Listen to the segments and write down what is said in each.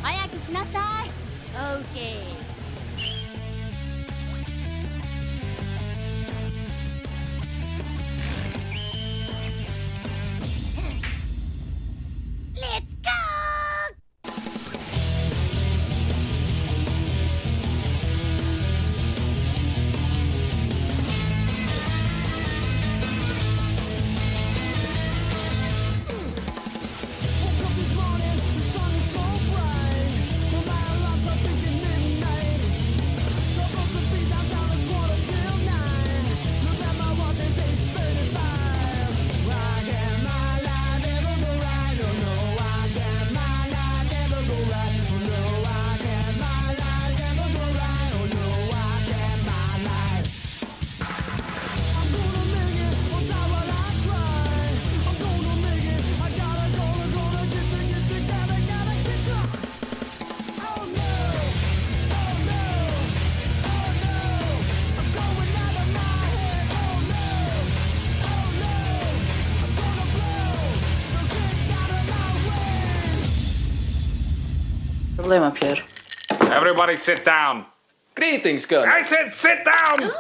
早くしなさい。オーケー。Let's go! Problema, Pierre. Everybody sit down. Greetings, Colonel. I said sit down!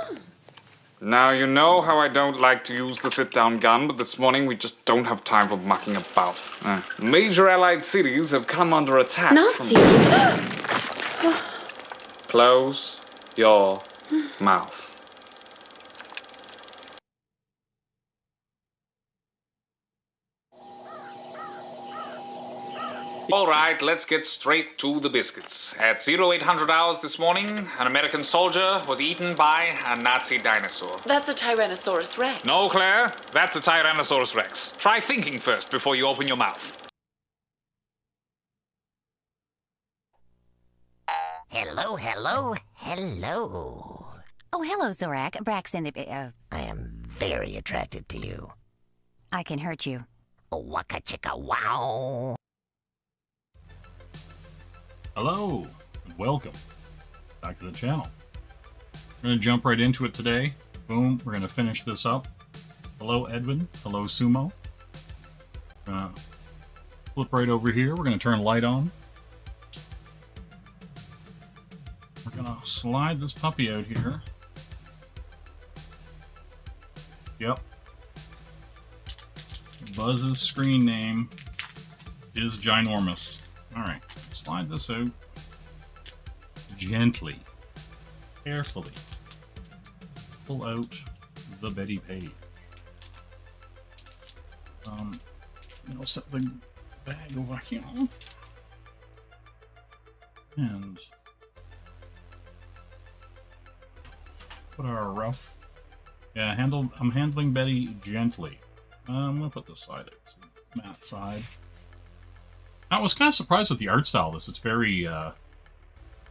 Now, you know how I don't like to use the sit-down gun, but this morning we just don't have time for mucking about. Major Allied cities have come under attack. Nazis? Close your mouth. All right, let's get straight to the biscuits. At 0800 hours this morning, an American soldier was eaten by a Nazi dinosaur. That's a Tyrannosaurus Rex. No, Claire, that's a Tyrannosaurus Rex. Try thinking first before you open your mouth. Hello, hello, hello. Oh, hello, Zorak. Braxton, I am very attracted to you. I can hurt you. Oh, waka chicka wow. Hello, and welcome back to the channel. We're going to jump right into it today. Boom, we're going to finish this up. Hello, Edwin. Hello, Sumo. Flip right over here. We're going to turn light on. We're going to slide this puppy out here. Yep. Buzz's screen name is Ginormous. Alright, slide this out gently, carefully. Pull out the Betty Page. Set the bag over here. And put our rough. Yeah, I'm handling Betty gently. I'm gonna put this side out, so matte side. I was kind of surprised with the art style of this. It's very,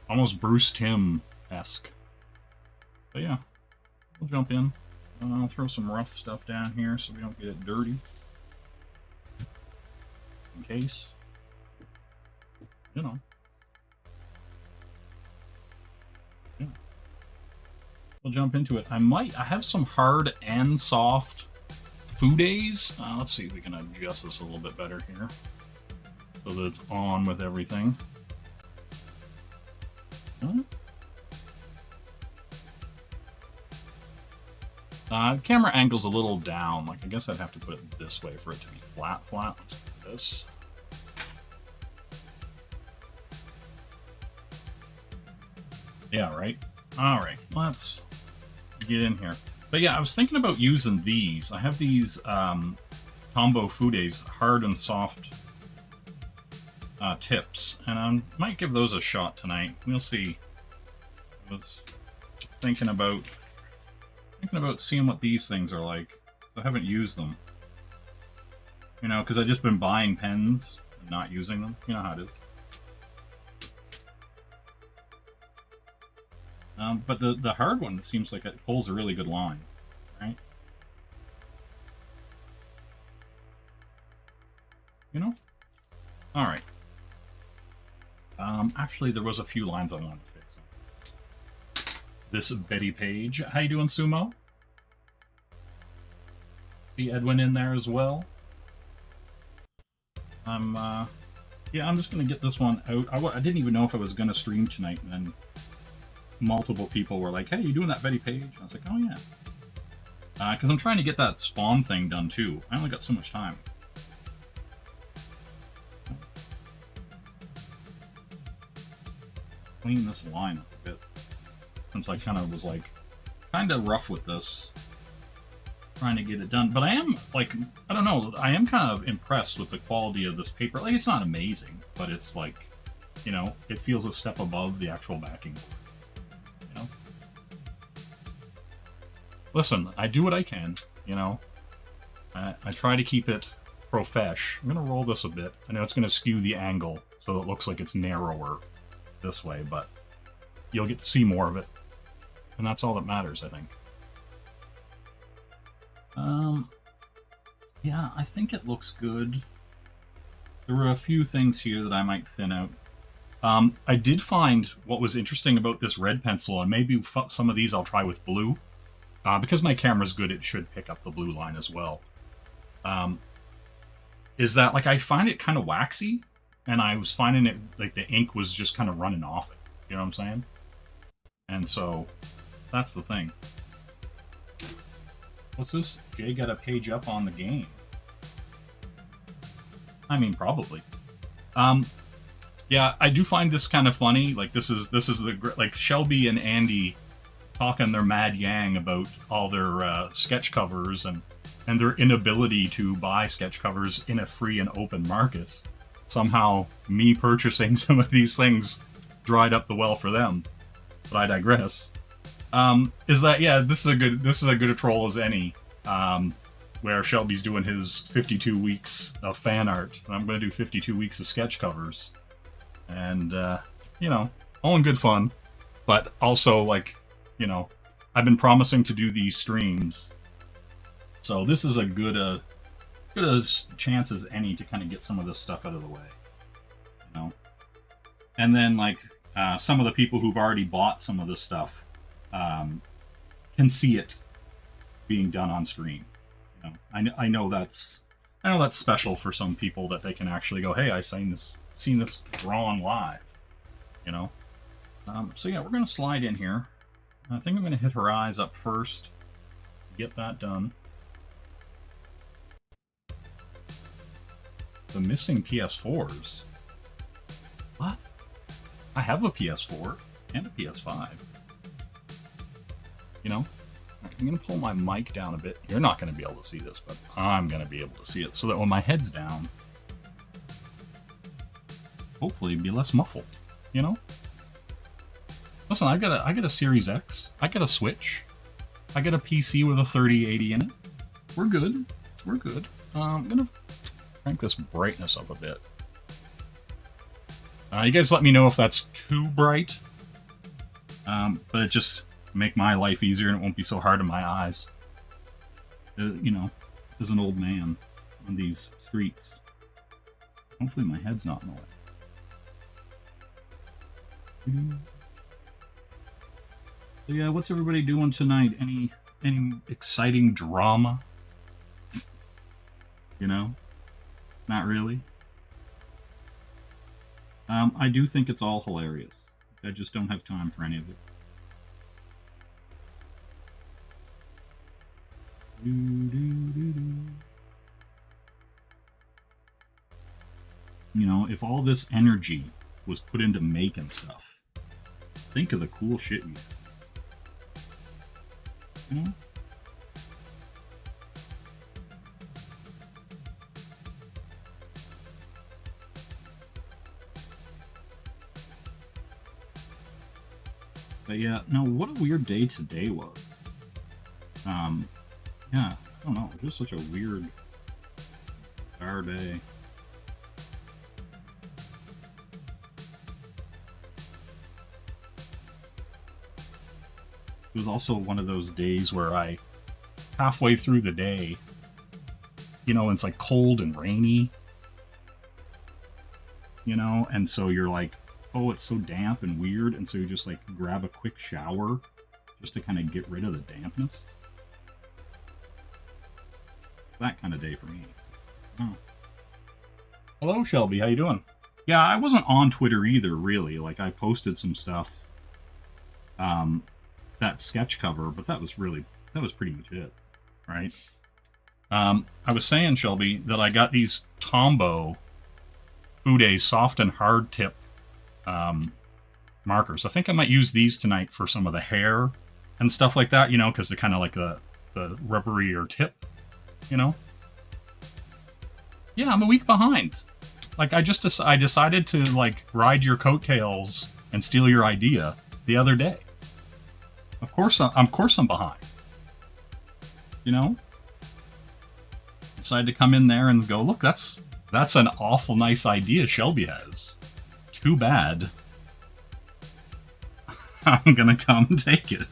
almost Bruce Timm-esque. But yeah, we'll jump in. I'll throw some rough stuff down here so we don't get it dirty. In case. You know. Yeah. We'll jump into it. I have some hard and soft Fudays. Let's see if we can adjust this a little bit better here, so that it's on with everything. Camera angle's a little down. Like, I guess I'd have to put it this way for it to be flat. Let's do this. Yeah, right? Alright, let's get in here. But yeah, I was thinking about using these. I have these Tombow Fudays, hard and soft tips, and I might give those a shot tonight. We'll see. I was thinking about seeing what these things are like. I haven't used them, you know, because I've just been buying pens and not using them. You know how it is. But the hard one seems like it pulls a really good line, right? You know? All right. Actually, there was a few lines I wanted to fix. This Betty Page. How you doing, Sumo? See Edwin in there as well. I'm yeah, I'm just gonna get this one out. I didn't even know if I was gonna stream tonight, and then multiple people were like, "Hey, you doing that Betty Page?" And I was like, "Oh yeah," because I'm trying to get that spawn thing done too. I only got so much time. Clean this line up a bit, since I kind of was like kind of rough with this, trying to get it done. But I am like, I don't know, I am kind of impressed with the quality of this paper. Like, it's not amazing, but it's like, you know, it feels a step above the actual backing board. You know, listen, I do what I can. You know, I try to keep it profesh. I'm gonna roll this a bit. I know it's gonna skew the angle so it looks like it's narrower this way, but you'll get to see more of it, and that's all that matters, I think. Yeah, I think it looks good. There were a few things here that I might thin out. I did find what was interesting about this red pencil, and maybe some of these I'll try with blue. Because my camera's good, it should pick up the blue line as well. Is that, like, I find it kind of waxy, and I was finding it, like, the ink was just kind of running off it. You know what I'm saying? And so, that's the thing. What's this? Jay got a page up on the game. I mean, probably. Yeah, I do find this kind of funny. Like, this is the, like, Shelby and Andy talking their mad yang about all their sketch covers and their inability to buy sketch covers in a free and open market. Somehow, me purchasing some of these things dried up the well for them. But I digress. Is that, yeah, this is a good a troll as any. Where Shelby's doing his 52 weeks of fan art, and I'm going to do 52 weeks of sketch covers. And, you know, all in good fun. But also, like, you know, I've been promising to do these streams. So this is a good a chance as any to kind of get some of this stuff out of the way. You know? And then, like, some of the people who've already bought some of this stuff can see it being done on stream. You know, I know that's special for some people, that they can actually go, hey, I seen this drawn live. You know, so yeah, we're gonna slide in here. I think I'm gonna hit her eyes up first. Get that done. The missing PS4s. What? I have a PS4 and a PS5. You know, I'm going to pull my mic down a bit. You're not going to be able to see this, but I'm going to be able to see it, so that when my head's down, hopefully it'd be less muffled, you know? Listen, I got a Series X. I got a Switch. I got a PC with a 3080 in it. We're good. We're good. I'm going to crank this brightness up a bit. You guys let me know if that's too bright. But it just make my life easier, and it won't be so hard on my eyes. You know, as an old man on these streets. Hopefully my head's not in the way. So yeah, what's everybody doing tonight? Any exciting drama? You know? Not really. I do think it's all hilarious. I just don't have time for any of it. You know, if all this energy was put into making stuff, think of the cool shit you have. You know? But yeah, no, what a weird day today was. Yeah, I don't know, it was just such a weird, bizarre day. It was also one of those days where I, halfway through the day, you know, it's like cold and rainy, you know, and so you're like, oh, it's so damp and weird, and so you just like grab a quick shower just to kind of get rid of the dampness. That kind of day for me. Oh. Hello, Shelby. How you doing? Yeah, I wasn't on Twitter either, really. Like, I posted some stuff, that sketch cover, but that was pretty much it, right? I was saying, Shelby, that I got these Tombow Fude soft and hard tip markers. I think I might use these tonight for some of the hair and stuff like that, you know, because they're kind of like the rubberier tip, you know? Yeah, I'm a week behind. Like, I decided to, like, ride your coattails and steal your idea the other day. Of course I'm behind. You know? Decided to come in there and go, look, that's an awful nice idea Shelby has. Too bad. I'm gonna come and take it.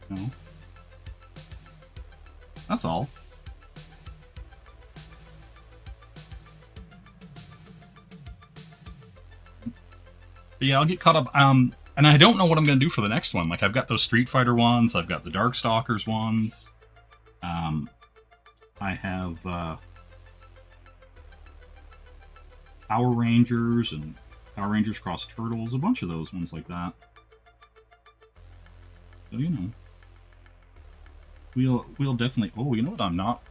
No. That's all. But yeah, I'll get caught up. And I don't know what I'm going to do for the next one. Like, I've got those Street Fighter ones. I've got the Darkstalkers ones. I have Power Rangers and Power Rangers Cross Turtles. A bunch of those ones like that. So, you know. We'll definitely... Oh, you know what I'm not?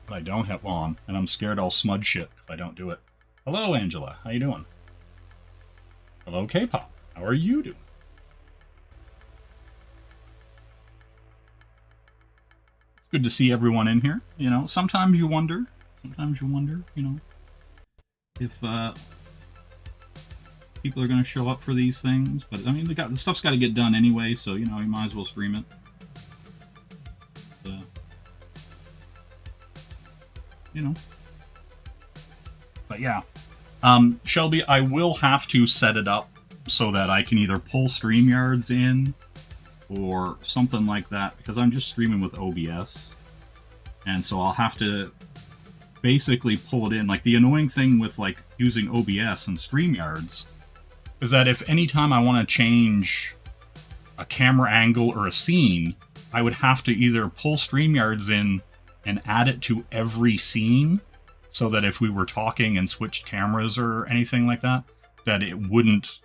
What I don't have on. And I'm scared I'll smudge shit if I don't do it. Hello, Angela. How you doing? Hello, K-pop. How are you doing? It's good to see everyone in here. You know, sometimes you wonder, you know, if people are going to show up for these things. But, I mean, the stuff's got to get done anyway, so, you know, you might as well stream it. You know. But, yeah. Shelby, I will have to set it up so that I can either pull StreamYards in or something like that, because I'm just streaming with OBS. And so I'll have to basically pull it in. Like, the annoying thing with, like, using OBS and StreamYards is that if anytime I want to change a camera angle or a scene, I would have to either pull StreamYards in and add it to every scene, so that if we were talking and switched cameras or anything like that, that it wouldn't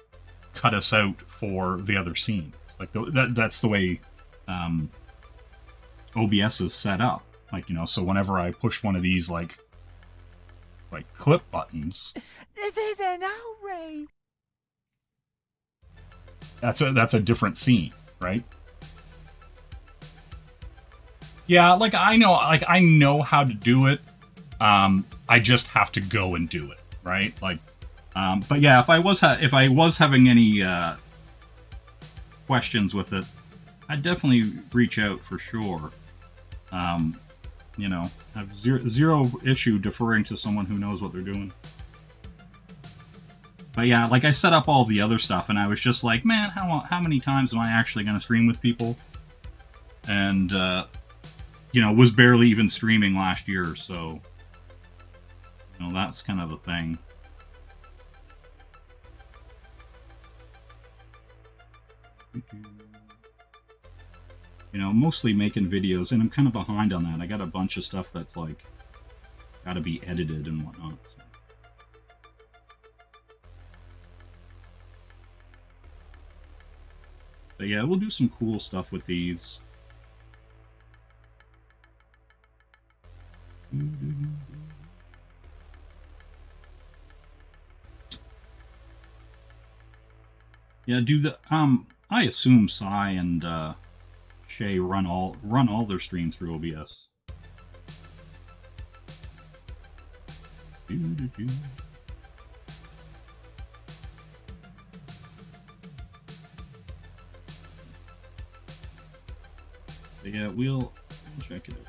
cut us out for the other scenes. Like, that's the way OBS is set up. Like, you know, so whenever I push one of these, like clip buttons... This is an outrage! That's a different scene, right? Yeah, like, I know how to do it. I just have to go and do it, right? Like, but yeah, if I was having any questions with it, I'd definitely reach out for sure. You know, I have zero issue deferring to someone who knows what they're doing. But yeah, like, I set up all the other stuff, and I was just like, man, how many times am I actually going to stream with people? And you know, was barely even streaming last year, so. You know, that's kind of the thing. You know, mostly making videos, and I'm kind of behind on that. I got a bunch of stuff that's, like, gotta be edited and whatnot. So. But yeah, we'll do some cool stuff with these. Yeah, do the I assume Sai and Shay run all their streams through OBS. But yeah, we'll check it out.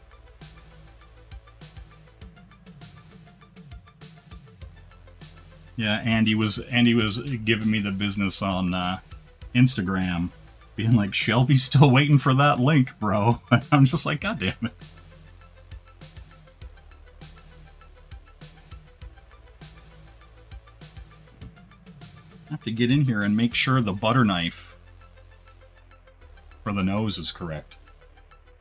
Yeah, Andy was giving me the business on Instagram, being like, Shelby's still waiting for that link, bro. I'm just like, God damn it. I have to get in here and make sure the butter knife for the nose is correct.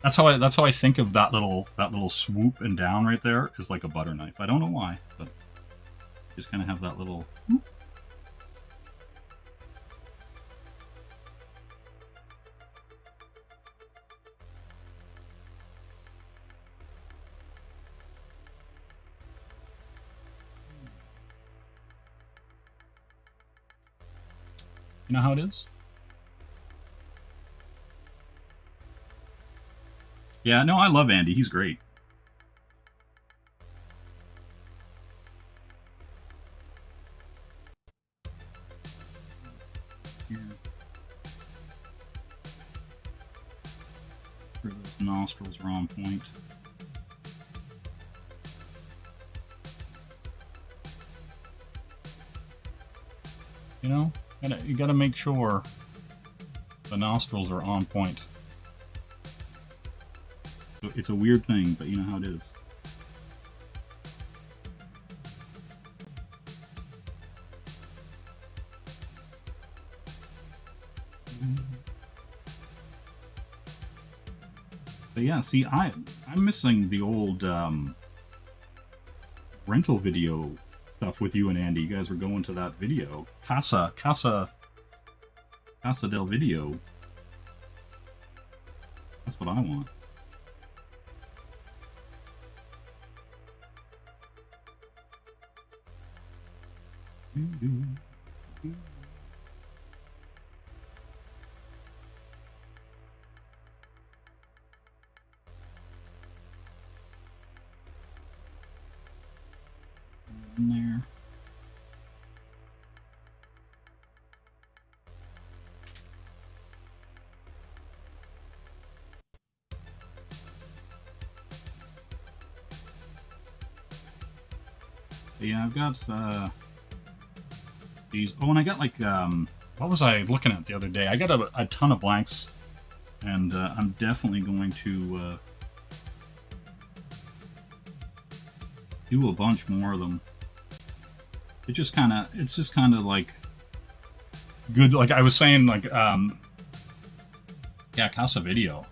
That's how I think of that little swoop and down right there is like a butter knife. I don't know why, but Just kind of have that little... You know how it is? Yeah, no, I love Andy. He's great. Yeah. Sure those nostrils are on point. You know? You gotta make sure the nostrils are on point. It's a weird thing, but you know how it is. But yeah, see, I'm missing the old rental video stuff with you and Andy. You guys were going to that video. Casa del Video. That's what I want. In there. Yeah, I've got these. Oh, and I got like what was I looking at the other day? I got a ton of blanks, and I'm definitely going to do a bunch more of them. It's just kind of like good. Like I was saying, like yeah, Casa Video.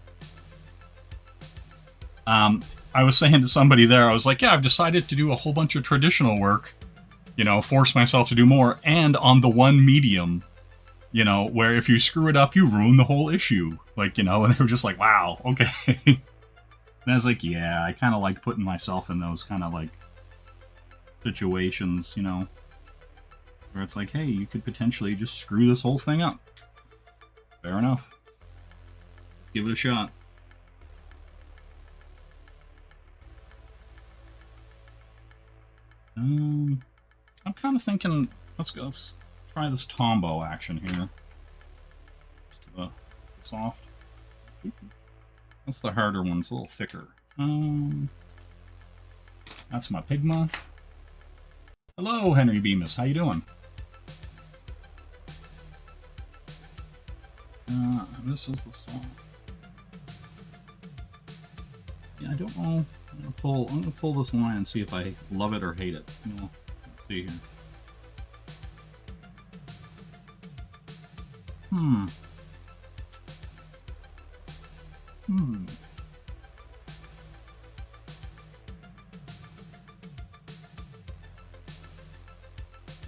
I was saying to somebody there, I was like, yeah, I've decided to do a whole bunch of traditional work, you know, force myself to do more, and on the one medium, you know, where if you screw it up, you ruin the whole issue. Like, you know, and they were just like, wow, okay. And I was like, yeah, I kind of like putting myself in those kind of like situations, you know, where it's like, hey, you could potentially just screw this whole thing up. Fair enough. Give it a shot. I'm kind of thinking, let's try this Tombow action here. Soft. That's the harder one, it's a little thicker. That's my Pigma. Hello, Henry Bemis, how you doing? This is the song. Yeah, I don't know. I'm gonna pull this line and see if I love it or hate it. You know, let's see here.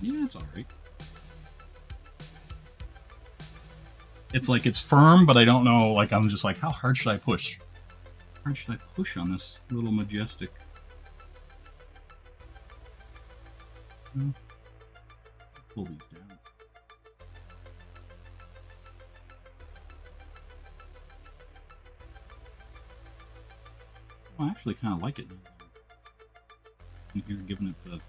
Yeah, it's alright. It's like, it's firm, but I don't know, like, I'm just like, how hard should I push? How hard should I push on this little Majestic? Pull these down. Oh, I actually kind of like it. In here, giving it the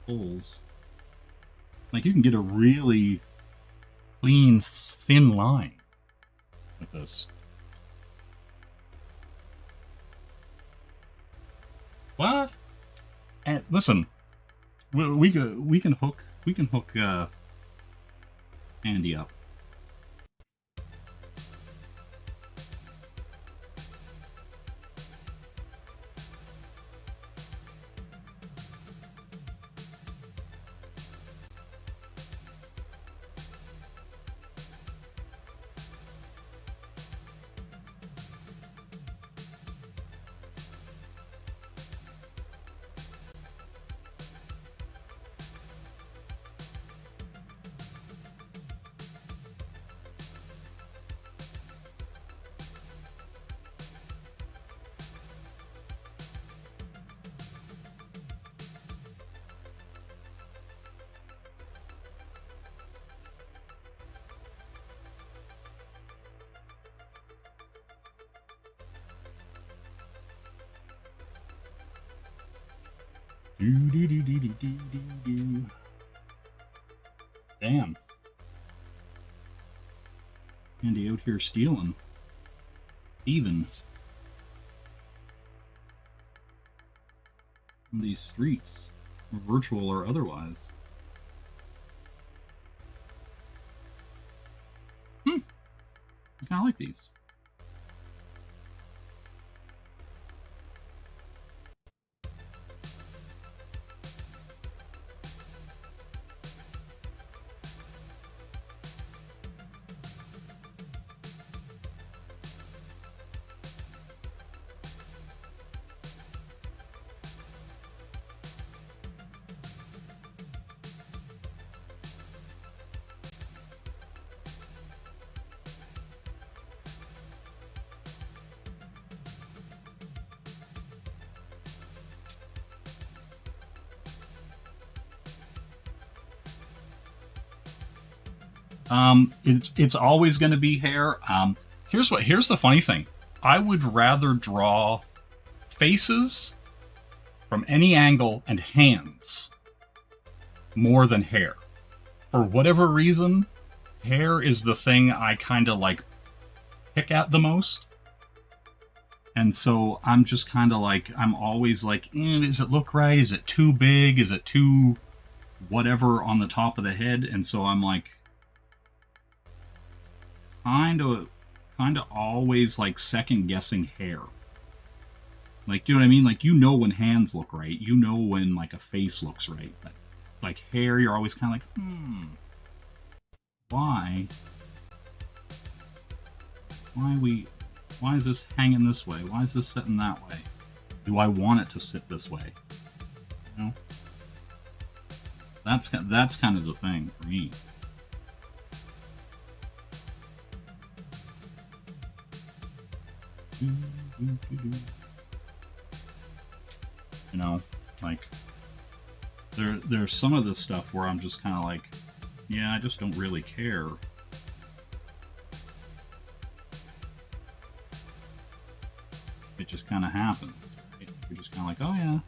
pulls. Like, you can get a really clean, thin line with this. What? And listen, we can hook Andy up. Do. Damn. Andy out here stealing. Even. These streets, virtual or otherwise. I kind of like these. It's always going to be hair. Here's the funny thing. I would rather draw faces from any angle and hands more than hair. For whatever reason, hair is the thing I kind of like pick at the most. And so I'm just kind of like, I'm always like, does it look right? Is it too big? Is it too whatever on the top of the head? And so I'm like, kind of always like second guessing hair. Like, do you know what I mean? Like, you know when hands look right. You know when like a face looks right. But like hair, you're always kind of like, why is this hanging this way? Why is this sitting that way? Do I want it to sit this way? You know? That's kind of the thing for me. You know, like there's some of this stuff where I'm just kind of like, yeah, I just don't really care. It just kind of happens, right? You're just kind of like, oh yeah.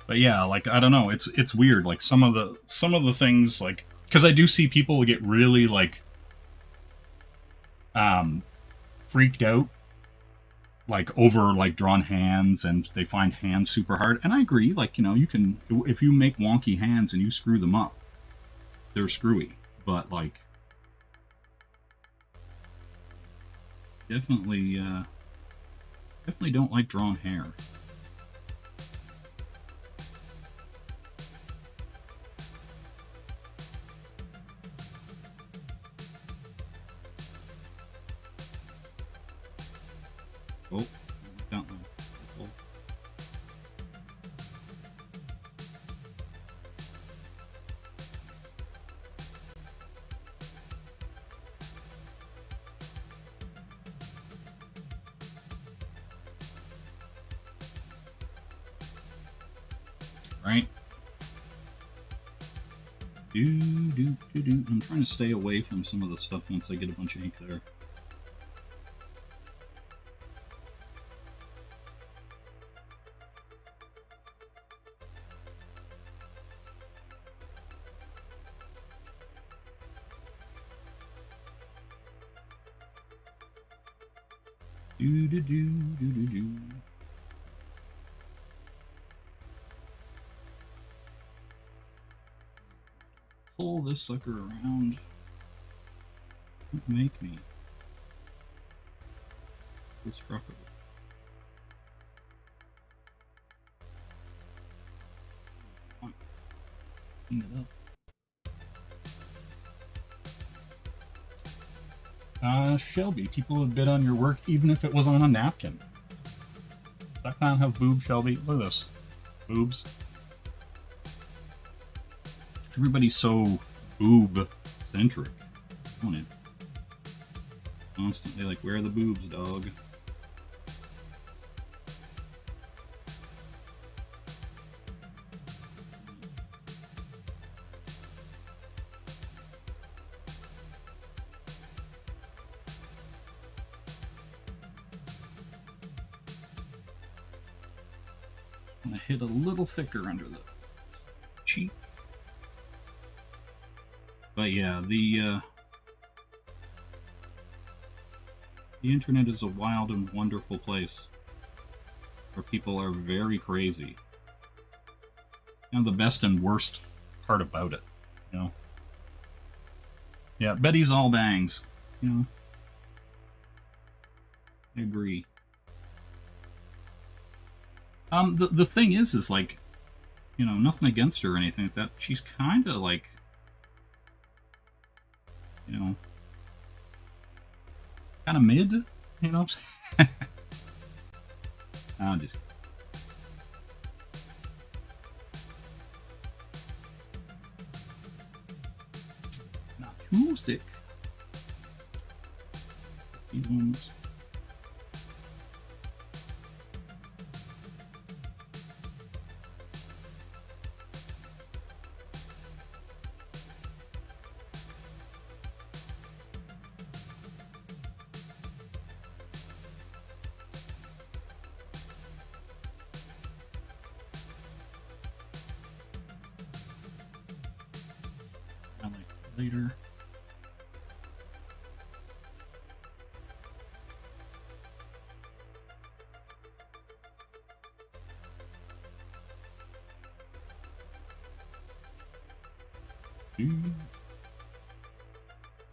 But yeah, like, I don't know, it's weird. Like some of the things, like, because I do see people get really like freaked out, like over like drawn hands, and they find hands super hard. And I agree, like, you know, you can, if you make wonky hands and you screw them up, they're screwy. But like, definitely don't like drawn hair. Oh, don't know. Oh. Right. I'm trying to stay away from some of the stuff once I get a bunch of ink there. Pull this sucker around. Don't make me destructible. Clean it up. Shelby, people have bid on your work even if it was on a napkin. Does that kind of have boobs, Shelby? Look at this. Boobs. Everybody's so boob-centric, isn't it? Constantly like, where are the boobs, dog? I'm gonna hit a little thicker under the cheek. But yeah, the internet is a wild and wonderful place where people are very crazy. You know, the best and worst part about it, you know. Yeah, Betty's all bangs, you know. I agree. The thing is like, you know, nothing against her or anything like that. She's kind of like, you know, kind of mid, you know. I'm just. Not too sick. These ones. Later.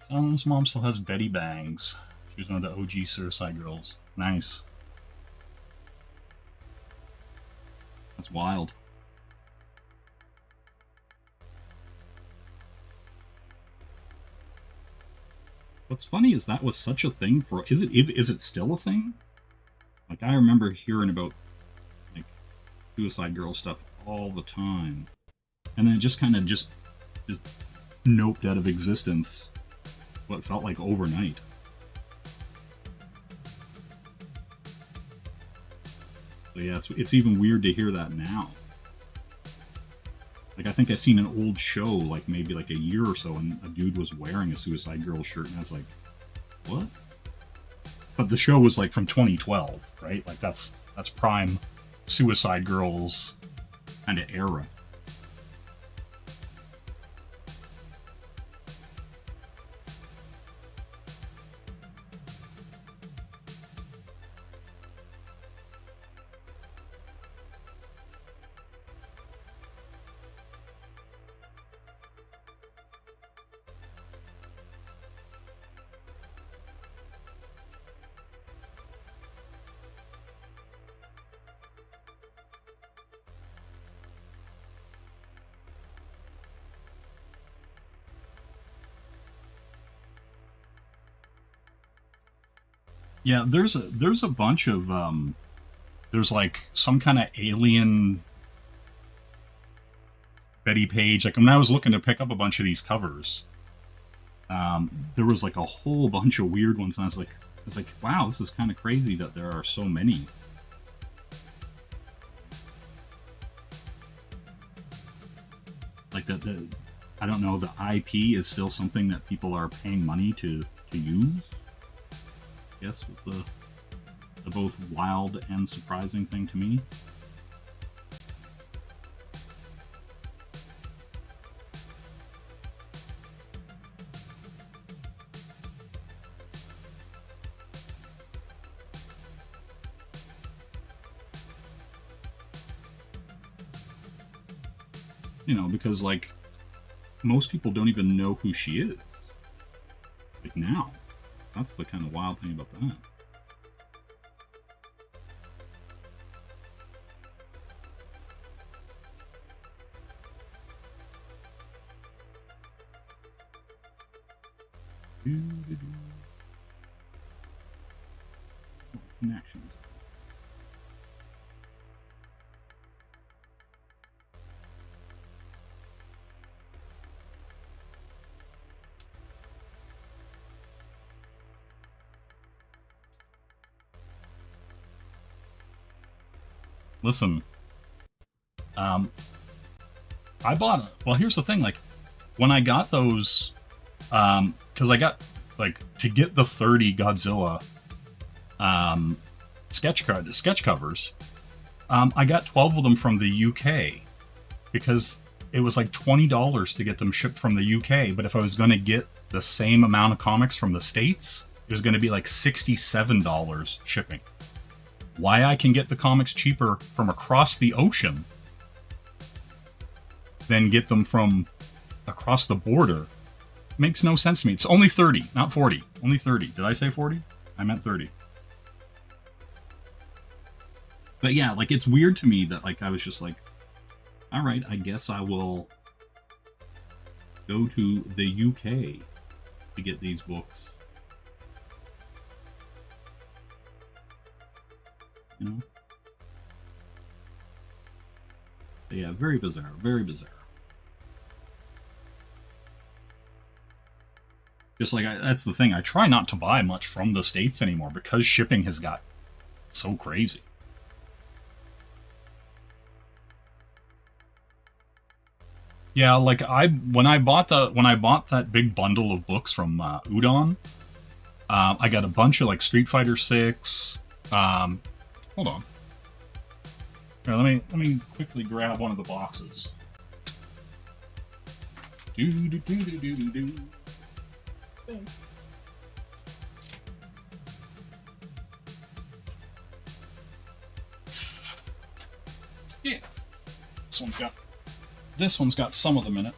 Someone's mom still has Betty Bangs. She was one of the OG Suicide Girls. Nice. That's wild. What's funny is that was such a thing for... Is it still a thing? Like, I remember hearing about, like, Suicide Girl stuff all the time. And then it just kind of just noped out of existence what felt like overnight. So yeah, it's even weird to hear that now. Like, I think I seen an old show, like, maybe like a year or so, and a dude was wearing a Suicide Girl shirt, and I was like, what? But the show was, like, from 2012, right? Like, that's prime Suicide Girls kind of era. Yeah, there's a bunch of there's like some kind of alien Betty Page. Like when I was looking to pick up a bunch of these covers, there was like a whole bunch of weird ones, and I was like, wow, this is kind of crazy that there are so many. Like the I don't know, the IP is still something that people are paying money to use. Yes, was the both wild and surprising thing to me. You know, because like most people don't even know who she is. Like now. That's the kind of wild thing about that. Connections. Listen, I bought, well, here's the thing, like, when I got those, because I got, like, to get the 30 Godzilla sketch covers, I got 12 of them from the UK because it was like $20 to get them shipped from the UK. But if I was going to get the same amount of comics from the States, it was going to be like $67 shipping. Why I can get the comics cheaper from across the ocean than get them from across the border makes no sense to me. It's only 30, not 40. Only 30. Did I say 40? I meant 30. But yeah, like, it's weird to me that, like, I was just like, all right, I guess I will go to the UK to get these books. You know? But yeah, very bizarre, very bizarre. Just like, that's the thing, I try not to buy much from the States anymore because shipping has got so crazy. Yeah, like when I bought that big bundle of books from Udon, I got a bunch of like Street Fighter 6. Hold on. Here, let me quickly grab one of the boxes. Do. Yeah, this one's got some of them in it.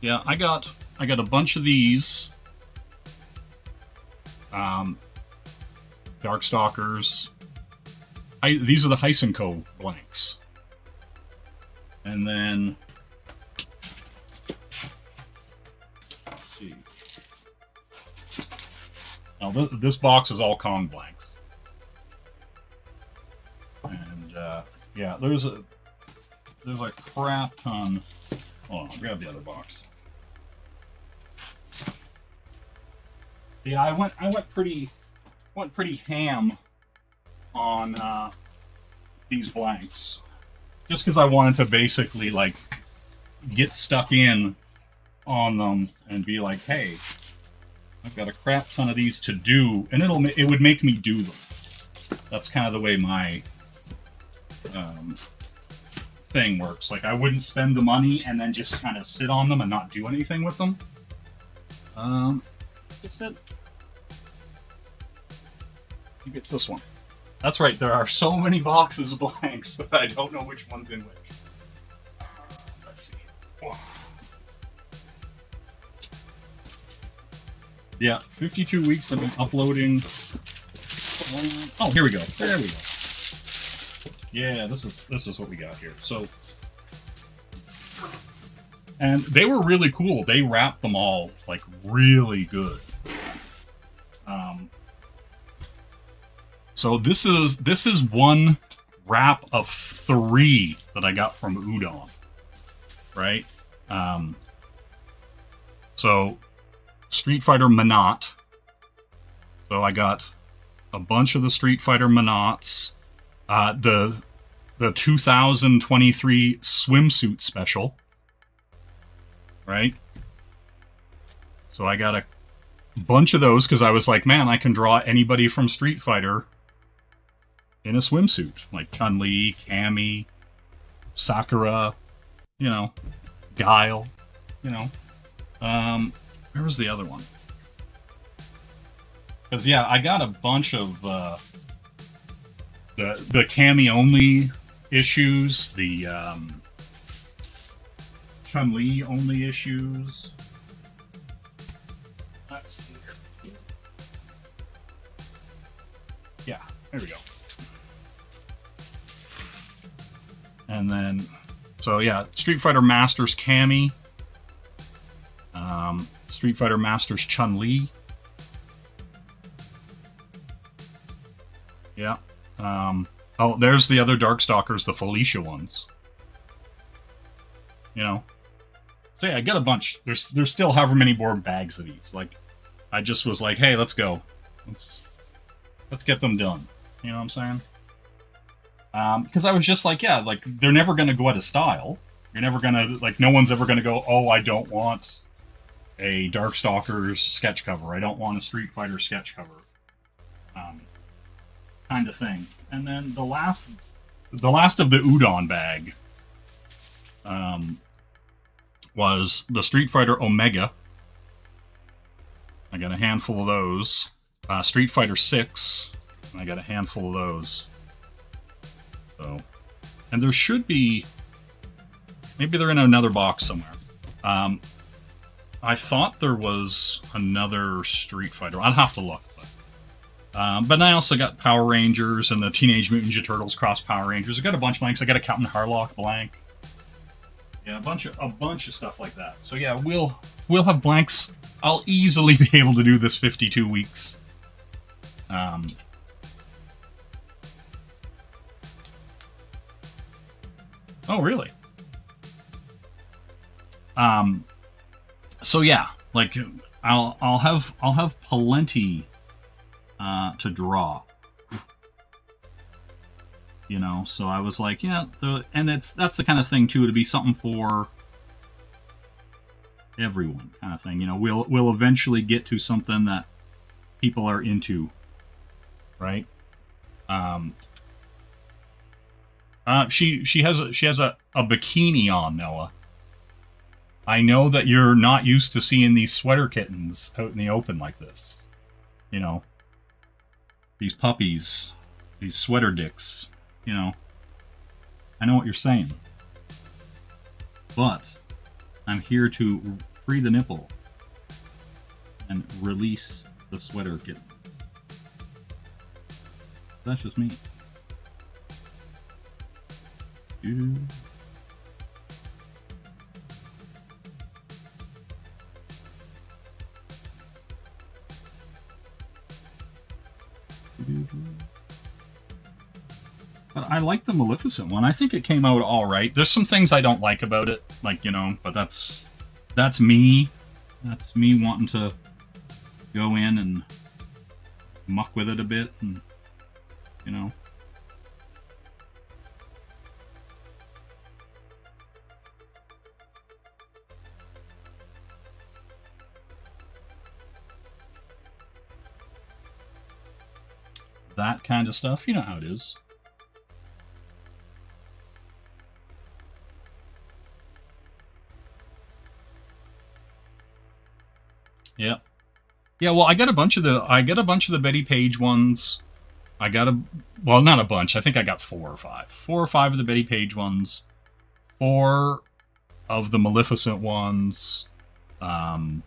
Yeah, I got a bunch of these. Darkstalkers. These are the Heisenko blanks. And then let's see. Now this box is all Kong blanks. And yeah, there's a crap ton. Hold on, I'll grab the other box. Yeah, I went pretty ham on these blanks, just because I wanted to basically like get stuck in on them and be like, hey, I've got a crap ton of these to do, and it would make me do them. That's kind of the way my thing works. Like, I wouldn't spend the money and then just kind of sit on them and not do anything with them. That's it. I think it's this one. That's right, there are so many boxes of blanks that I don't know which one's in which. Let's see. Oh. Yeah, 52 weeks I've been uploading. Oh, here we go. There we go. Yeah, this is what we got here. So, and they were really cool. They wrapped them all like really good. So this is one wrap of 3 that I got from Udon, right? So Street Fighter Menat. So I got a bunch of the Street Fighter Menats. The 2023 swimsuit special, right? So I got a bunch of those because I was like, man, I can draw anybody from Street Fighter in a swimsuit, like Chun-Li, Cammy, Sakura, you know, Guile, you know. Where was the other one? Because yeah, I got a bunch of the Cammy only issues, the Chun-Li only issues. Let's see here. Yeah, there we go. And then, so yeah, Street Fighter Masters Cammy, Street Fighter Masters Chun-Li. Yeah. Oh, there's the other Darkstalkers, the Felicia ones. You know. So yeah, I got a bunch. There's still however many more bags of these. Like, I just was like, hey, let's go. Let's get them done. You know what I'm saying? Because I was just like, yeah, like, they're never going to go out of style. You're never going to, like, no one's ever going to go, oh, I don't want a Darkstalkers sketch cover. I don't want a Street Fighter sketch cover. kind of thing. And then the last of the udon bag was the Street Fighter Omega. I got a handful of those. Street Fighter 6. I got a handful of those. So, and there should be, maybe they're in another box somewhere. I thought there was another Street Fighter. I'll have to look. But I also got Power Rangers and the Teenage Mutant Ninja Turtles Cross Power Rangers. I got a bunch of blanks. I got a Captain Harlock blank. Yeah, a bunch of stuff like that. So yeah, we'll have blanks. I'll easily be able to do this 52 weeks. Oh really? So yeah, like I'll have plenty to draw. You know, so I was like, yeah, and that's the kind of thing too, to be something for everyone kind of thing. You know, we'll eventually get to something that people are into, right? She has a bikini on, Noah. I know that you're not used to seeing these sweater kittens out in the open like this. You know, these puppies, these sweater dicks, you know. I know what you're saying. But I'm here to free the nipple and release the sweater kitten. That's just me. But I like the Maleficent one. I think it came out all right. There's some things I don't like about it, like, you know, but that's me. That's me wanting to go in and muck with it a bit, and, you know. That kind of stuff. You know how it is. Yeah. Yeah, well, I got a bunch of the Betty Page ones. Well, not a bunch. I think I got 4 or 5. 4 or 5 of the Betty Page ones. 4 of the Maleficent ones. You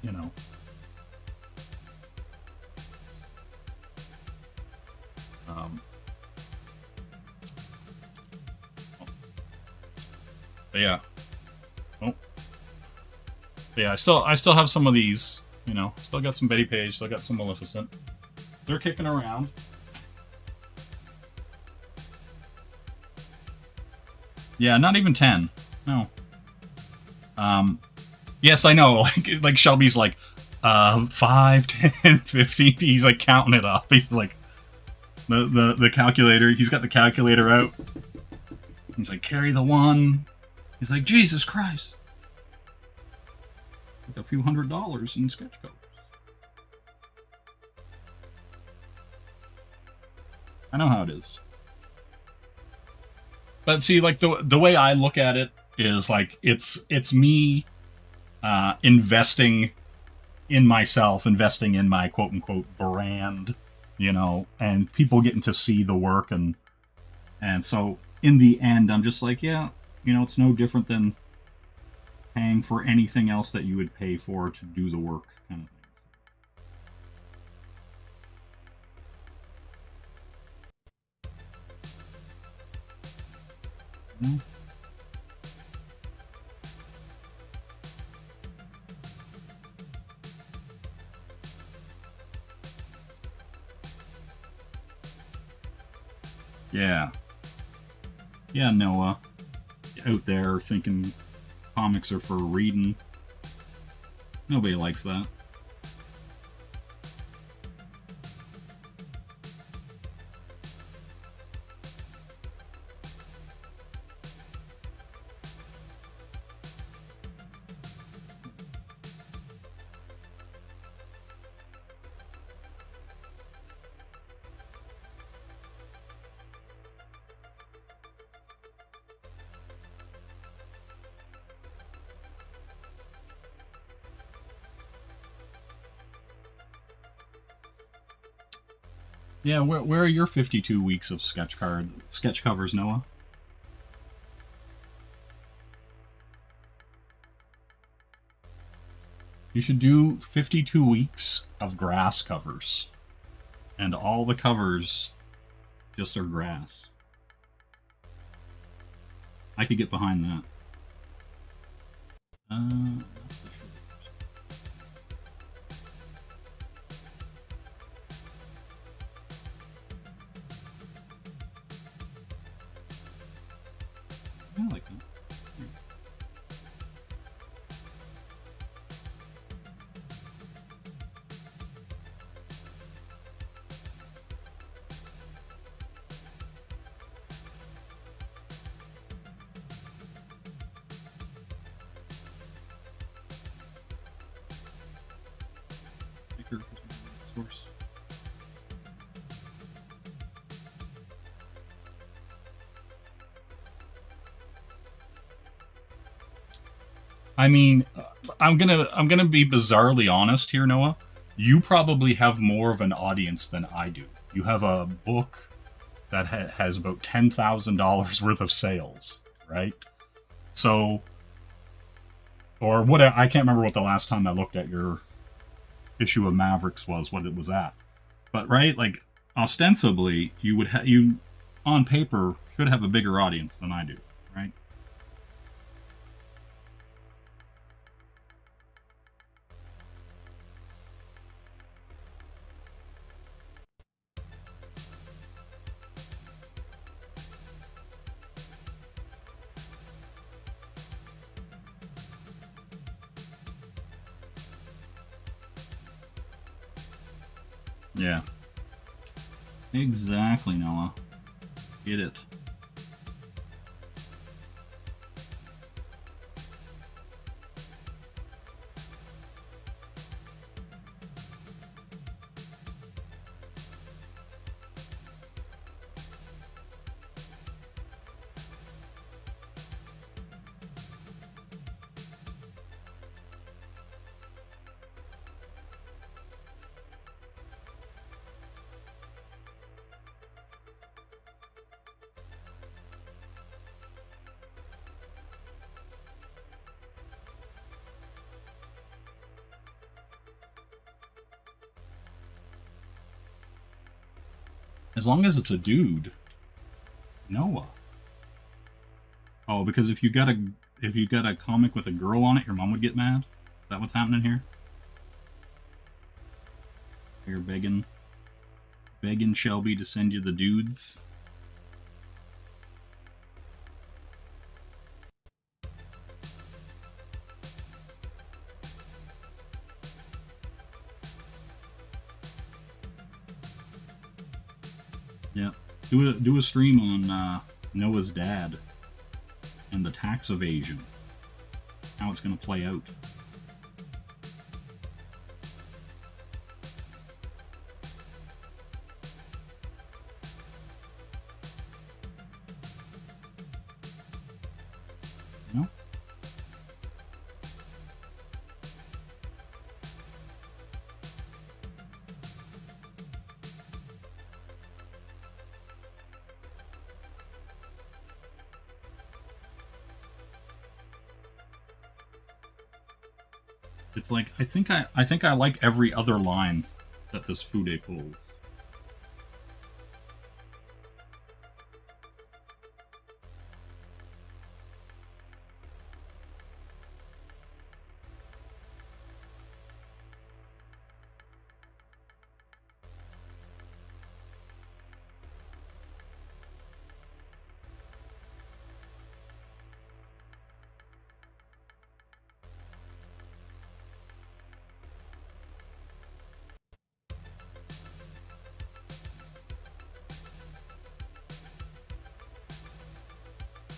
know. But yeah. Oh. But yeah, I still have some of these, you know. Still got some Betty Page, still got some Maleficent. They're kicking around. Yeah, not even 10. No. Yes, I know. Like Shelby's like 5, 10, 15. He's like counting it up. He's like the calculator. He's got the calculator out. He's like, carry the 1. He's like, Jesus Christ. Like a few $100s in sketch colors. I know how it is. But see, like the way I look at it is like it's me investing in myself, investing in my quote unquote brand, you know, and people getting to see the work, and so in the end I'm just like, yeah, you know, it's no different than paying for anything else that you would pay for to do the work, kind of thing. No? Yeah. Yeah, Noah. Out there thinking comics are for reading. Nobody likes that. Yeah, where are your 52 weeks of sketch covers, Noah? You should do 52 weeks of grass covers. And all the covers just are grass. I could get behind that. That's for sure. I like that. Sticker source. I mean, I'm gonna be bizarrely honest here, Noah. You probably have more of an audience than I do. You have a book that has about $10,000 worth of sales, right? So, or what? I can't remember what the last time I looked at your issue of Mavericks was, what it was at. But right, like ostensibly, you on paper should have a bigger audience than I do, right? Yeah. Exactly, Noah. Get it. As long as it's a dude. Noah. Oh, because if you got a comic with a girl on it, your mom would get mad? Is that what's happening here? You're begging Shelby to send you the dudes? Yeah, do a stream on Noah's dad and the tax evasion. How it's gonna play out. No? It's like I think I like every other line that this Fude pulls.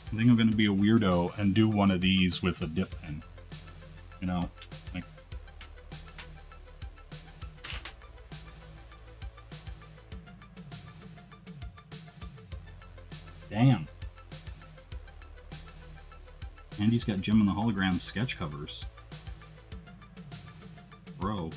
I think I'm gonna be a weirdo and do one of these with a dip pen. You know, like. Damn. Andy's got Jim and the Hologram sketch covers. Bro.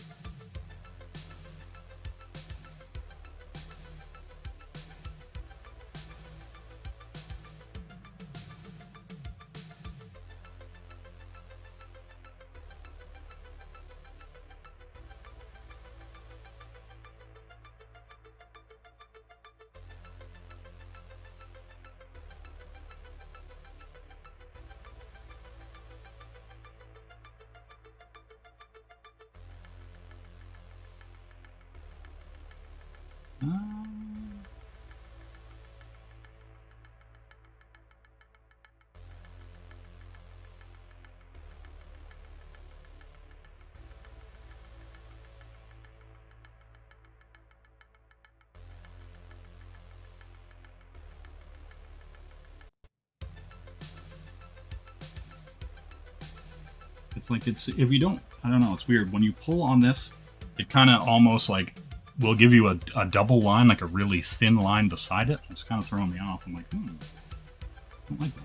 It's like if you don't, I don't know, it's weird. When you pull on this, it kind of almost like will give you a double line, like a really thin line beside it. It's kind of throwing me off. I'm like, I don't like that.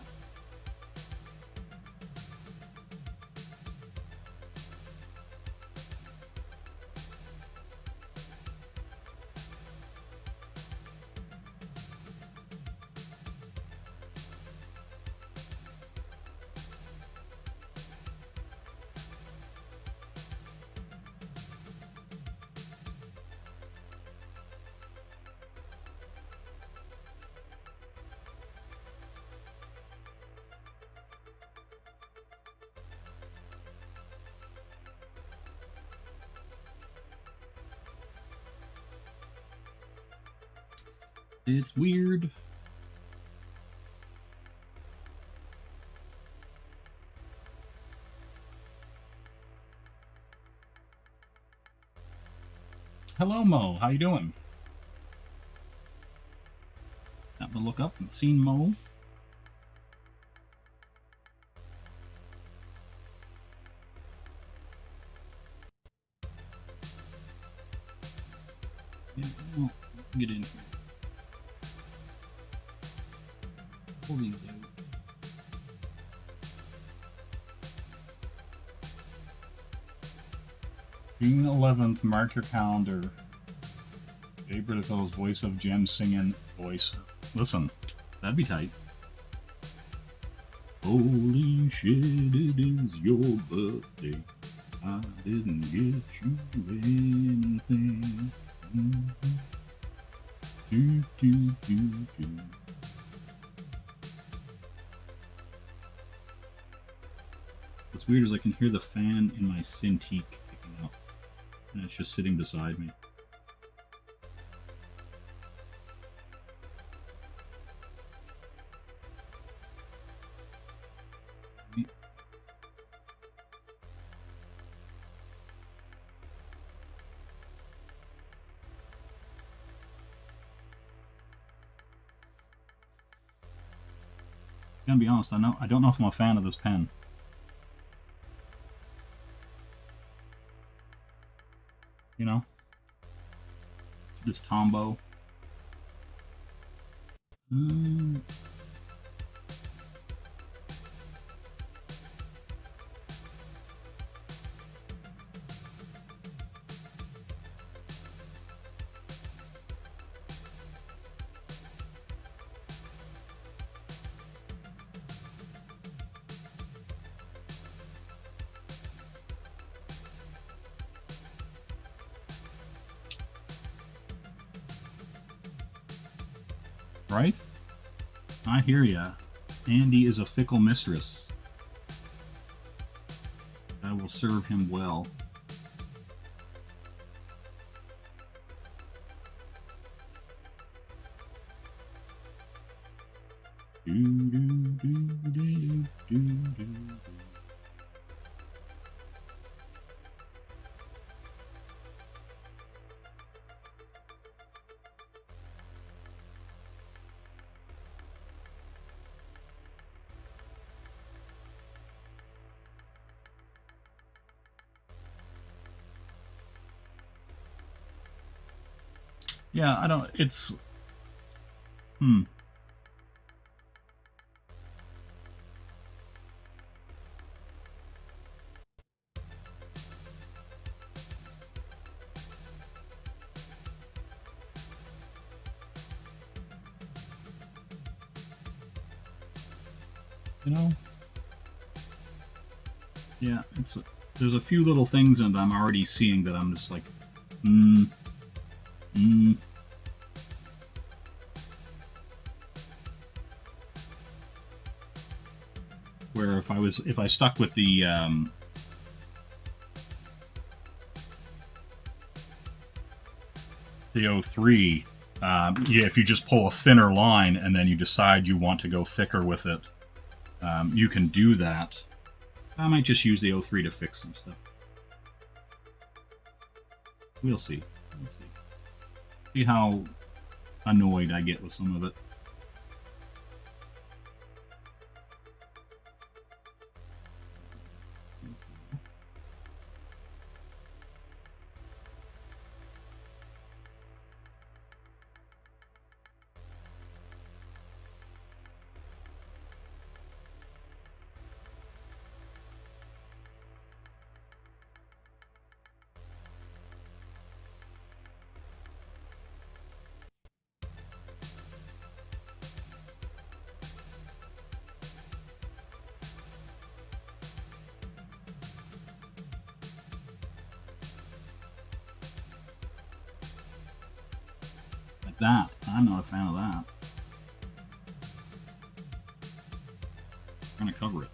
It's weird. Hello, Mo. How you doing? Have to look up and seen Mo. Yeah, well, get in here. Pull these out. June 11th, mark your calendar. Jay Britico's voice of Jem singing voice. Listen, that'd be tight. Holy shit, it is your birthday. I didn't get you anything. Do, do, do, do. What's weird is I can hear the fan in my Cintiq picking up. And it's just sitting beside me. I'm gonna be honest, I don't know if I'm a fan of this pen. You know? This Tombow. Right? I hear ya. Andy is a fickle mistress. I will serve him well. Do, do, do, do, do, do. Yeah, I don't, it's, you know, yeah, it's, there's a few little things and I'm already seeing that I'm just like, Where if I stuck with the the O3, if you just pull a thinner line and then you decide you want to go thicker with it, you can do that. I might just use the O3 to fix some stuff. We'll see. We'll see. See how annoyed I get with some of it. That. I'm not a fan of that. I'm gonna cover it.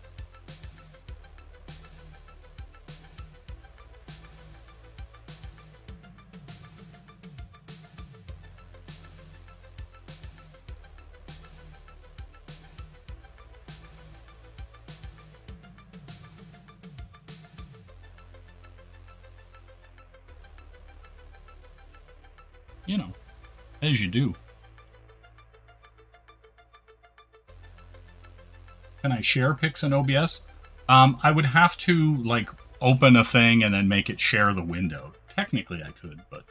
You know. As you do. Can I share pics in OBS? I would have to, like, open a thing and then make it share the window. Technically I could, but...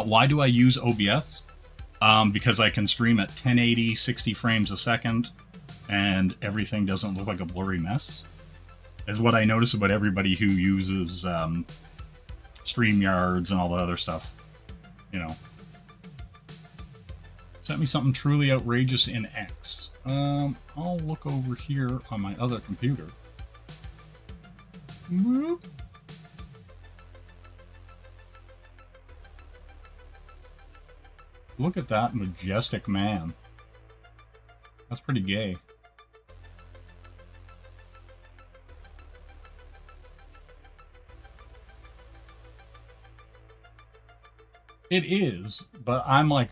why do I use OBS? Because I can stream at 1080, 60 frames a second, and everything doesn't look like a blurry mess. Is what I notice about everybody who uses StreamYards and all the other stuff. You know. Sent me something truly outrageous in X. I'll look over here on my other computer. Whoop. Look at that majestic man. That's pretty gay. It is, but I'm like...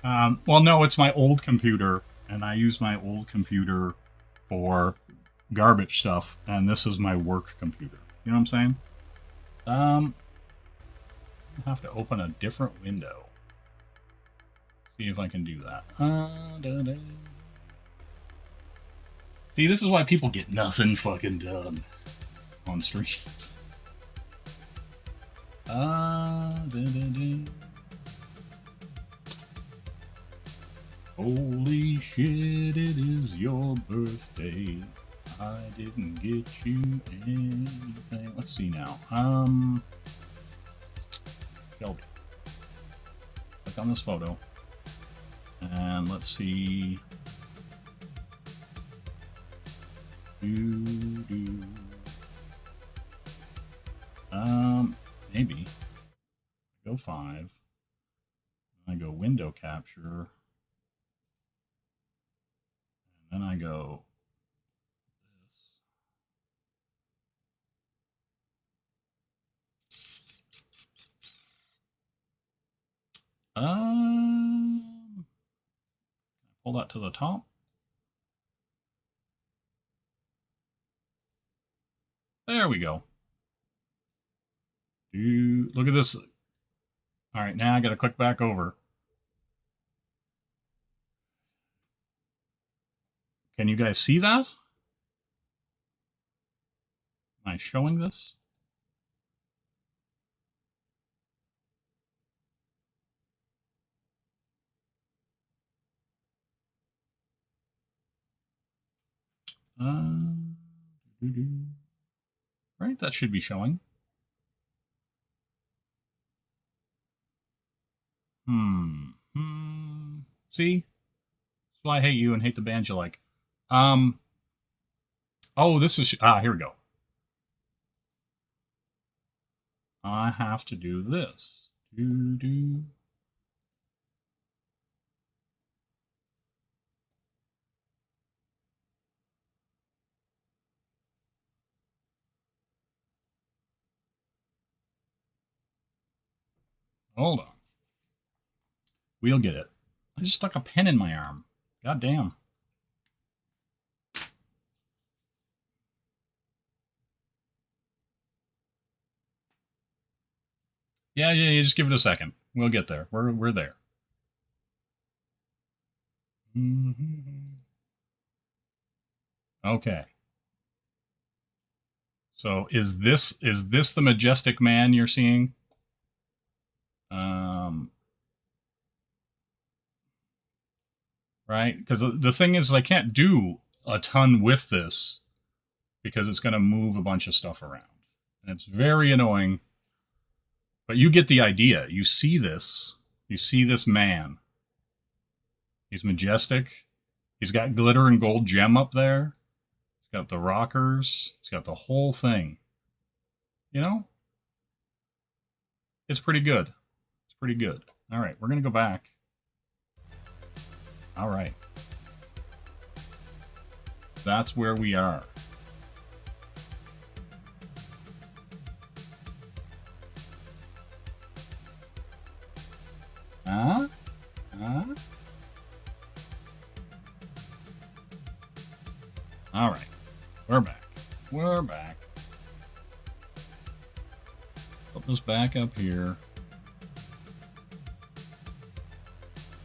well, no, it's my old computer, and I use my old computer for garbage stuff, and this is my work computer. You know what I'm saying? I'll have to open a different window. See if I can do that. See, this is why people get nothing fucking done on streams. Holy shit, it is your birthday. I didn't get you anything. Let's see now. Shelby. Click on this photo. And let's see. Maybe. Go 5. I go window capture. And then I go this. Pull that to the top. There we go. Look at this. All right, now I got to click back over. Can you guys see that? Am I showing this? Right, that should be showing. See? That's why I hate you and hate the band you like. Oh, this is... here we go. I have to do this. Hold on. We'll get it. I just stuck a pen in my arm. God damn. Yeah, just give it a second. We'll get there. We're there. Okay. So is this the majestic man you're seeing? Right? Because the thing is, I can't do a ton with this because it's going to move a bunch of stuff around. And it's very annoying. But you get the idea. You see this. You see this man. He's majestic. He's got glitter and gold gem up there. He's got the rockers. He's got the whole thing. You know? It's pretty good. It's pretty good. All right, we're going to go back. All right. That's where we are. All right. We're back. We're back. Put this back up here.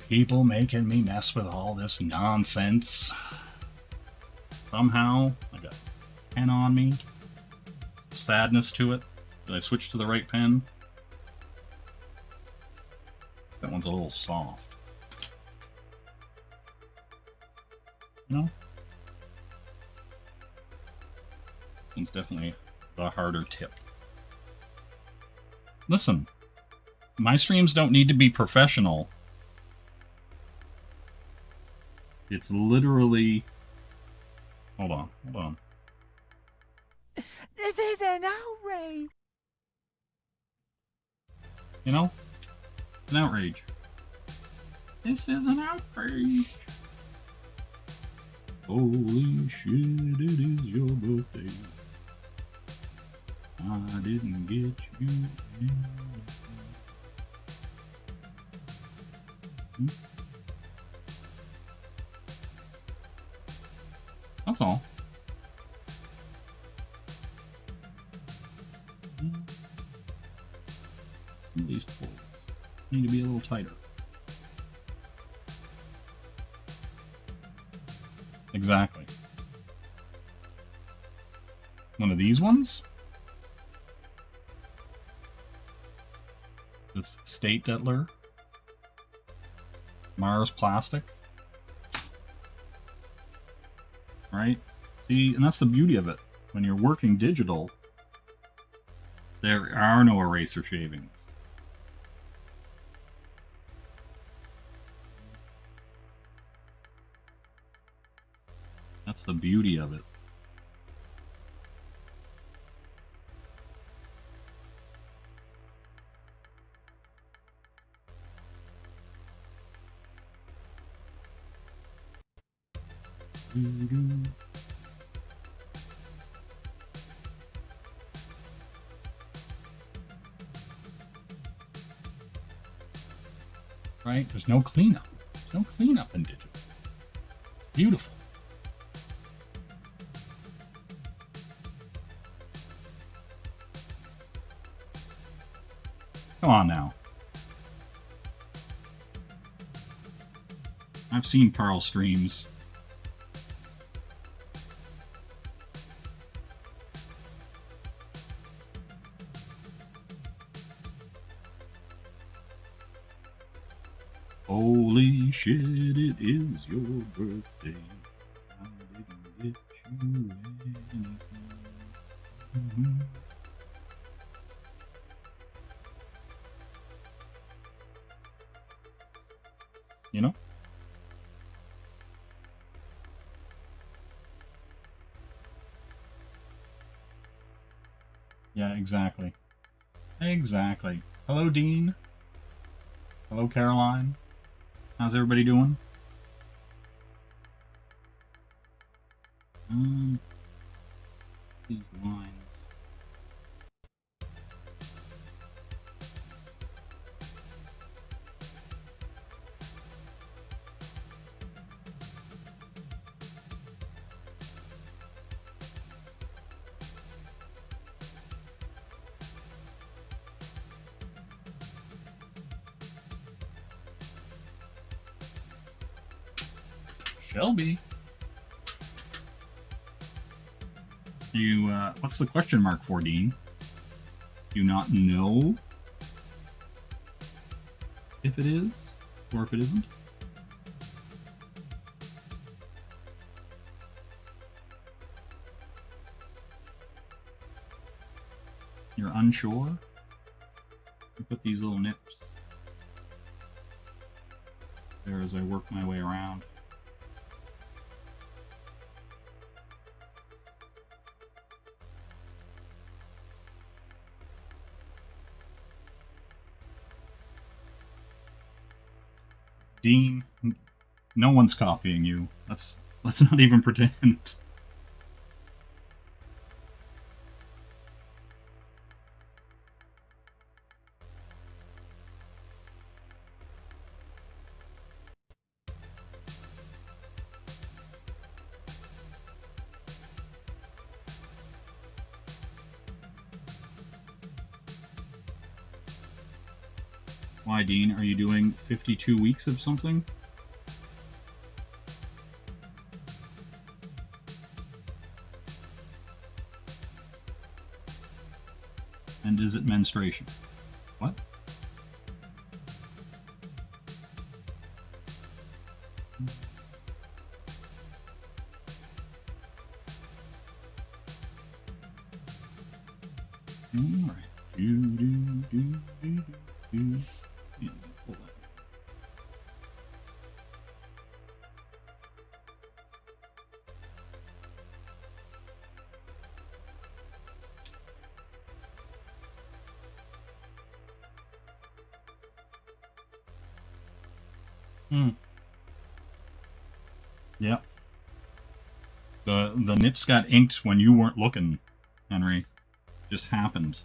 People making me mess with all this nonsense. Somehow, I got a pen on me. Sadness to it. Did I switch to the right pen? That one's a little soft. You know? This one's definitely the harder tip. Listen, my streams don't need to be professional. It's literally... Hold on. This is an outrage. You know? An outrage. This is an outrage. Holy shit, it is your birthday. I didn't get you anything. That's all. These pulls need to be a little tighter. Exactly. One of these ones? This State Detler. Mars Plastic. Right? See, and that's the beauty of it. When you're working digital, there are no eraser shavings. That's the beauty of it. Right? There's no cleanup. There's no cleanup in digital. Beautiful. Come on now. I've seen Carl streams. Holy shit, it is your birthday. I didn't get You know? Yeah, exactly. Exactly. Hello, Dean. Hello, Caroline. How's everybody doing? These lines. Shelby. You, what's the question mark for, Dean? Do you not know if it is or if it isn't? You're unsure? You put these little nips there as I work my way around. Dean, no one's copying you. Let's not even pretend. Why, Dean? Are you doing 52 weeks of something? And is it menstruation? What? All right. Yeah, pull that. Yep. The nips got inked when you weren't looking, Henry. Just happened.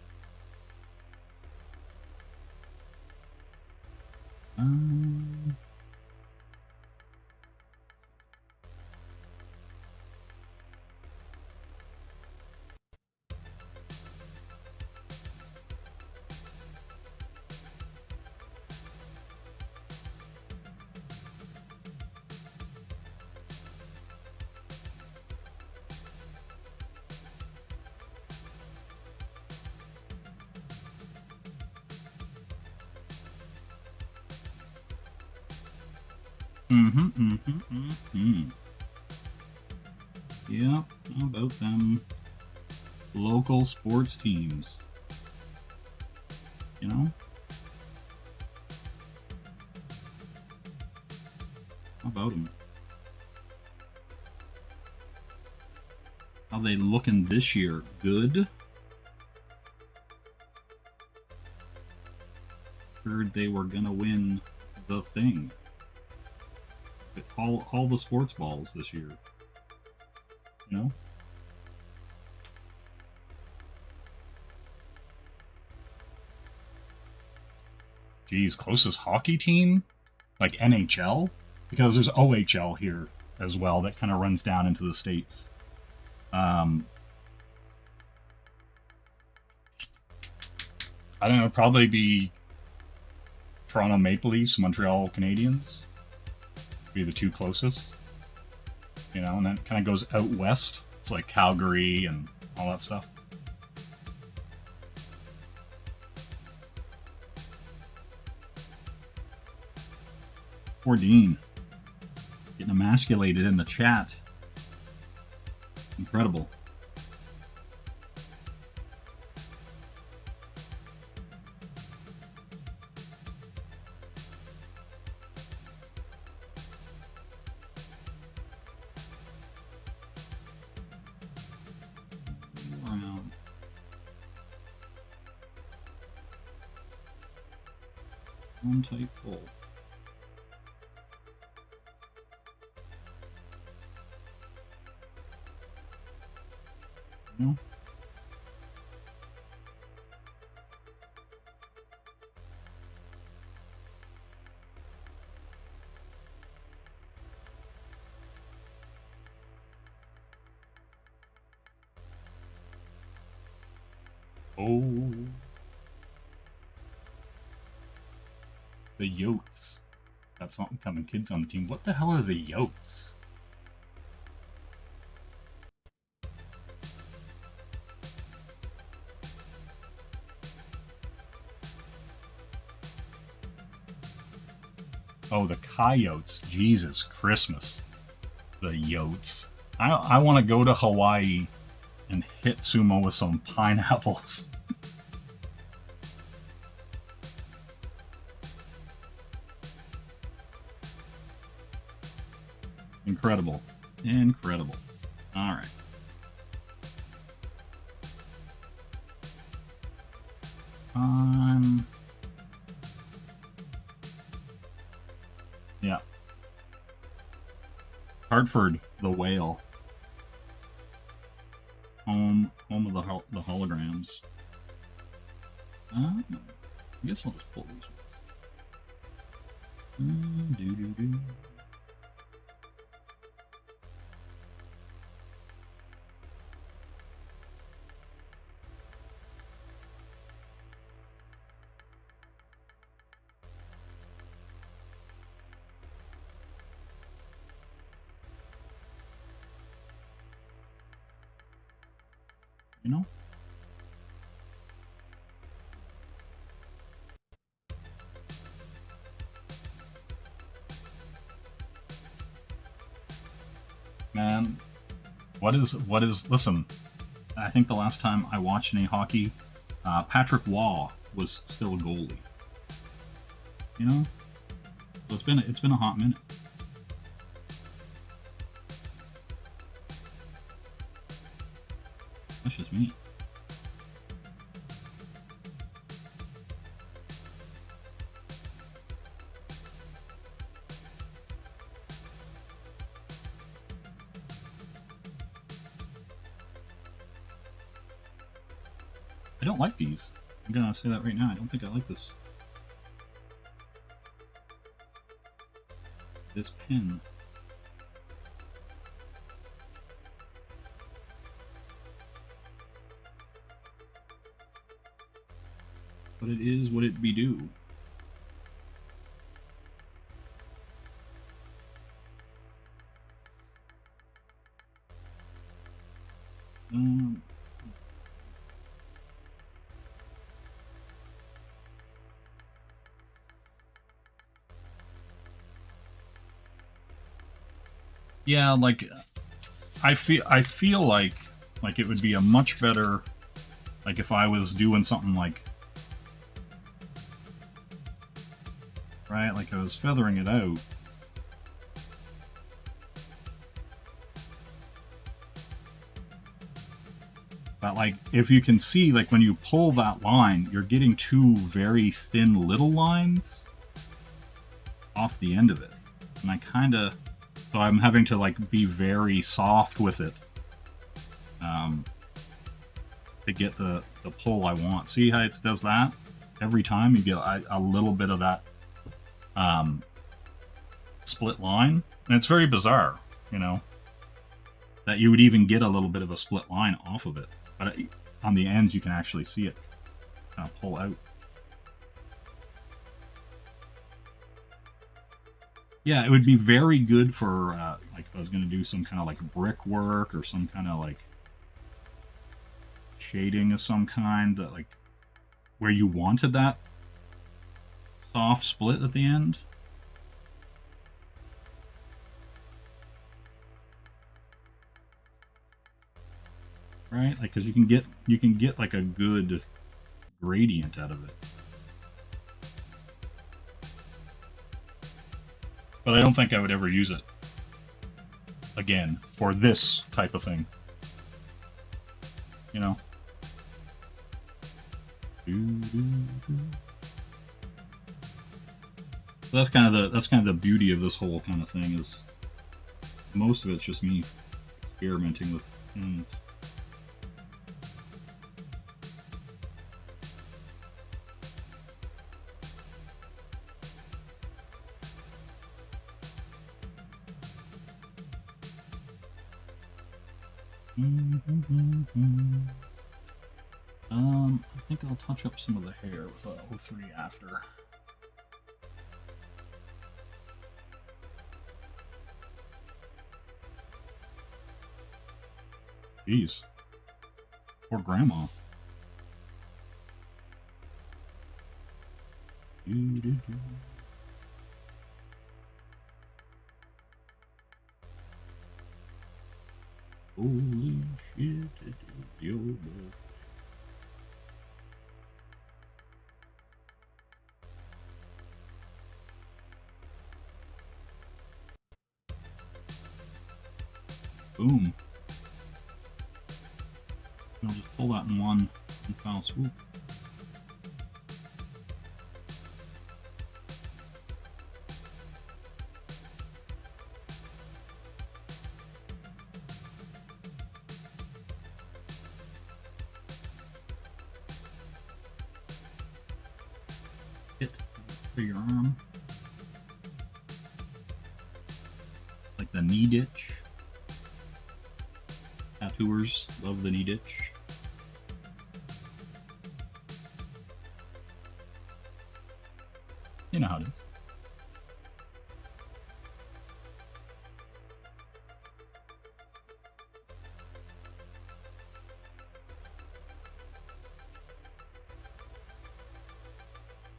Yep, how about them local sports teams? You know? How about them? How they looking this year? Good? Heard they were gonna win the thing. All the sports balls this year. You know? Geez, closest hockey team? Like NHL? Because there's OHL here as well that kind of runs down into the States. I don't know, probably be Toronto Maple Leafs, Montreal Canadiens. Be the two closest. You know, and then it kind of goes out west. It's like Calgary and all that stuff. Poor Dean. Getting emasculated in the chat. Incredible. Around. One tight pull. No. Oh. The Yotes. Got some upcoming kids on the team. What the hell are the Yotes? Oh, the coyotes. Jesus Christmas. The Yotes. I want to go to Hawaii and hit Sumo with some pineapples. Incredible. Incredible. Alright. Yeah. Hartford, the whale. Home of the holograms. I guess I'll just pull these. You know? Man, what is, listen, I think the last time I watched any hockey, Patrick Waugh was still a goalie. You know? So it's been a hot minute. That's just me. I don't like these. I'm gonna say that right now. I don't think I like this. This pin. But it is what it be do. Yeah, like I feel like it would be a much better, like if I was doing something like, right, like I was feathering it out. But like, if you can see, like when you pull that line, you're getting two very thin little lines off the end of it. And I kind of, so I'm having to like be very soft with it to get the pull I want. See how it does that? Every time you get a little bit of that split line. And it's very bizarre, you know, that you would even get a little bit of a split line off of it. But on the ends, you can actually see it kind of pull out. Yeah, it would be very good for, like, if I was going to do some kind of, like, brickwork or some kind of, like, shading of some kind, that, like, where you wanted that soft split at the end. right? Like, because you can get like a good gradient out of it. But I don't think I would ever use it again for this type of thing. You know? So that's kind of the beauty of this whole kind of thing, is most of it's just me experimenting with things. I think I'll touch up some of the hair with 03 after. Jeez. Poor grandma. Holy shit, it is your birthday. Boom. I'll just pull that in one foul swoop. Hit for your arm. Like the knee ditch. Tattooers love the knee ditch. You know how it is.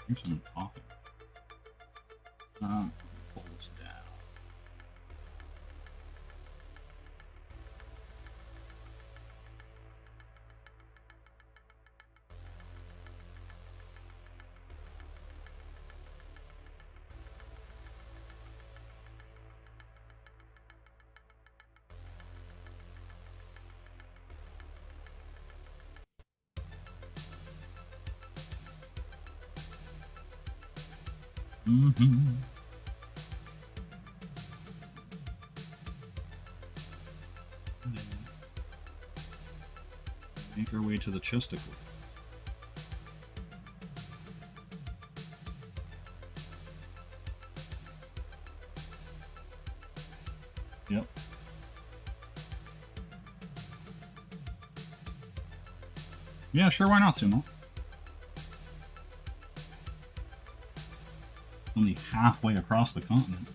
Here's someone coughing. Pull this down. Make our way to the chesticle. Yep. Yeah, sure, why not, Sumo? Only halfway across the continent.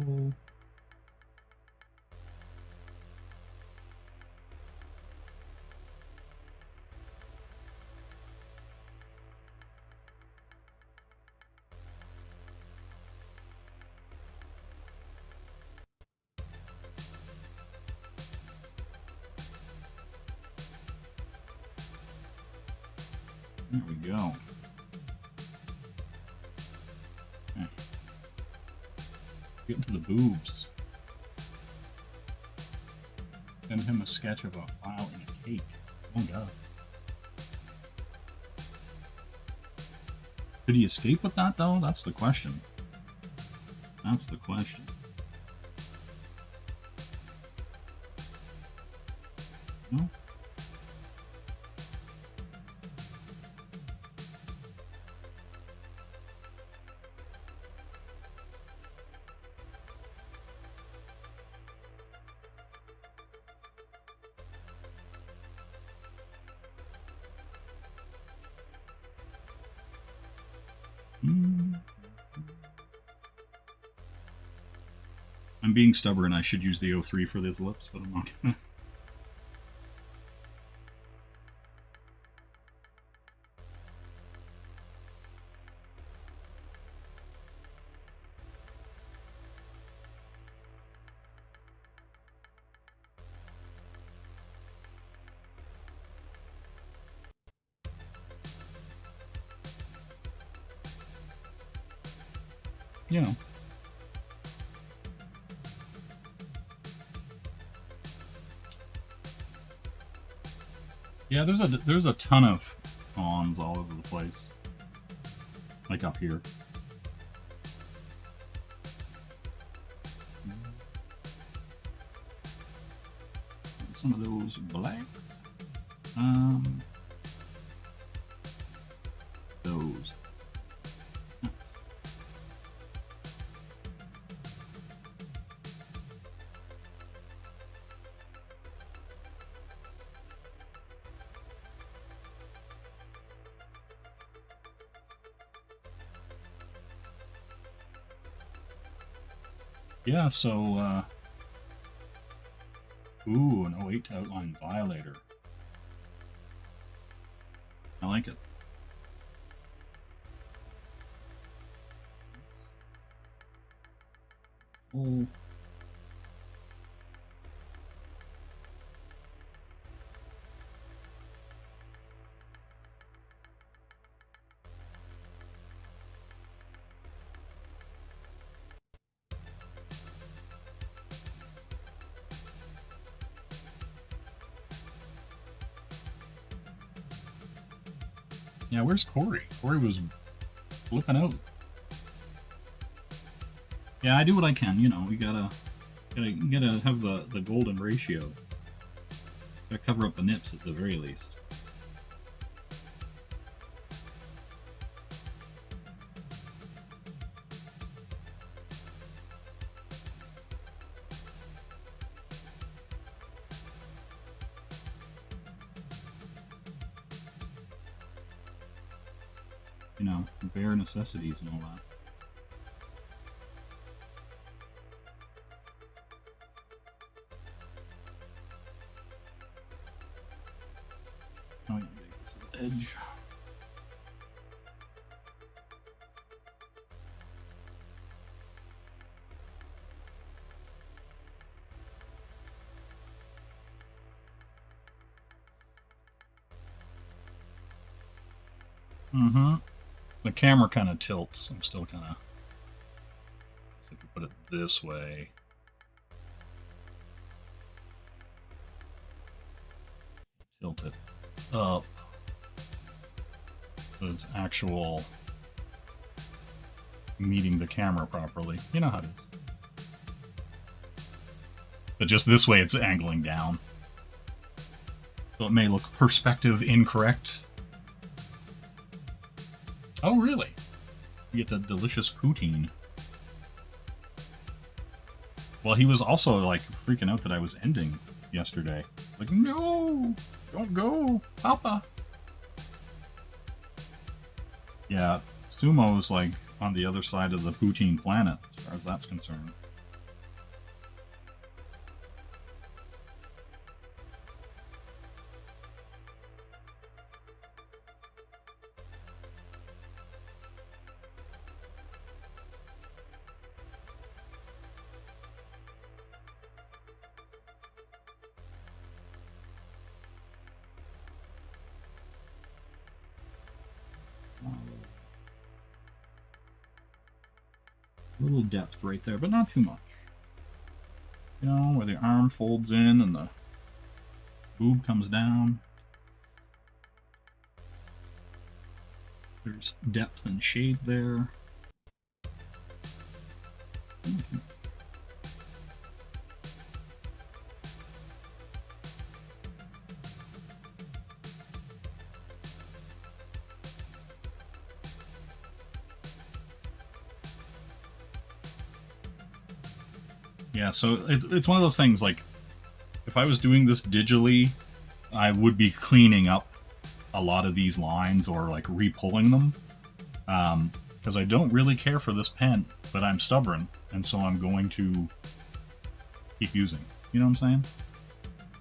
Oh. There we go. Okay. Get into the boobs. Send him a sketch of a file in a cake. Oh god. Did he escape with that though? That's the question. That's the question. No? I'm being stubborn. I should use the O3 for these lips, but I'm not gonna. You know. Yeah, there's a ton of awns all over the place. Like up here. Some of those blacks. Those. Yeah, so, ooh, an 08 outline violator. I like it. Oh. Yeah, where's Corey? Corey was flipping out. Yeah, I do what I can, you know, we gotta have the golden ratio. Gotta cover up the nips at the very least. You know, bare necessities and all that. Oh yeah, this is edge. Mm-hmm. The camera kind of tilts. I'm still kind of... So if you put it this way... Tilt it up. So it's actual... meeting the camera properly. You know how it is. But just this way it's angling down. So it may look perspective incorrect. Oh, really? You get the delicious poutine. Well, he was also, like, freaking out that I was ending yesterday. Like, no! Don't go! Papa! Yeah, Sumo's, like, on the other side of the poutine planet, as far as that's concerned. A little depth right there, but not too much. You know, where the arm folds in and the boob comes down. There's depth and shade there. Okay. Yeah, so it's one of those things, like, if I was doing this digitally, I would be cleaning up a lot of these lines or, like, re-pulling them. Because I don't really care for this pen, but I'm stubborn, and so I'm going to keep using. You know what I'm saying?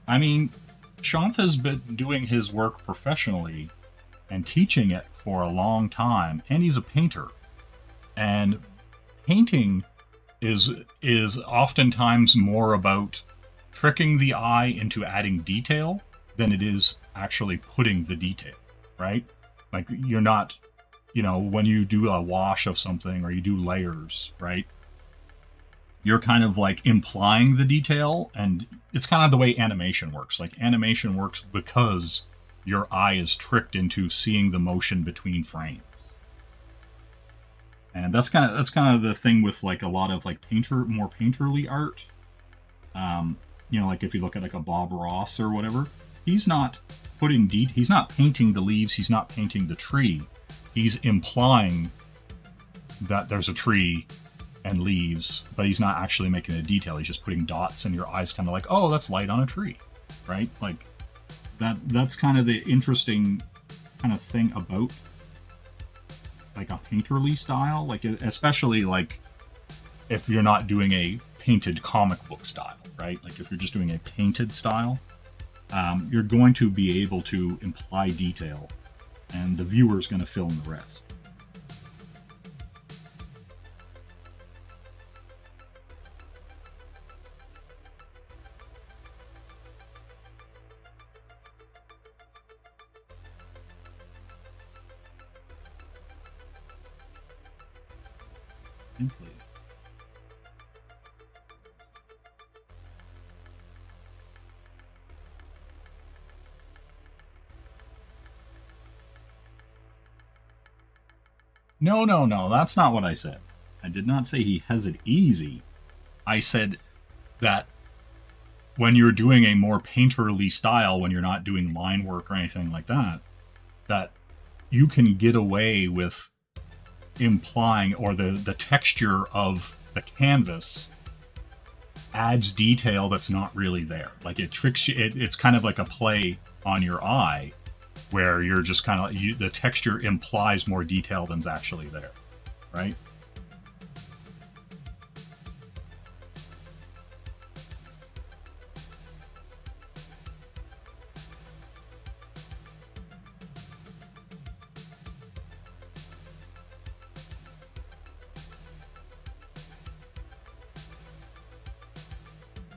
I mean, Shantha's been doing his work professionally and teaching it for a long time, and he's a painter. And painting is oftentimes more about tricking the eye into adding detail than it is actually putting the detail, right? Like, you're not, you know, when you do a wash of something or you do layers, right? You're kind of like implying the detail, and it's kind of the way animation works. Like, animation works because your eye is tricked into seeing the motion between frames. And that's kind of the thing with like a lot of like more painterly art. You know, like if you look at like a Bob Ross or whatever, he's not he's not painting the leaves, he's not painting the tree. He's implying that there's a tree and leaves, but he's not actually making a detail. He's just putting dots, and your eyes kind of like, oh, that's light on a tree, right? Like that's kind of the interesting kind of thing about like a painterly style, like especially like if you're not doing a painted comic book style, right? Like if you're just doing a painted style, you're going to be able to imply detail, and the viewer's going to fill in the rest. Simply. No, that's not what I said. I did not say he has it easy. I said that when you're doing a more painterly style, when you're not doing line work or anything like that, that you can get away with implying, or the texture of the canvas adds detail that's not really there. Like it tricks you. It's kind of like a play on your eye, where you're just kind of the texture implies more detail than's actually there, right?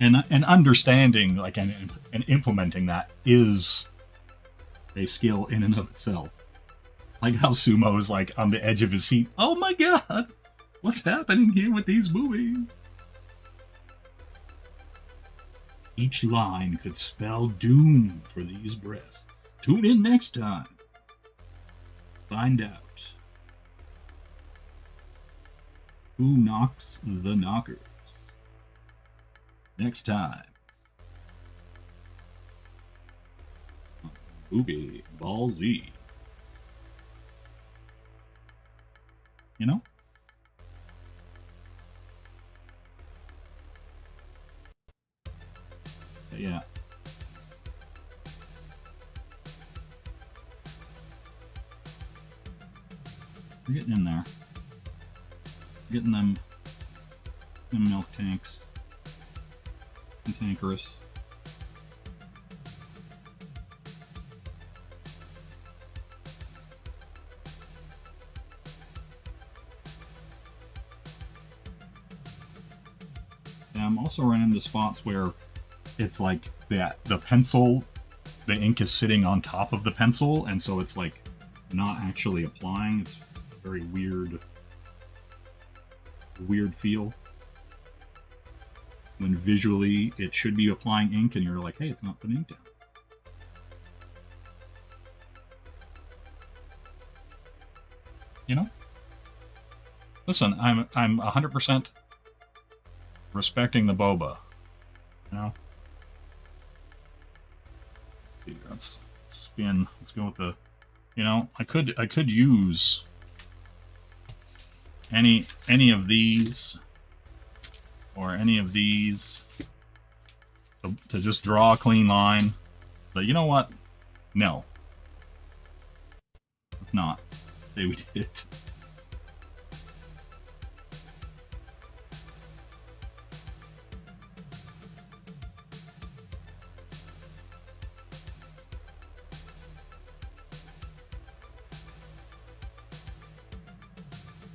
And understanding like and implementing that is a skill in and of itself. Like how Sumo is like on the edge of his seat. Oh my god, what's happening here with these movies? Each line could spell doom for these breasts. Tune in next time. Find out who knocks the knockers. Next time. Boogie Ball Z. You know? But yeah. We're getting in there. Getting them milk tanks. Cantankerous. Yeah, I'm also running into spots where it's like the pencil, the ink is sitting on top of the pencil, and so it's like not actually applying. It's a very weird feel. When visually it should be applying ink, and you're like, hey, it's not putting ink down. You know? Listen, I'm 100% respecting the boba. You know? Let's spin. Let's go with the. You know, I could use any of these. Or any of these to just draw a clean line. But you know what? No. If not, say we did.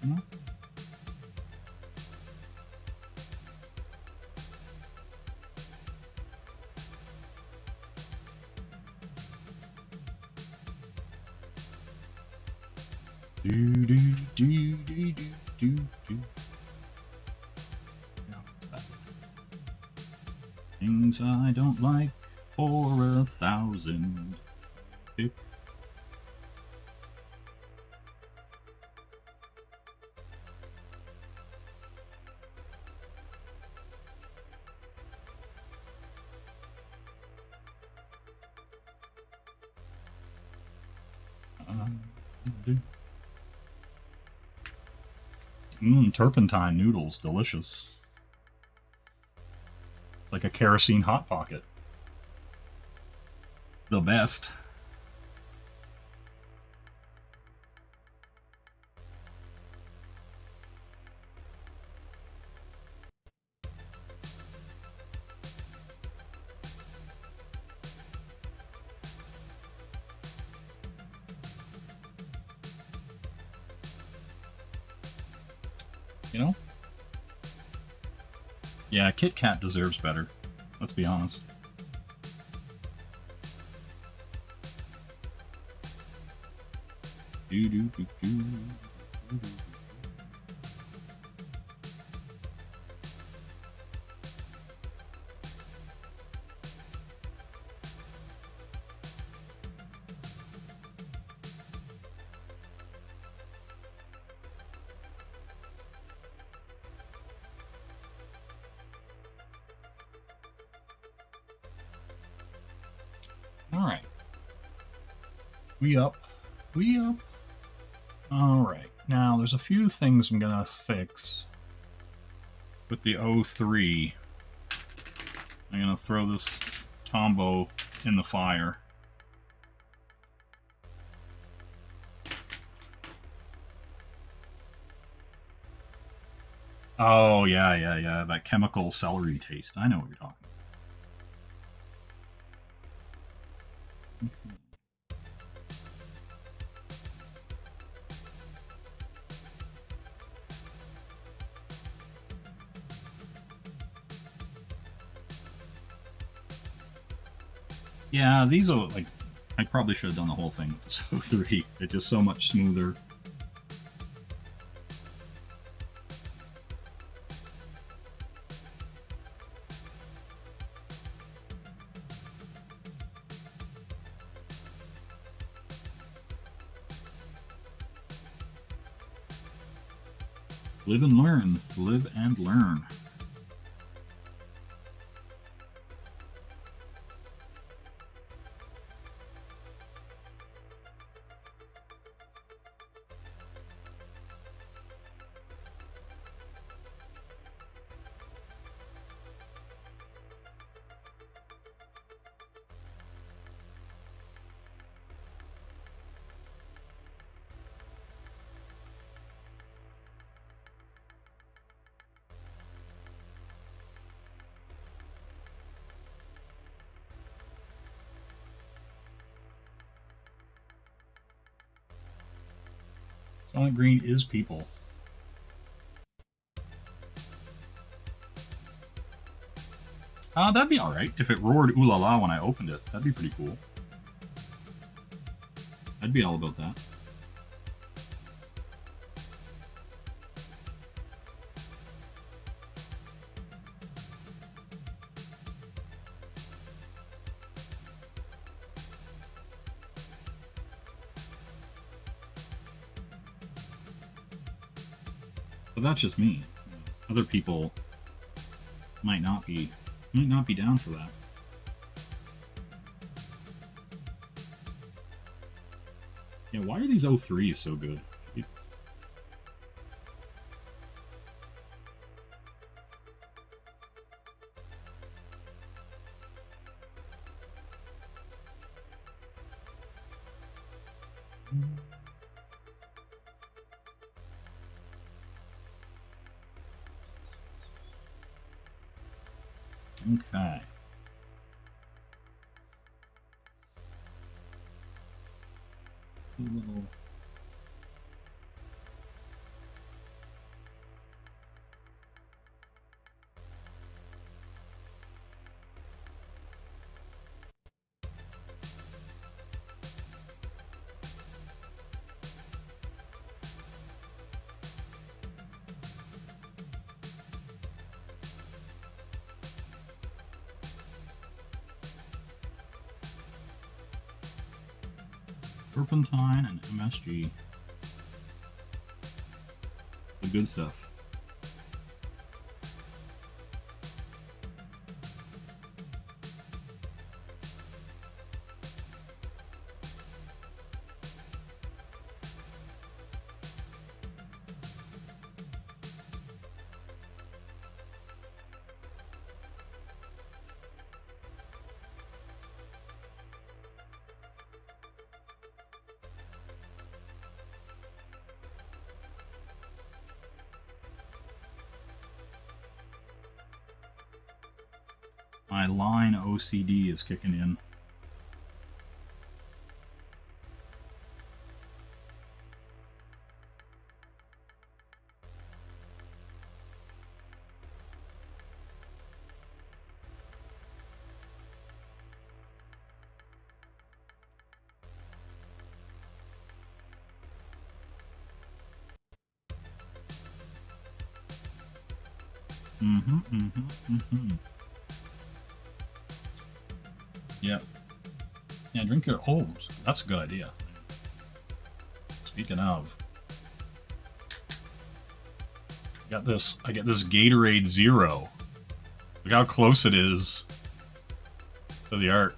Hmm? Do do do do do do do. Now, what's that? Things I don't like for 1,000. Pick. Turpentine noodles, delicious. Like a kerosene hot pocket. The best. You know? Yeah, Kit Kat deserves better. Let's be honest. Do do do do. Do, do. Alright. We up. We up. Alright. Now, there's a few things I'm gonna fix with the O3. I'm gonna throw this Tombow in the fire. Oh, yeah. That chemical celery taste. I know what you're talking about. Okay. Yeah, these are like, I probably should have done the whole thing with this O3. It's just so much smoother. Live and learn. Live and learn. Sonic Green is people. That'd be alright if it roared ooh la la when I opened it. That'd be pretty cool. I'd be all about that. But that's just me. Other people might not be down for that. Yeah, why are these O3s so good? Okay. A little Turpentine and MSG. The good stuff. My line OCD is kicking in. Yep. Yeah, drink your... Oh, that's a good idea. Speaking of... I get this Gatorade Zero. Look how close it is to the art.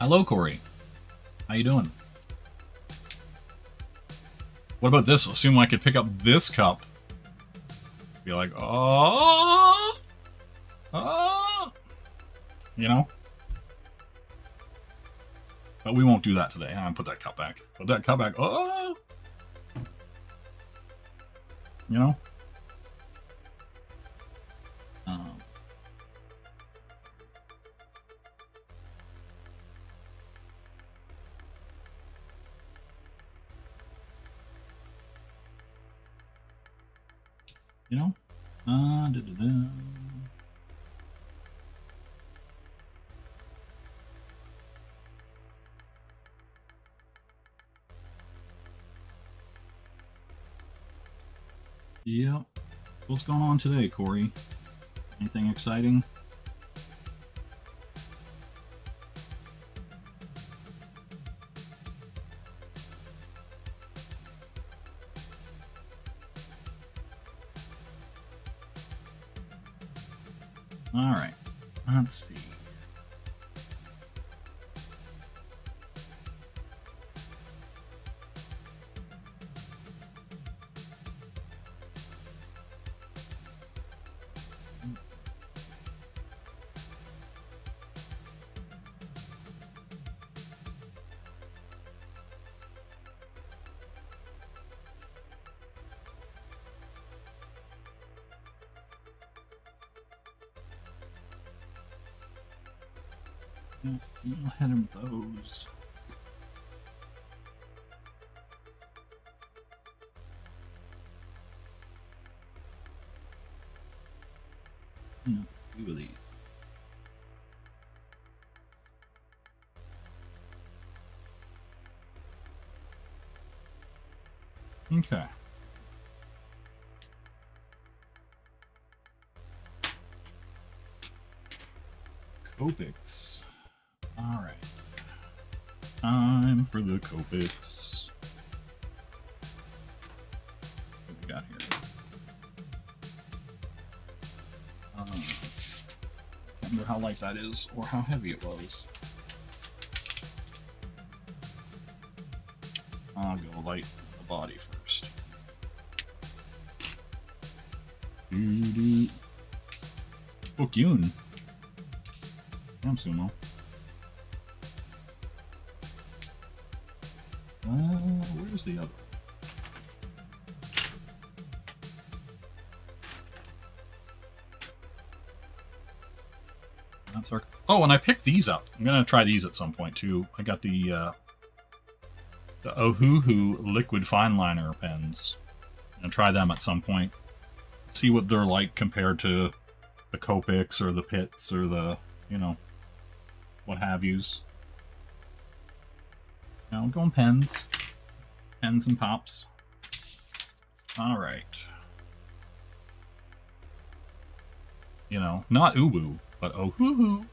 Hello, Corey. How you doing? What about this? Assume I could pick up this cup. Be like, oh, you know? But we won't do that today. I'm gonna put that cup back. Put that cup back. Oh, you know? You know? Yep. What's going on today, Corey? Anything exciting? All right, let's see. I'll hit him with those. Yeah, a few of these. Okay. Copics. All right. Time for the Copics. What we got here? Can't remember how light that is or how heavy it was. I'll go light the body first. Fuck you. Damn sumo. Where's the other? That's our... Oh, and I picked these up. I'm gonna try these at some point too. I got the Ohuhu liquid fine liner pens. I'm gonna try them at some point. See what they're like compared to the Copics or the Pits or the, you know, what have yous. Now I'm going pens. Pens and pops. Alright. You know, not Ubu. But oh hoo hoo. You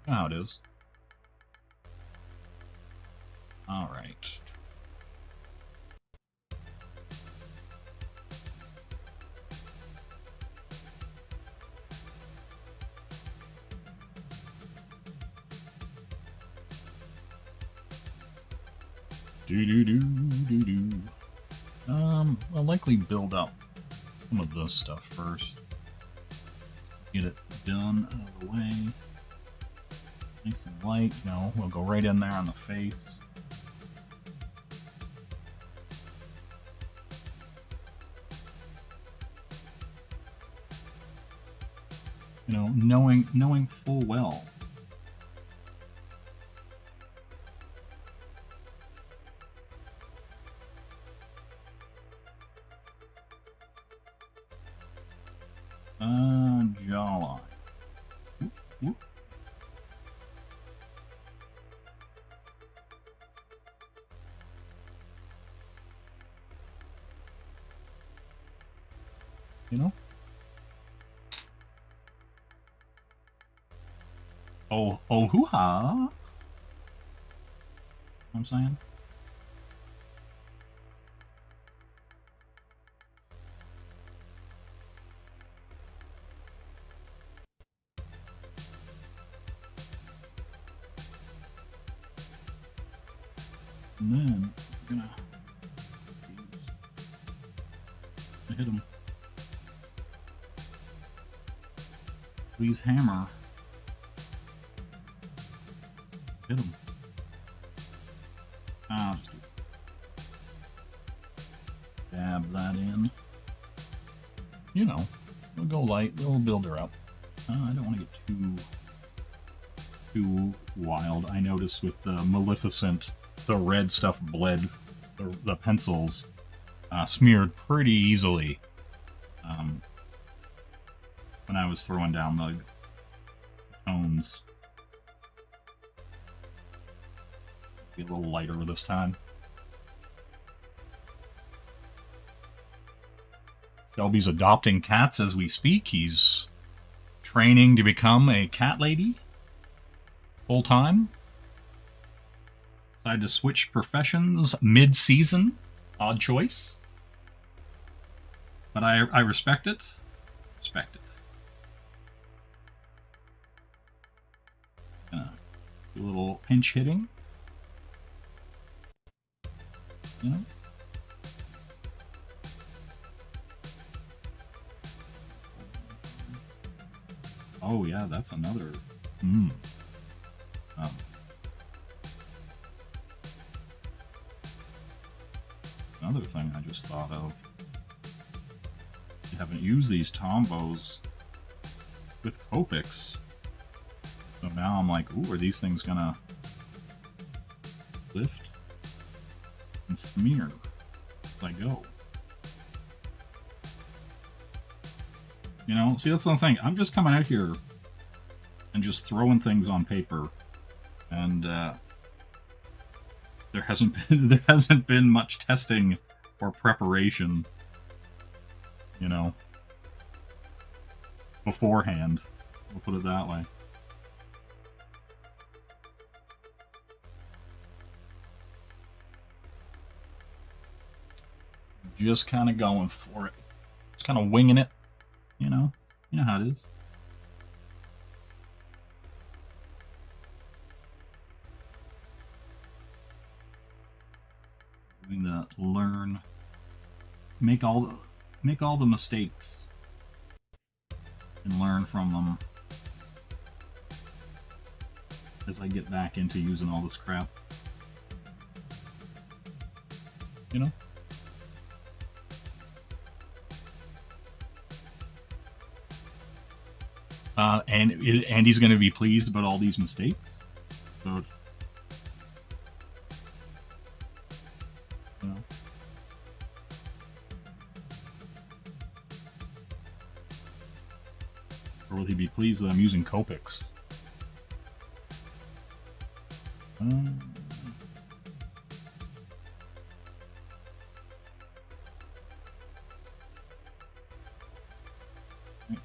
know how it is. Alright. Do. I'll likely build up some of this stuff first. Get it done out of the way. Nice and light, you know, we'll go right in there on the face. You know, knowing full well jawline. Whoop, whoop. You know? Oh, hoo-ha! Know what I'm saying? And then I'm gonna hit him. Please hammer. Hit him. I'll just dab that in. You know, we'll go light. We'll build her up. I don't want to get too wild. I noticed with the Maleficent, the red stuff bled. The pencils smeared pretty easily when I was throwing down the tones. Be a little lighter this time. Shelby's adopting cats as we speak. He's training to become a cat lady full time. Decided to switch professions mid-season. Odd choice. But I respect it. Respect it. Gonna do a little pinch hitting. You know? Oh yeah, that's another. Another thing I just thought of. You haven't used these Tombos with Copics. So now I'm like, ooh, are these things gonna lift and smear as I go? You know, see, that's the thing. I'm just coming out here and just throwing things on paper, and there hasn't been much testing or preparation, you know, beforehand. We'll put it that way. Just kind of going for it. Just kind of winging it. You know how it is. Doing the learn, make all the mistakes and learn from them as I get back into using all this crap. You know? And Andy's going to be pleased about all these mistakes. So, you know. Or will he be pleased that I'm using Copics?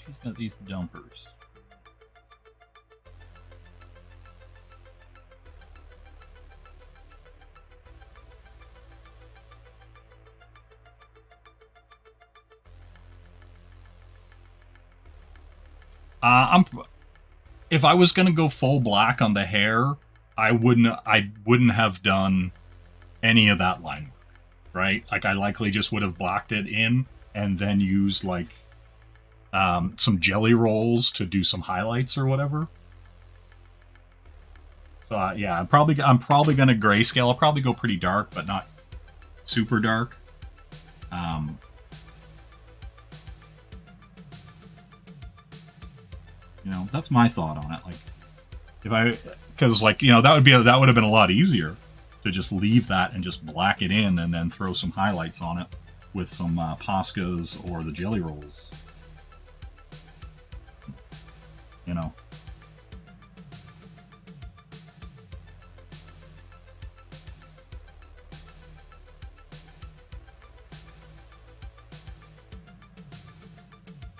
She's got these dumpers. If I was gonna go full black on the hair, I wouldn't have done any of that line work, right? Like, I likely just would have blacked it in and then used like some jelly rolls to do some highlights or whatever. So yeah, I'm probably gonna grayscale. I'll probably go pretty dark, but not super dark. You know, that's my thought on it. Like, because like, you know, that would have been a lot easier to just leave that and just black it in and then throw some highlights on it with some Poscas or the jelly rolls. You know.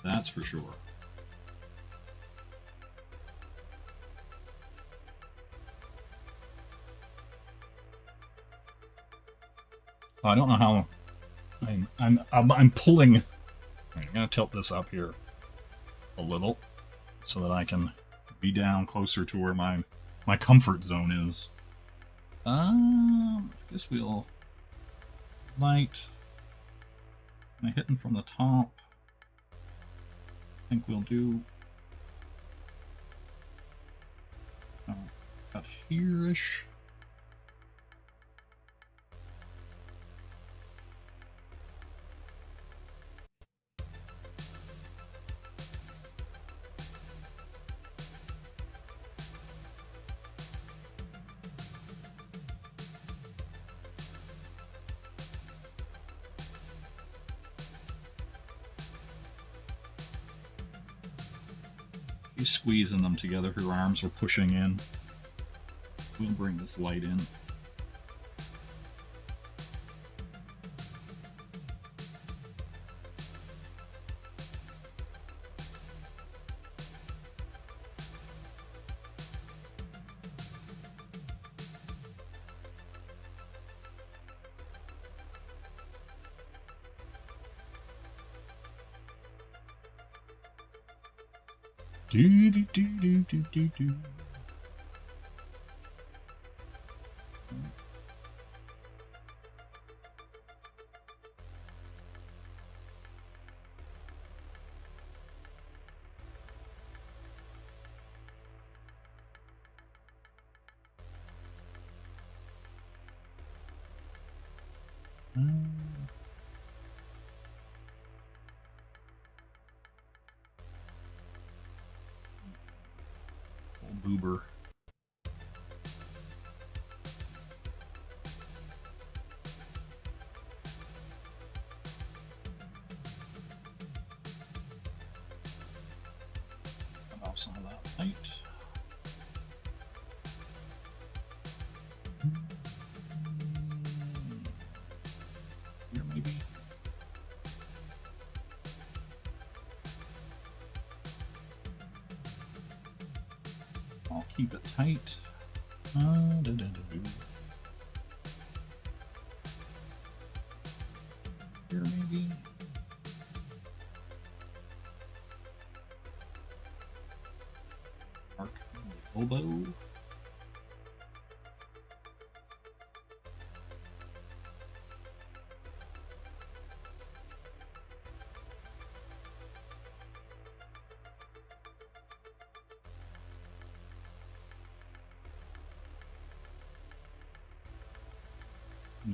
That's for sure. I don't know how I'm pulling. I'm gonna tilt this up here a little so that I can be down closer to where my comfort zone is. I guess we'll light. Am I hitting from the top? I think we'll do about here-ish. She's squeezing them together, her arms are pushing in. We'll bring this light in. Do do do do do do do. Boober. Cut off some of that light. Here maybe. I'll keep it tight. Here maybe. Mark the elbow.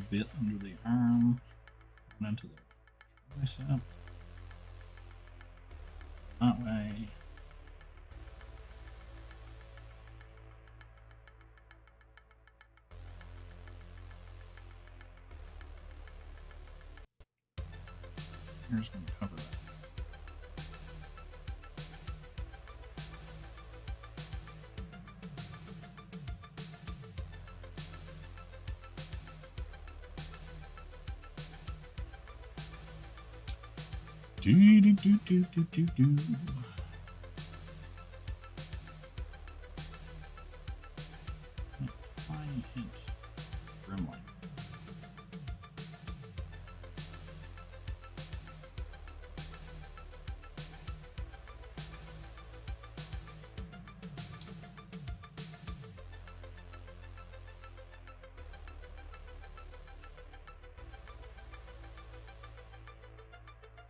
Bit under the arm and into the tricep. That way. Here's going to cover that. Do do do do do do do. Tiny hint, gremlin.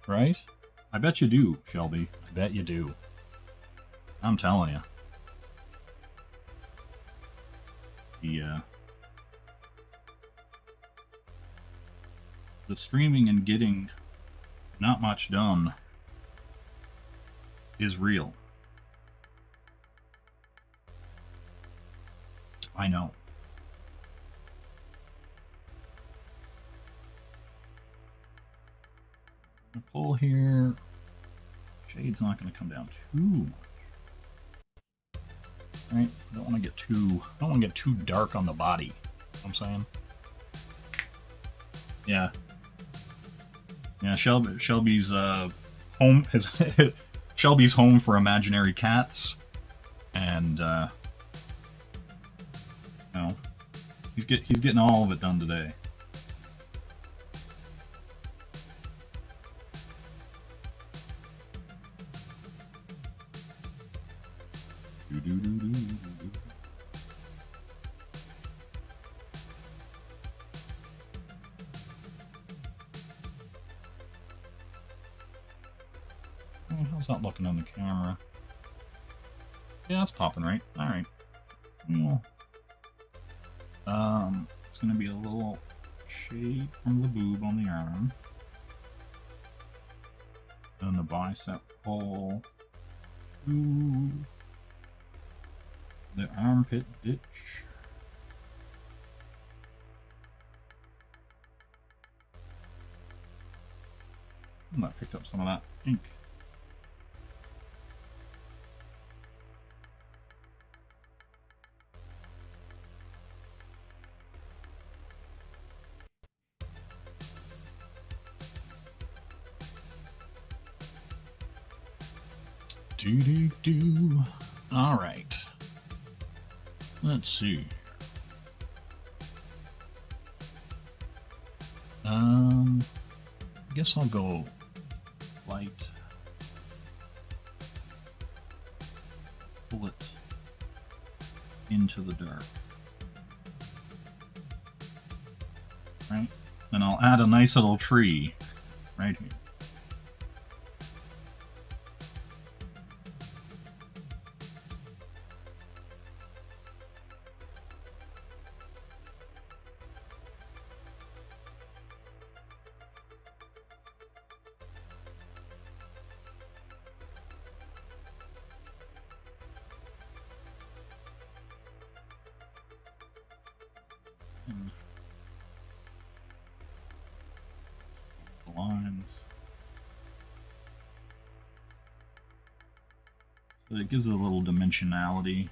right? I bet you do, Shelby. I bet you do. I'm telling you. The streaming and getting not much done is real. I know. I'm gonna pull here. Shade's not going to come down too much. Right? I don't want to get too dark on the body. You know what I'm saying? Yeah. Yeah, Shelby's home Shelby's home for imaginary cats, and you know, he's getting all of it done today. How's that looking on the camera? Yeah, it's popping right. Alright. Well, it's gonna be a little shade from the boob on the arm. Then the bicep pull to the armpit ditch. I picked up some of that ink. Do. All right. Let's see. I guess I'll go light. Pull it into the dark. Right? And I'll add a nice little tree right here. Lines. So it gives it a little dimensionality.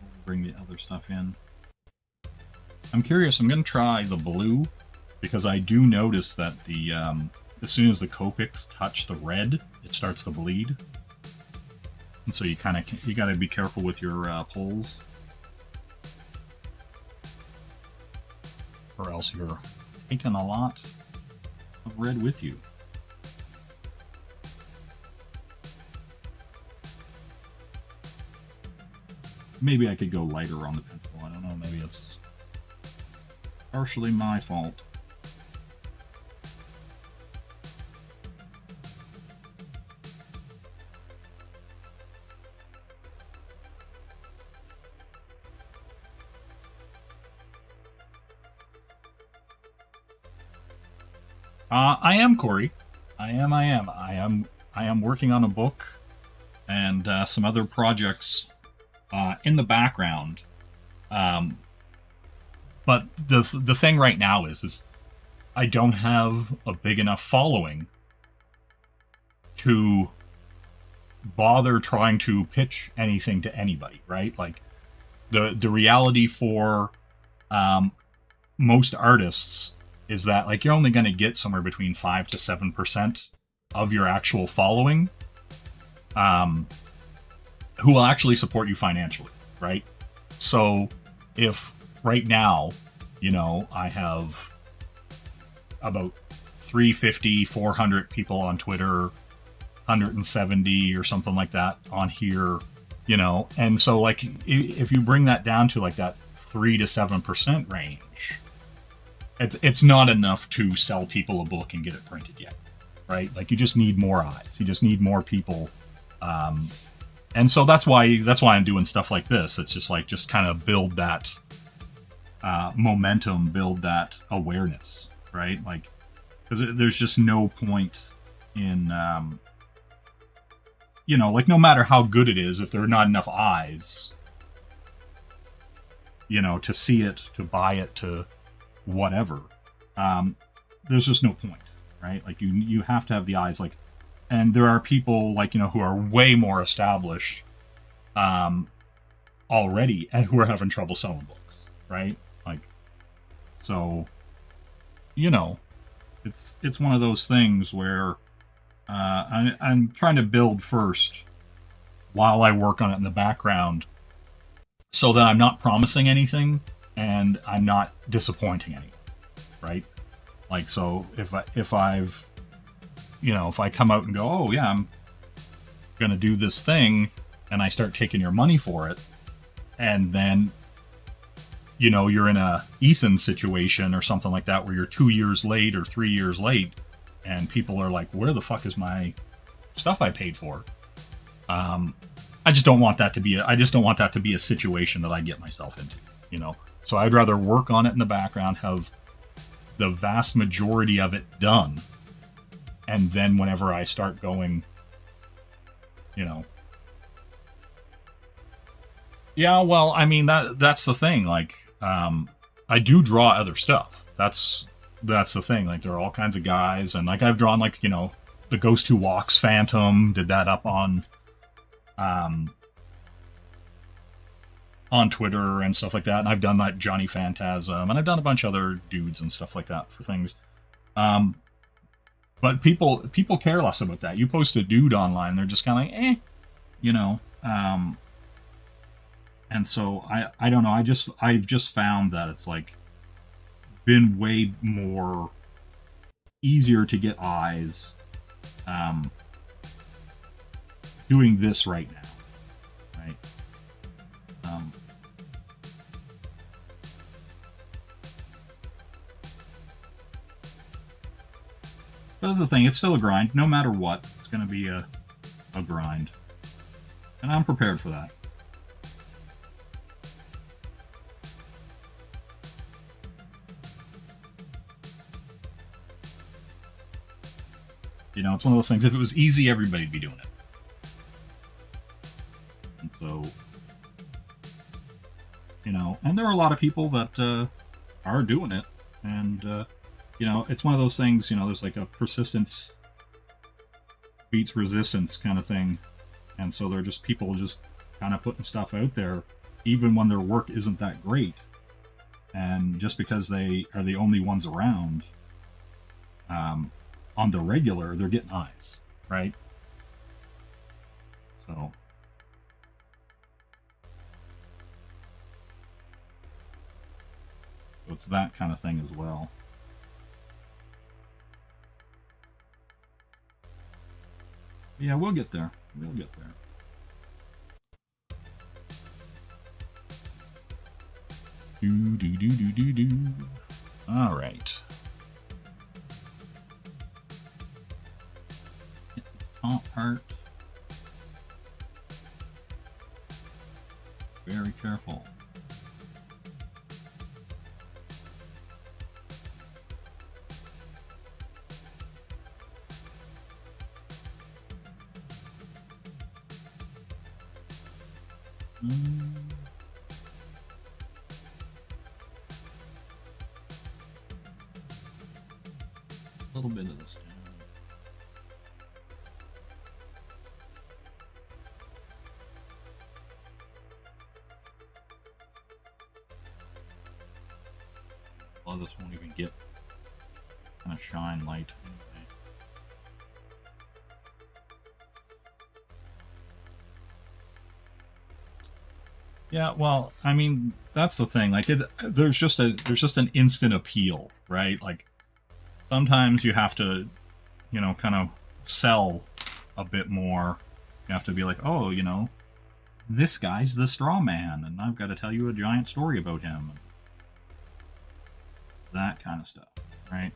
We'll bring the other stuff in. I'm curious, I'm going to try the blue because I do notice that the as soon as the Copics touch the red, it starts to bleed. And so you got to be careful with your pulls, or else you're taking a lot of red with you. Maybe I could go lighter on the pencil. I don't know. Maybe it's partially my fault. I am Corey. I am working on a book and some other projects in the background. But the thing right now is I don't have a big enough following to bother trying to pitch anything to anybody, right? Like the reality for most artists is that like you're only going to get somewhere between 5 to 7% of your actual following who will actually support you financially, right? So if right now, you know, I have about 350, 400 people on Twitter, 170 or something like that on here, You know, and so like if you bring that down to like that 3 to 7% range, it's not enough to sell people a book and get it printed yet, right? Like you just need more eyes. You just need more people. And so that's why I'm doing stuff like this. It's just like, just kind of build that momentum, build that awareness, right? Like, because there's just no point in, you know, like no matter how good it is, if there are not enough eyes, you know, to see it, to buy it, to whatever, there's just no point, right? Like you have to have the eyes, like, and there are people like, you know, who are way more established already and who are having trouble selling books, right? Like, so, you know, it's one of those things where I'm trying to build first while I work on it in the background, so that I'm not promising anything and I'm not disappointing anyone, right? Like, so if I've, you know, if I come out and go, oh yeah, I'm gonna do this thing, and I start taking your money for it, and then, you know, you're in a Ethan situation or something like that where you're 2 years late or 3 years late, and people are like, where the fuck is my stuff I paid for? I just don't want that to be a situation that I get myself into, you know? So I'd rather work on it in the background, have the vast majority of it done, and then whenever I start going, you know, yeah, well, I mean, that's the thing. Like, I do draw other stuff. That's the thing. Like, there are all kinds of guys, and like I've drawn, like, you know, the Ghost Who Walks Phantom, did that up on Twitter and stuff like that, and I've done that Johnny Phantasm, and I've done a bunch of other dudes and stuff like that for things. But people care less about that. You post a dude online, they're just kind of like, you know. And so I don't know. I've just found that it's like been way more easier to get eyes doing this right now, right? But that's the thing, it's still a grind. No matter what, it's going to be a grind. And I'm prepared for that. You know, it's one of those things, if it was easy, everybody'd be doing it. And so, you know, and there are a lot of people that are doing it. And, you know, it's one of those things, you know, there's like a persistence beats resistance kind of thing. And so they're just people just kind of putting stuff out there, even when their work isn't that great. And just because they are the only ones around, on the regular, they're getting eyes, right? So it's that kind of thing as well. Yeah, we'll get there. We'll get there. Do. All right. Get this top part. Very careful. A little bit of this down. A lot of this won't even get kind of shine light anyway. Yeah, well, I mean, that's the thing. Like, there's just an instant appeal, right? Like, sometimes you have to, you know, kind of sell a bit more. You have to be like, oh, you know, this guy's the straw man, and I've got to tell you a giant story about him. That kind of stuff, right?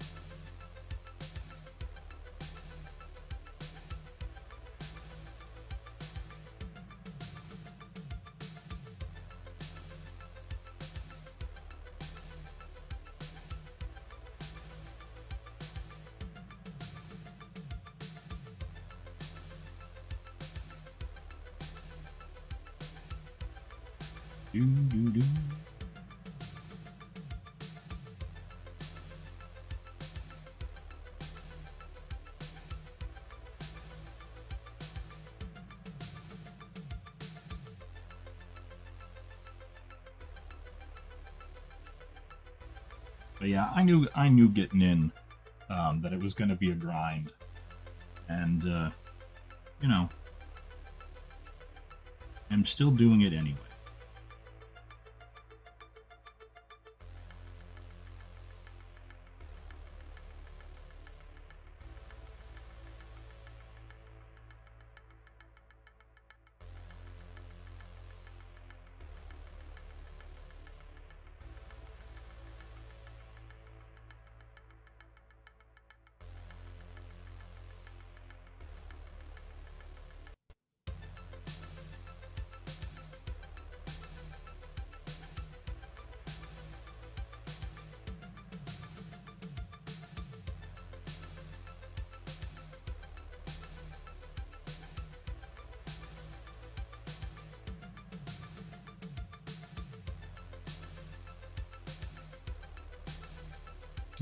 Do, do, do. But yeah, I knew getting in that it was going to be a grind, and you know, I'm still doing it anyway.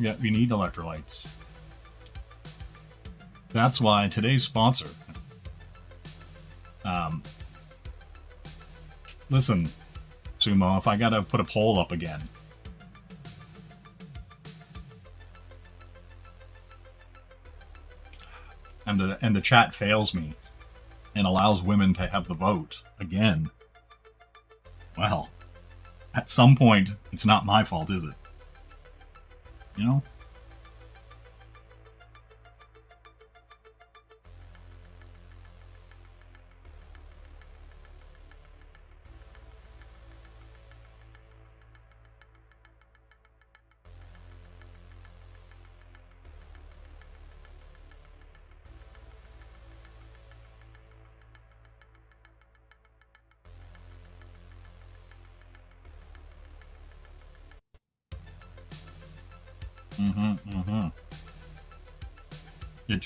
Yeah, you need electrolytes. That's why today's sponsor. Listen, Sumo, if I gotta put a poll up again. And the chat fails me and allows women to have the vote again. Well, at some point, it's not my fault, is it? You know?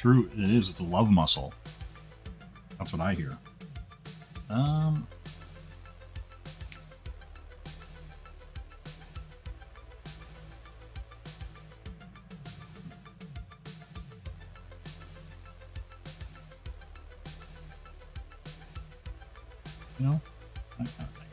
It is. It's a love muscle. That's what I hear. You know, that kind of thing.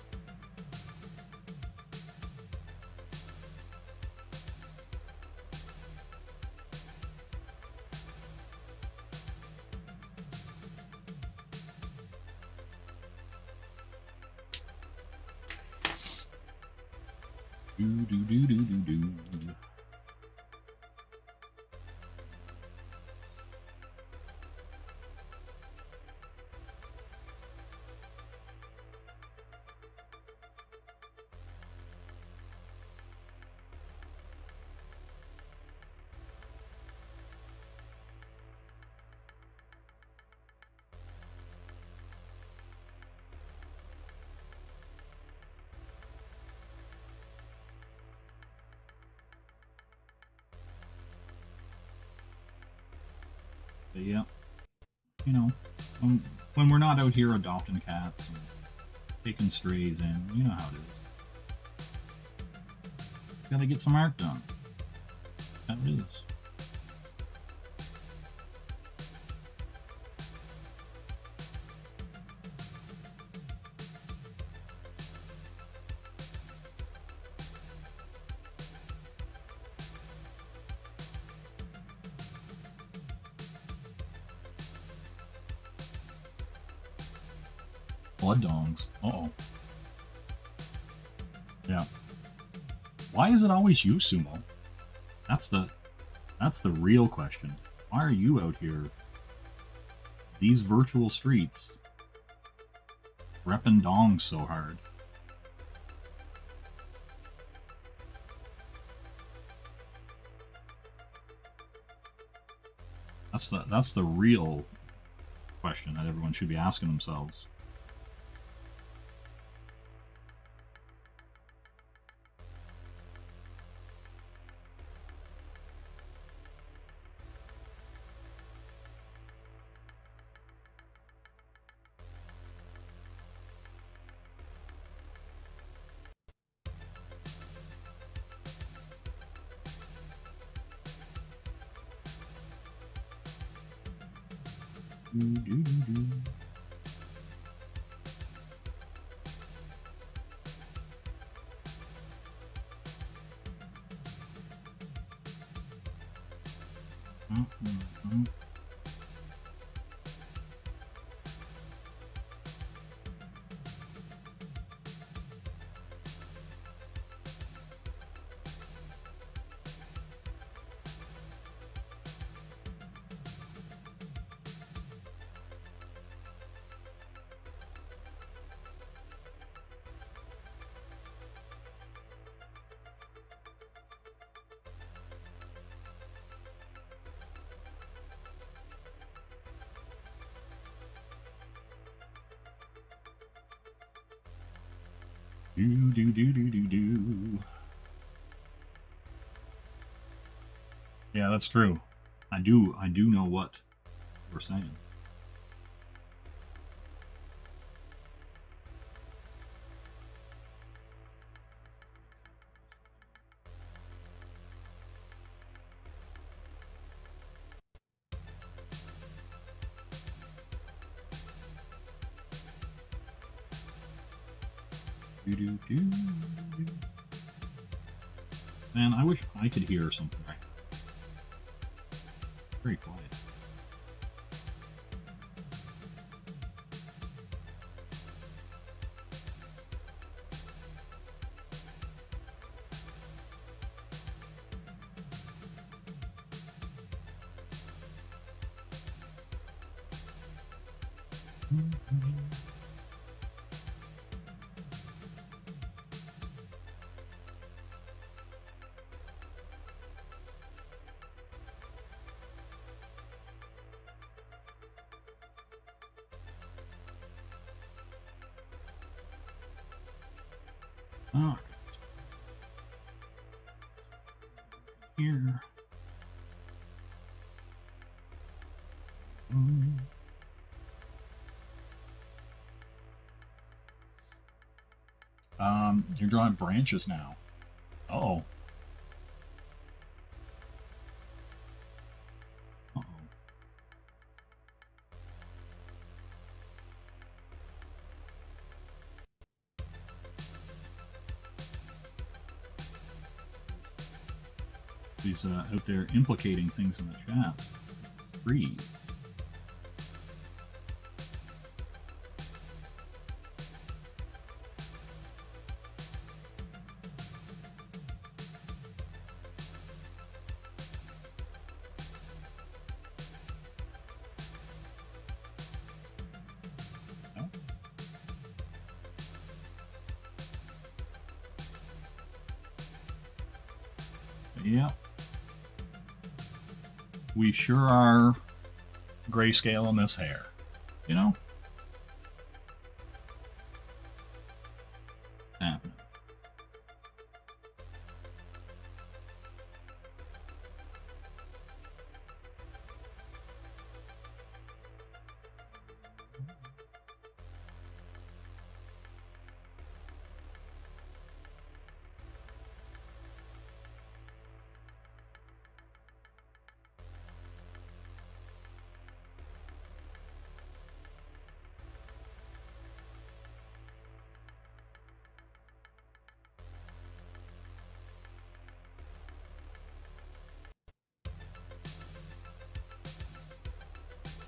Do. But yeah, you know, when we're not out here adopting cats and taking strays in, you know how it is. Gotta get some art done. That's how it is. Blood dongs. Uh-oh. Yeah. Why is it always you, Sumo? That's the real question. Why are you out here? These virtual streets. Reppin' dongs so hard. That's the real question that everyone should be asking themselves. Do. Yeah, that's true. I do know what we're saying. Man, I wish I could hear something right now. Very quiet. All right. Here. You're drawing branches now. Uh-oh. Uh-oh. He's out there implicating things in the chat. Freeze. Yep. We sure are grayscale on this hair, you know? Happening.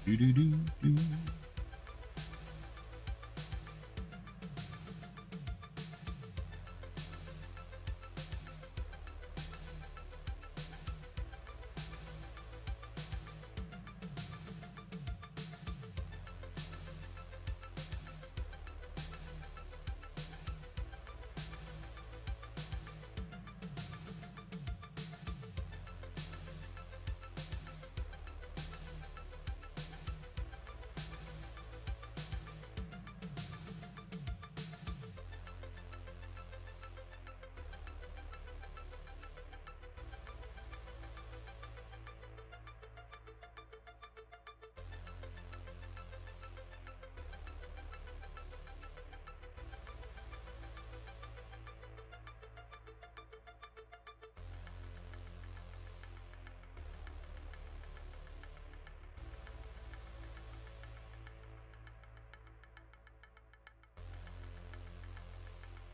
Do.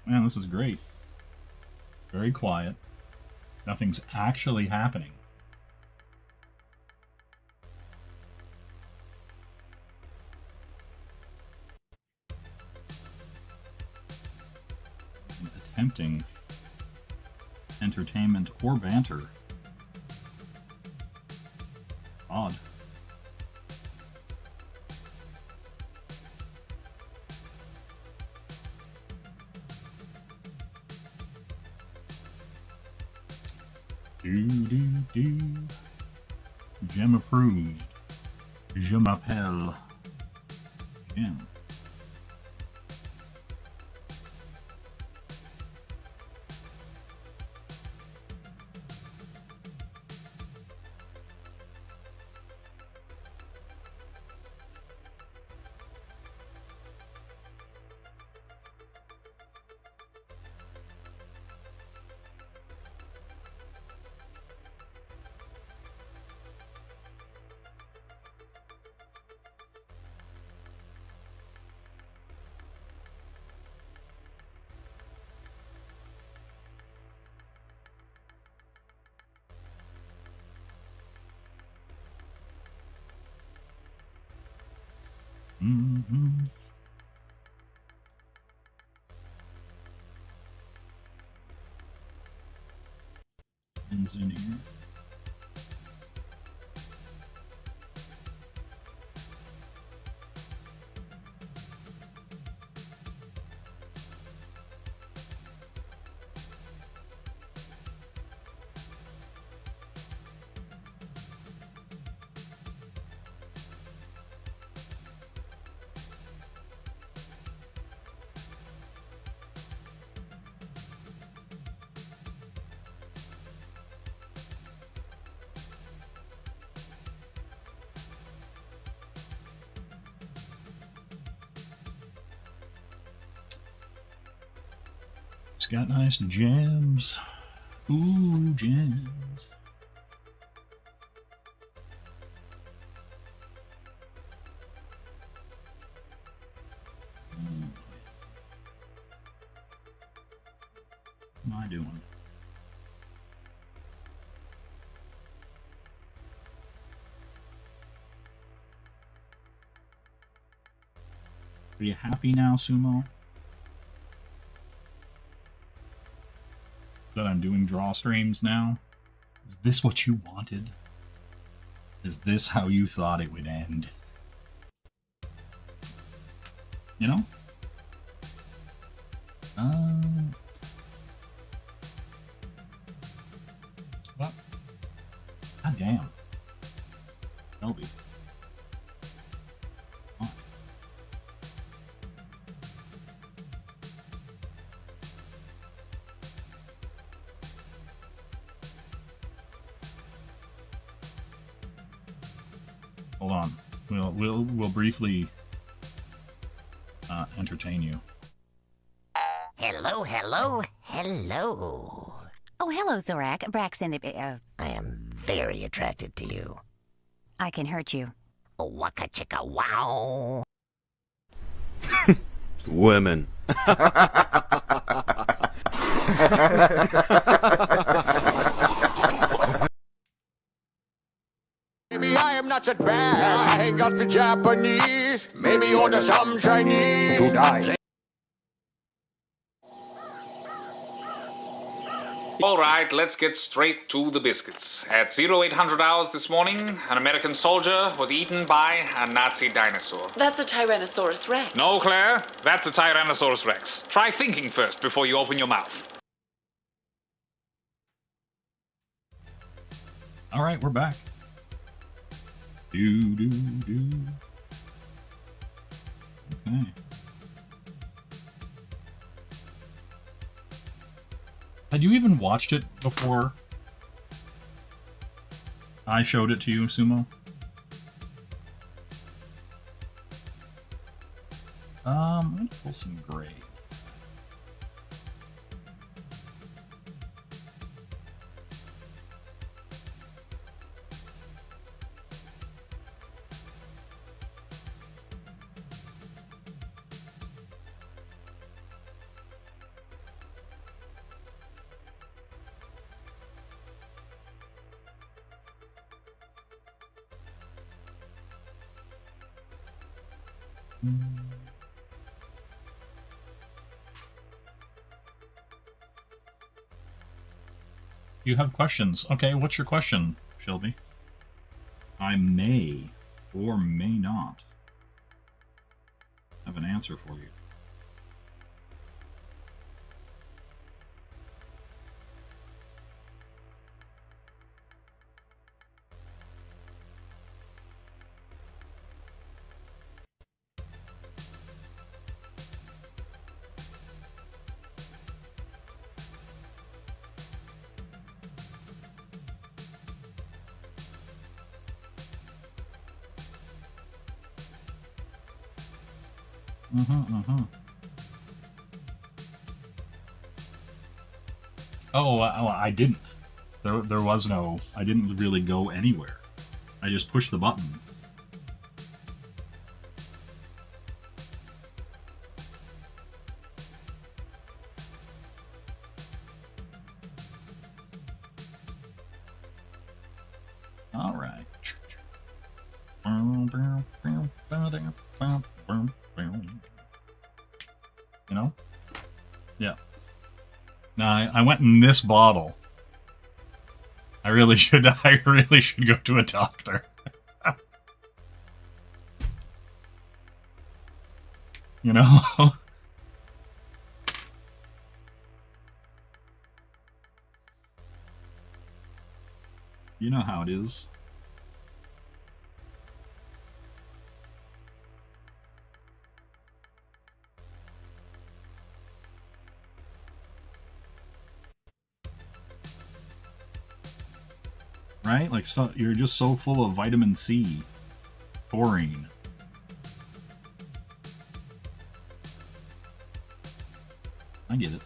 Man, this is great. It's very quiet. Nothing's actually happening. Attempting entertainment or banter. Odd. Do. Gem approved. Je m'appelle Gem. Mm-hmm. Things in here. It's got nice gems. Ooh, gems. What am I doing? Are you happy now, Sumo? That I'm doing draw streams now? Is this what you wanted? Is this how you thought it would end? You know? What? God damn. Shelby. Fine. Hold on. We'll briefly entertain you. Hello, hello, hello. Oh, hello, Zorak. Brax in the... I am very attracted to you. I can hurt you. Waka chicka wow. Women. Maybe I am not that bad. I ain't got the Japanese. Maybe order some Chinese. To die. All right, let's get straight to the biscuits. At 0800 hours this morning, an American soldier was eaten by a Nazi dinosaur. That's a Tyrannosaurus Rex. No, Claire, that's a Tyrannosaurus Rex. Try thinking first before you open your mouth. All right, we're back. Do. Okay. Had you even watched it before I showed it to you, Sumo? I'm gonna pull some gray. You have questions. Okay, what's your question, Shelby? I may or may not have an answer for you. Oh, I didn't. There was no... I didn't really go anywhere. I just pushed the buttons. All right. You know? Yeah. Now I went in this bottle. I really should go to a doctor. You know? You know how it is. Right? Like, so you're just so full of vitamin C, taurine. I get it.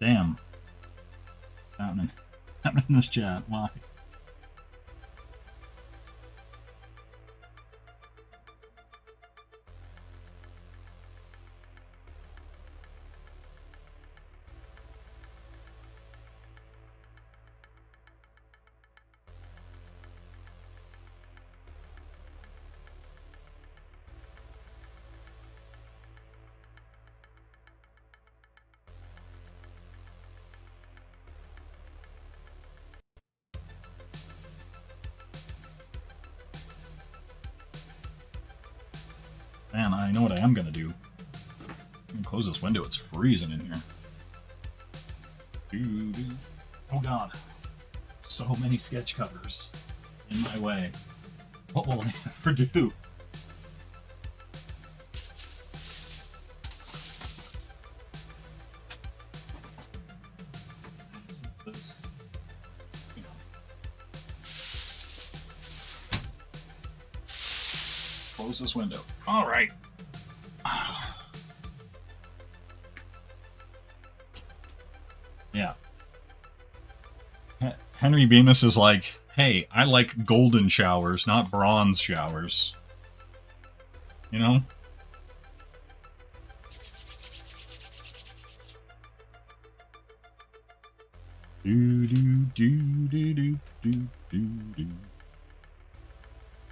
Damn. Happening in this chat. Why? Man, I know what I am gonna do. I'm gonna close this window, it's freezing in here. Oh god. So many sketch cutters in my way. What will I ever do? This, you know. Close this window. All right. Yeah. Henry Bemis is like, hey, I like golden showers, not bronze showers. You know? Do do do do do do do do.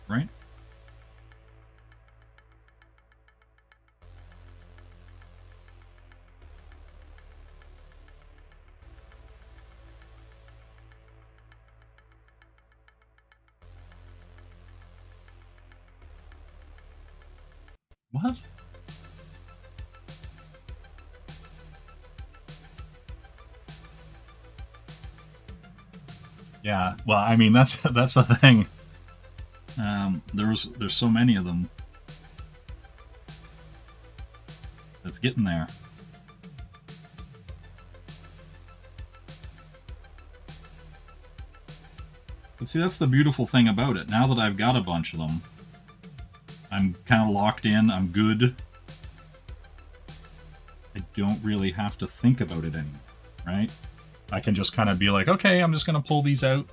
Right? What? Yeah, well, I mean, that's the thing. There's so many of them. It's getting there. But see, that's the beautiful thing about it. Now that I've got a bunch of them, I'm kind of locked in, I'm good. I don't really have to think about it anymore, right? I can just kind of be like, okay, I'm just going to pull these out.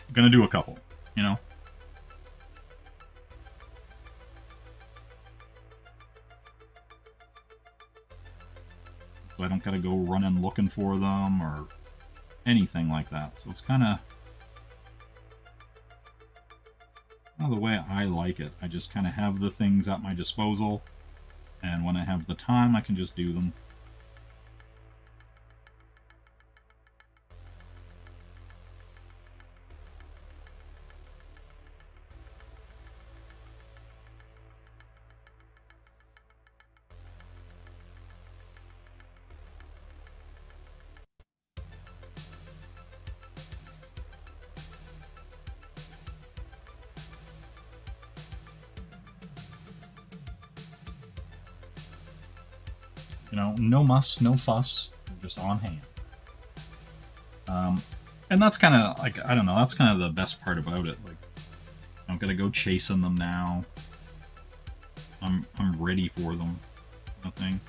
I'm going to do a couple, you know? So I don't got to go running looking for them or anything like that. So it's kind of the way I like it. I just kind of have the things at my disposal, and when I have the time, I can just do them. You know, no muss, no fuss, just on hand. And that's kind of, like, I don't know, that's kind of the best part about it. Like, I'm gonna go chasing them now. I'm ready for them, kind of thing.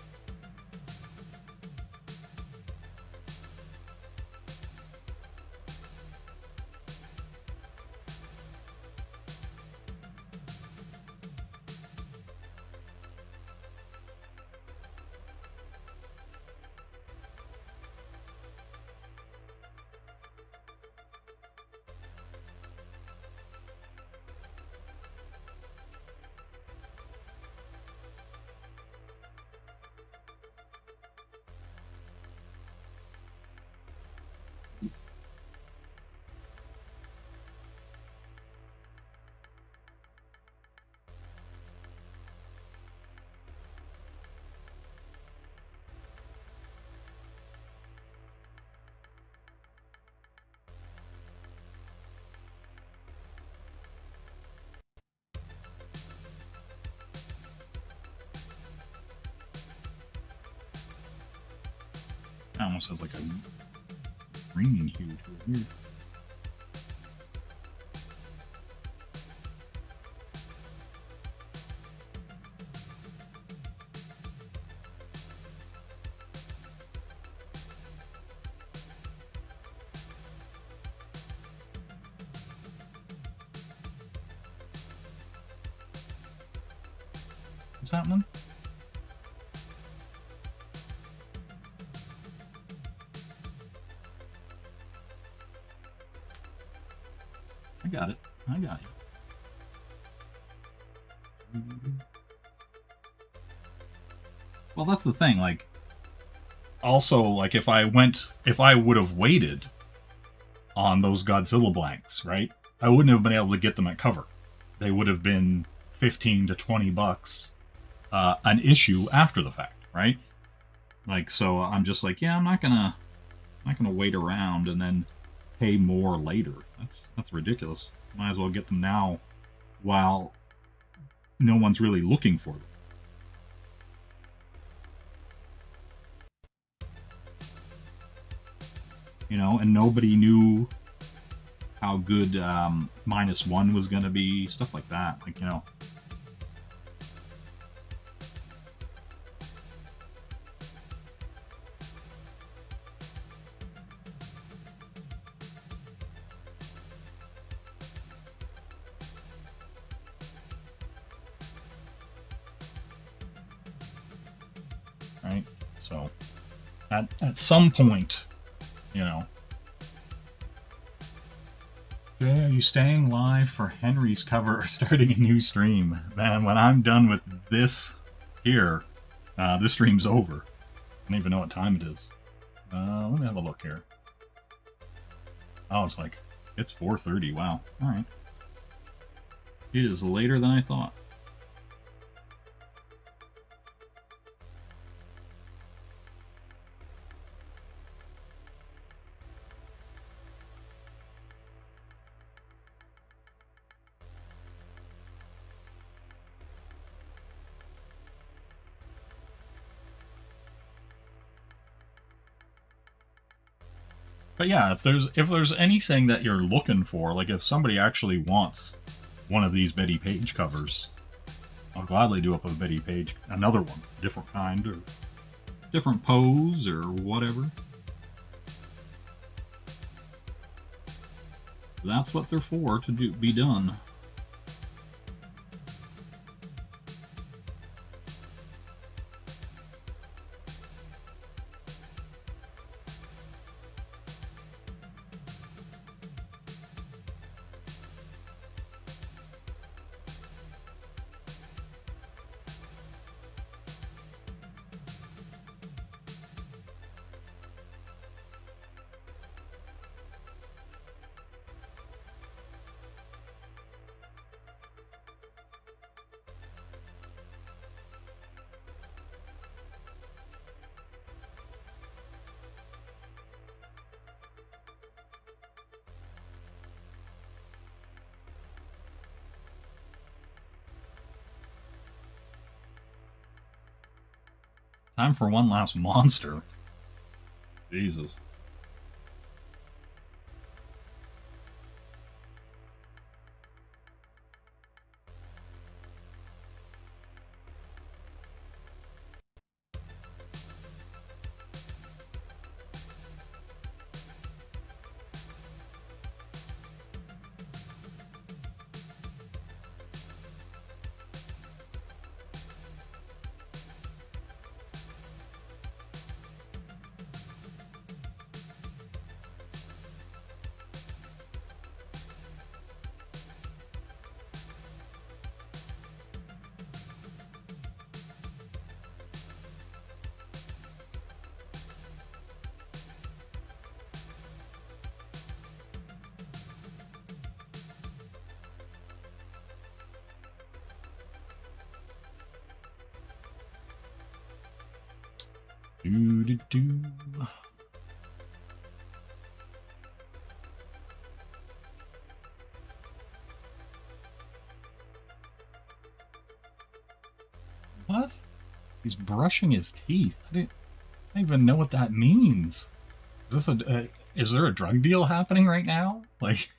It almost has like a green hue to it here. What's happening? I got it. I got you. Well, that's the thing. Like, also, like, if I would have waited on those Godzilla blanks, right? I wouldn't have been able to get them at cover. They would have been $15 to $20 an issue after the fact, right? Like, so I'm just like, yeah, I'm not gonna wait around and then pay more later. That's ridiculous. Might as well get them now while no one's really looking for them. You know, and nobody knew how good -1 was going to be, stuff like that. Like, you know. Right? So, at some point, you know. Jay, are you staying live for Henry's cover or starting a new stream? Man, when I'm done with this here, this stream's over. I don't even know what time it is. Let me have a look here. Oh, it's 4:30. Wow. Alright. It is later than I thought. But yeah, if there's anything that you're looking for, like if somebody actually wants one of these Betty Page covers, I'll gladly do up a Betty Page, another one, different kind or different pose or whatever. That's what they're for, to be done. Time for one last monster. Jesus. Do do do. What? He's brushing his teeth. I don't even know what that means. Is this is there a drug deal happening right now? Like,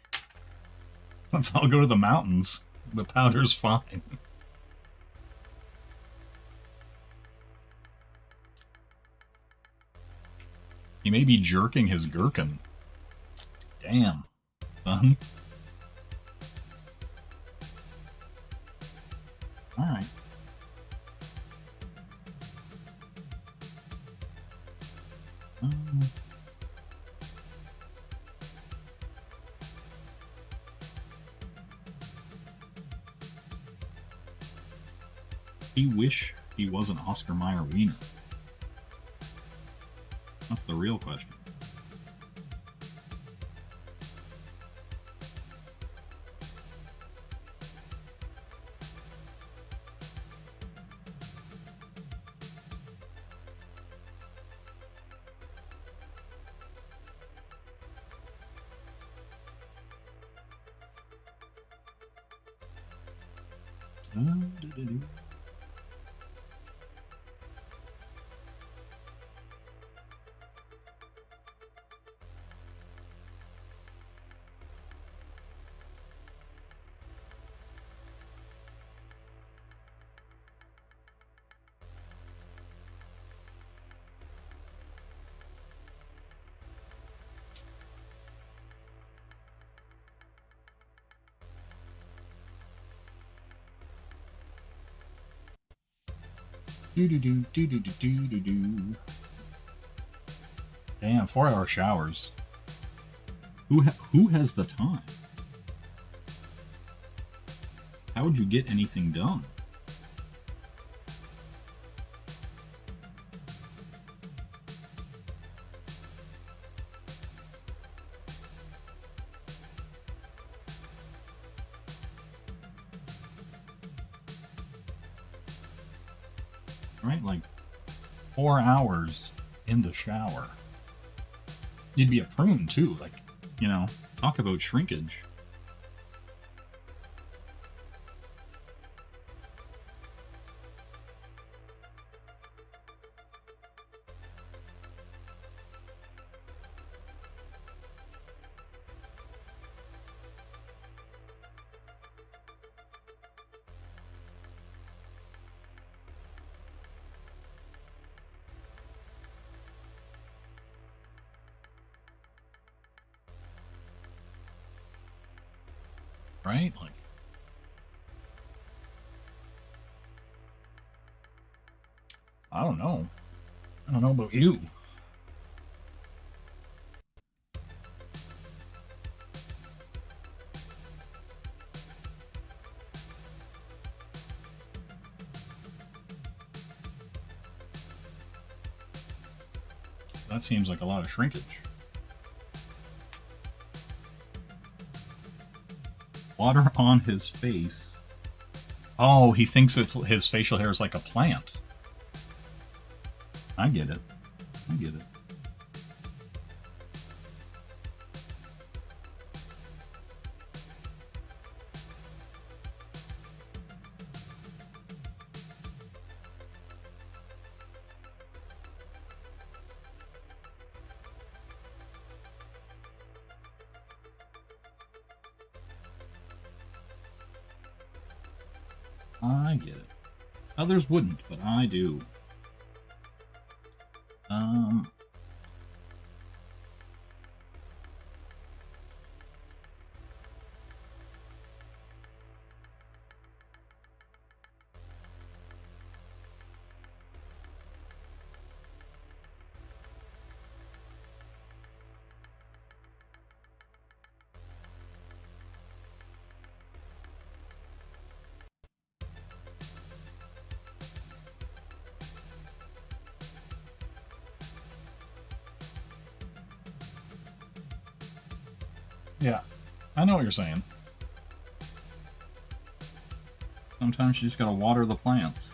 let's all go to the mountains. The powder's fine. He may be jerking his gherkin. Damn, son. Alright. He wish he was an Oscar Mayer wiener. That's the real question. Do. Damn, 4-hour showers. Who has the time? How would you get anything done? Right, like 4 hours in the shower. You'd be a prune too, like, you know, talk about shrinkage. Right? Like, I don't know. I don't know about you. That seems like a lot of shrinkage. Water on his face. Oh, he thinks it's his facial hair is like a plant. I get it. I get it. I get it. Others wouldn't, but I do. Yeah, I know what you're saying. Sometimes you just gotta water the plants.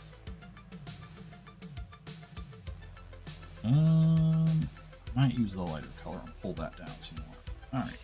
I might use the lighter color and pull that down some more. Alright.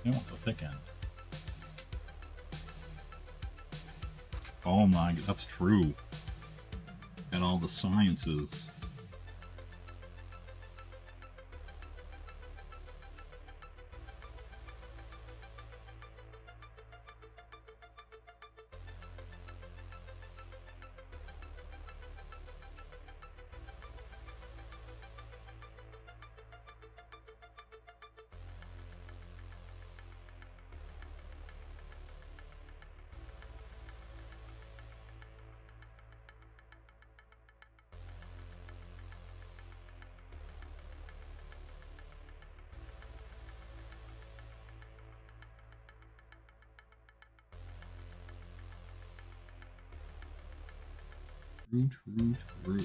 You want the thick end. Oh my, that's true. And all the sciences. True.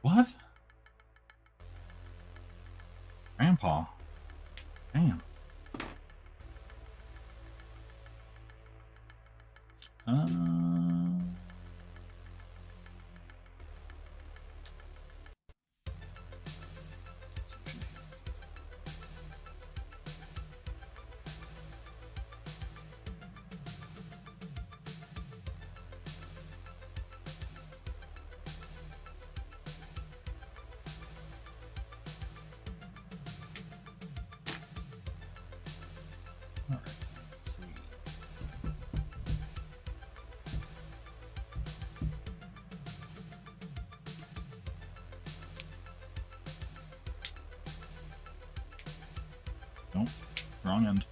What? Grandpa. Damn. Alright, let's see. Nope, wrong end.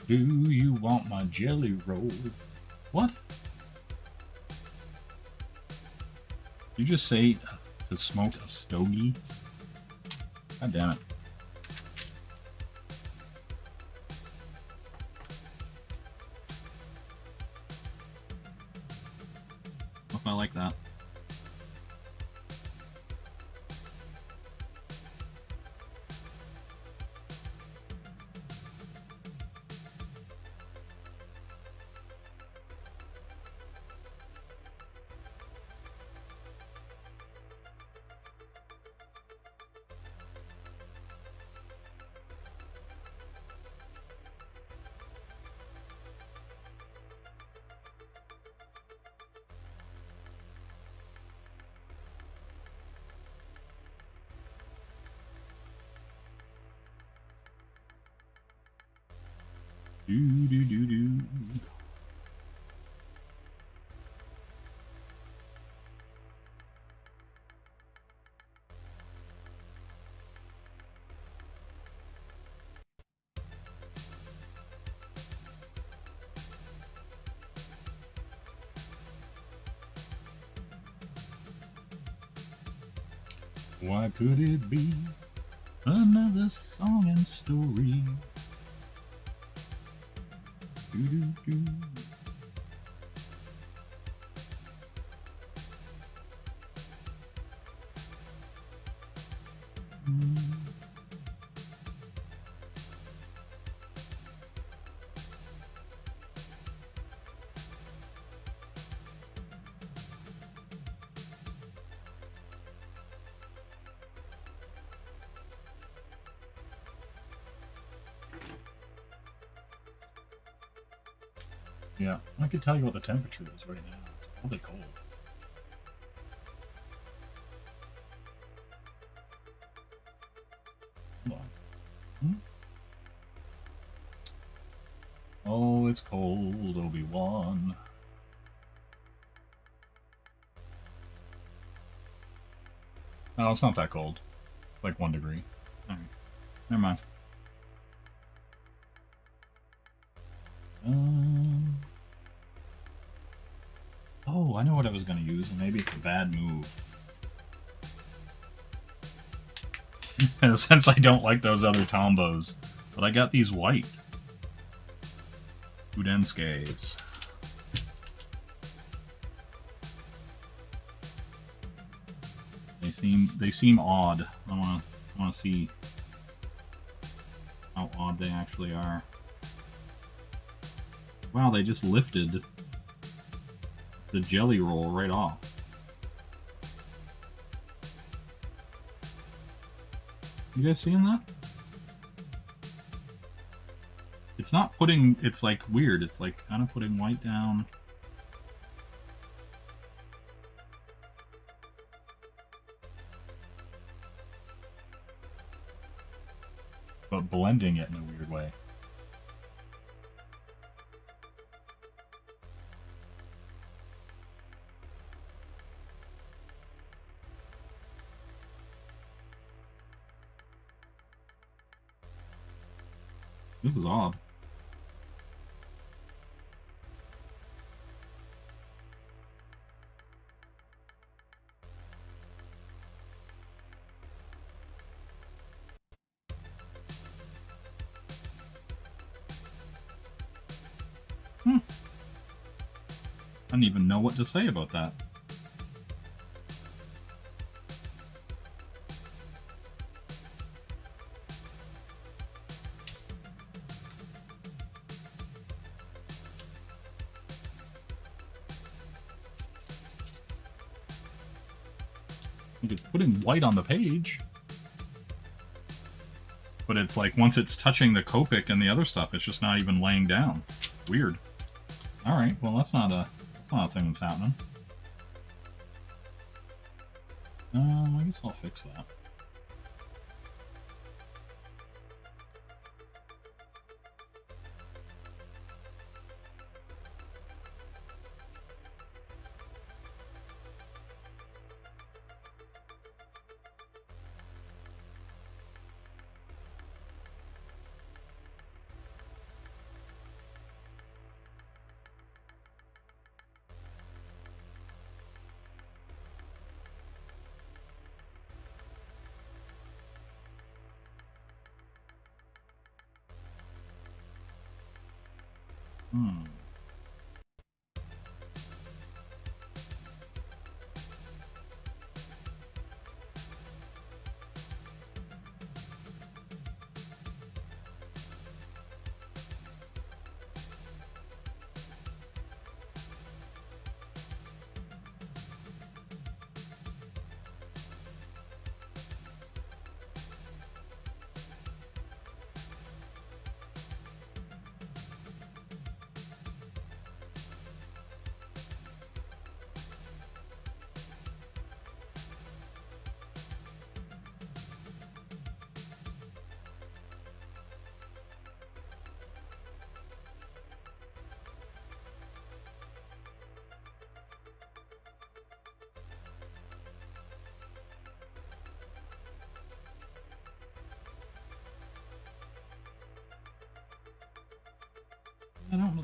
Do you want my jelly roll? What? You just say to smoke a stogie? God damn it. What if I like that? Do. Why could it be another song and story? Do. Yeah, I could tell you what the temperature is right now. It's probably cold. Hold on. Oh, it's cold, Obi-Wan. No, it's not that cold. It's like 1 degree. Alright. Never mind. Oh, I know what I was going to use, and maybe it's a bad move. Since I don't like those other Tombos. But I got these white. Udenskes. They seem odd. I wanna see how odd they actually are. Wow, they just lifted the jelly roll right off. You guys seeing that? It's not putting, it's like weird. It's like kind of putting white down. But blending it in a weird way. This is odd. I don't even know what to say about that. I think it's putting white on the page. But it's like once it's touching the Copic and the other stuff, it's just not even laying down. Weird. Alright, well that's not a thing that's happening. I guess I'll fix that.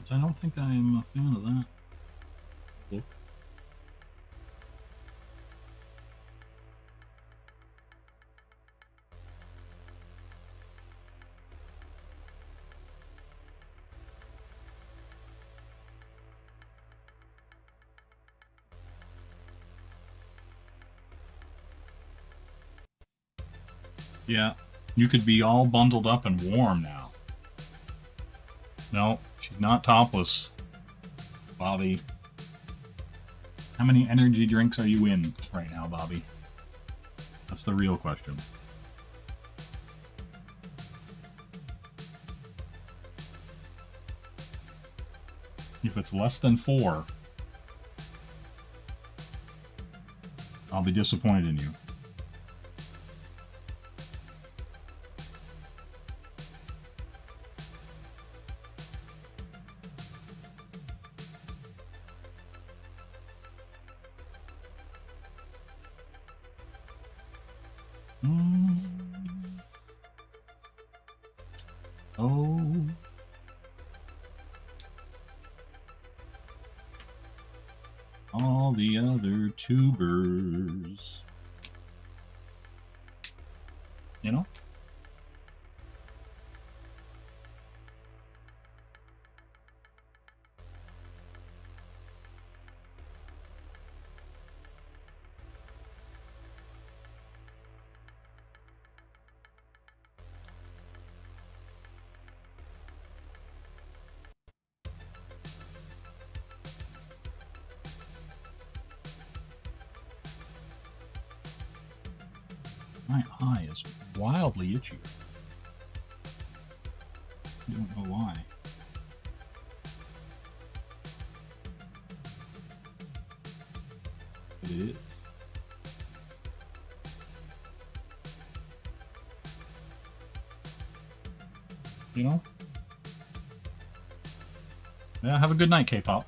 I don't think I'm a fan of that look. Yeah, you could be all bundled up and warm now. No, she's not topless, Bobby. How many energy drinks are you in right now, Bobby? That's the real question. If it's less than 4, I'll be disappointed in you. Oh. All the other tubers. You know? My eye is wildly itchy. I don't know why. But it is. You know? Yeah, have a good night, K-pop.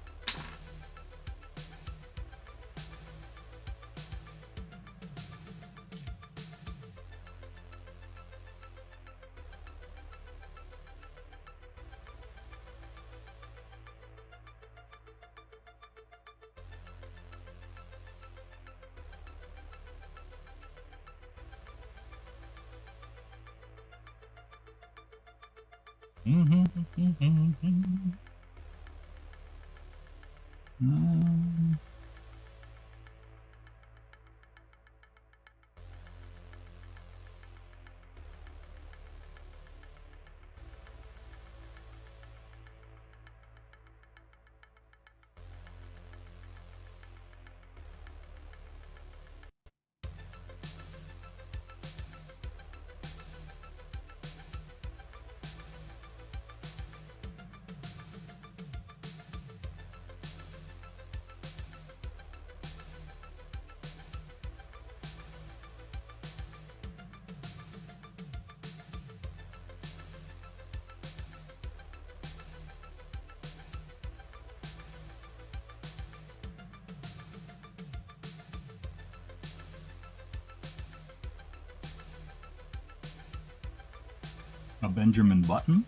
A Benjamin Button.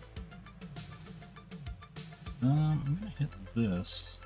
I'm gonna hit this.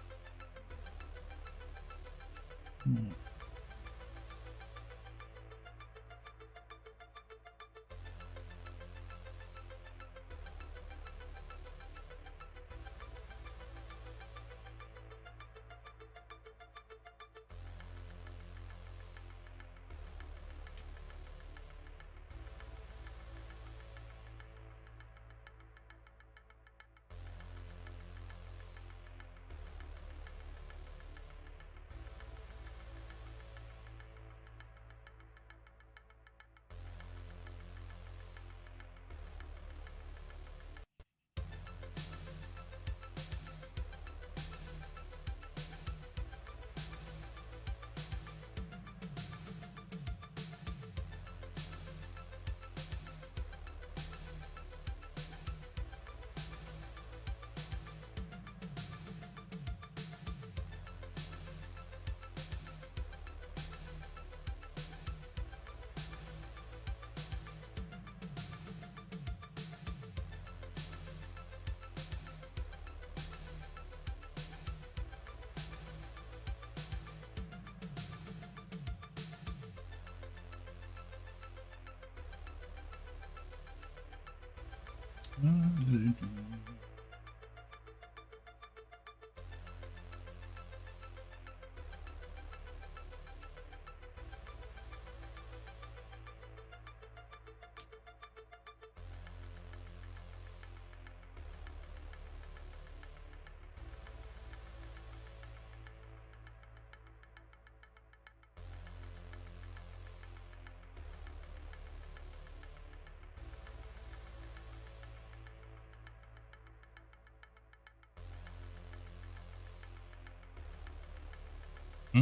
I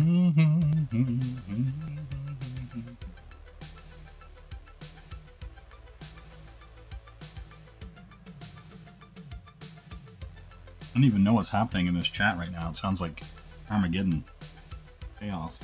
don't even know what's happening in this chat right now. It sounds like Armageddon. Chaos.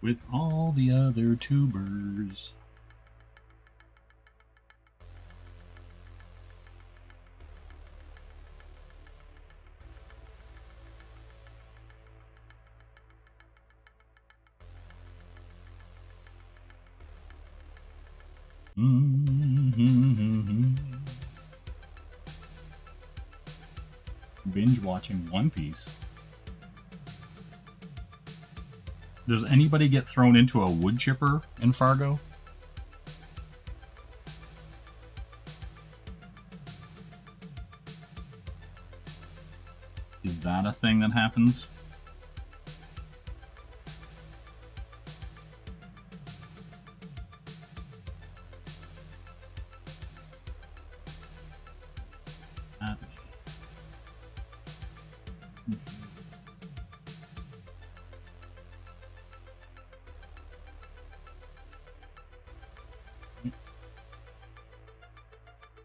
with all the other tubers. Binge watching One Piece. Does anybody get thrown into a wood chipper in Fargo? Is that a thing that happens?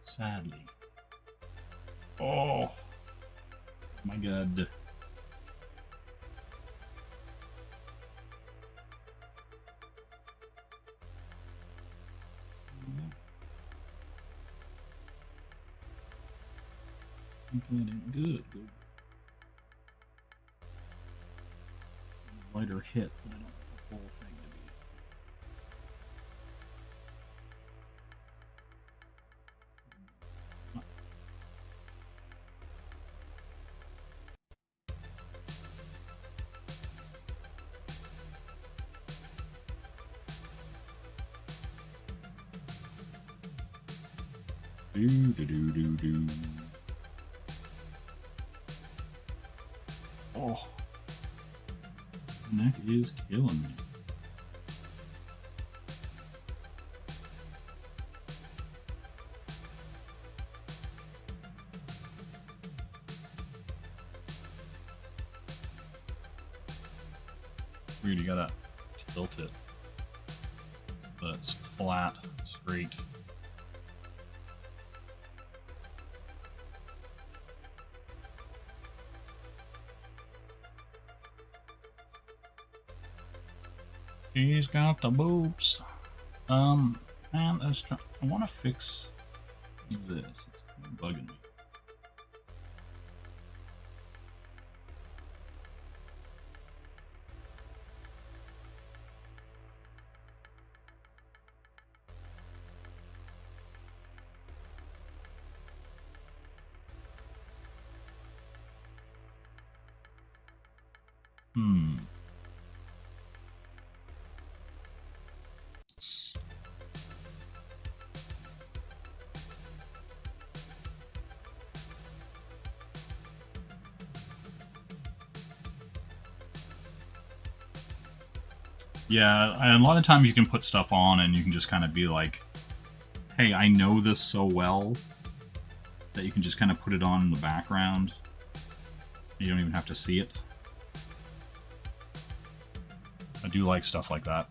Sadly. Oh my god. Good. Lighter hit, but I don't want the whole thing to be. Do. Oh, neck is killing me. Weird, you gotta tilt it, but it's flat, straight. She's got the boobs. Man, I want to fix this. It's kind of bugging me. Yeah, and a lot of times you can put stuff on and you can just kind of be like, hey, I know this so well that you can just kind of put it on in the background. You don't even have to see it. I do like stuff like that.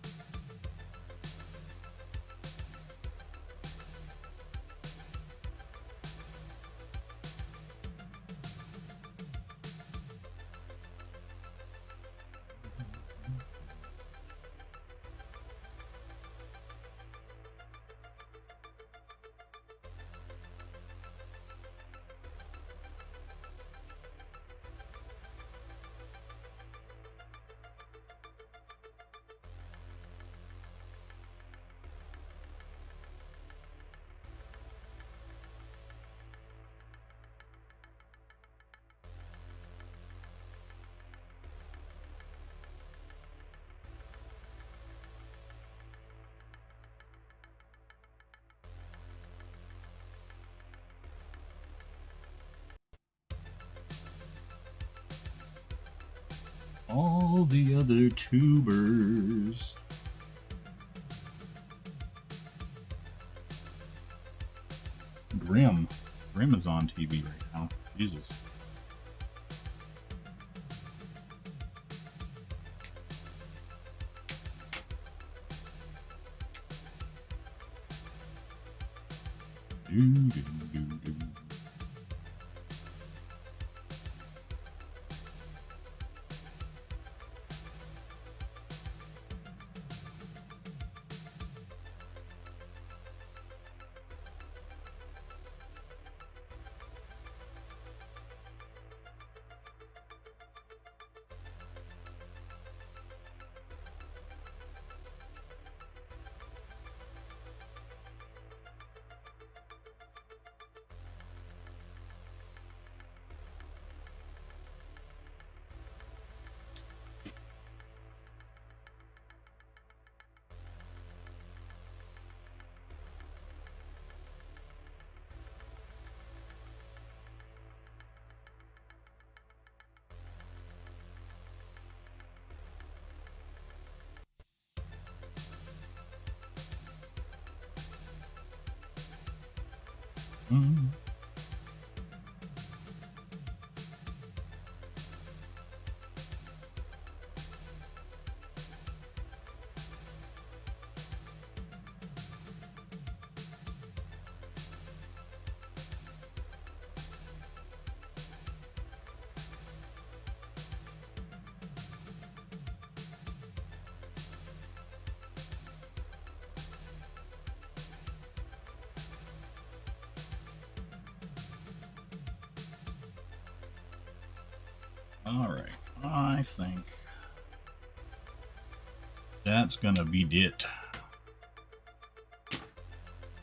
All the other tubers. Grimm. Grimm is on TV right now. Jesus. Do. Mm. Alright, I think that's gonna be it.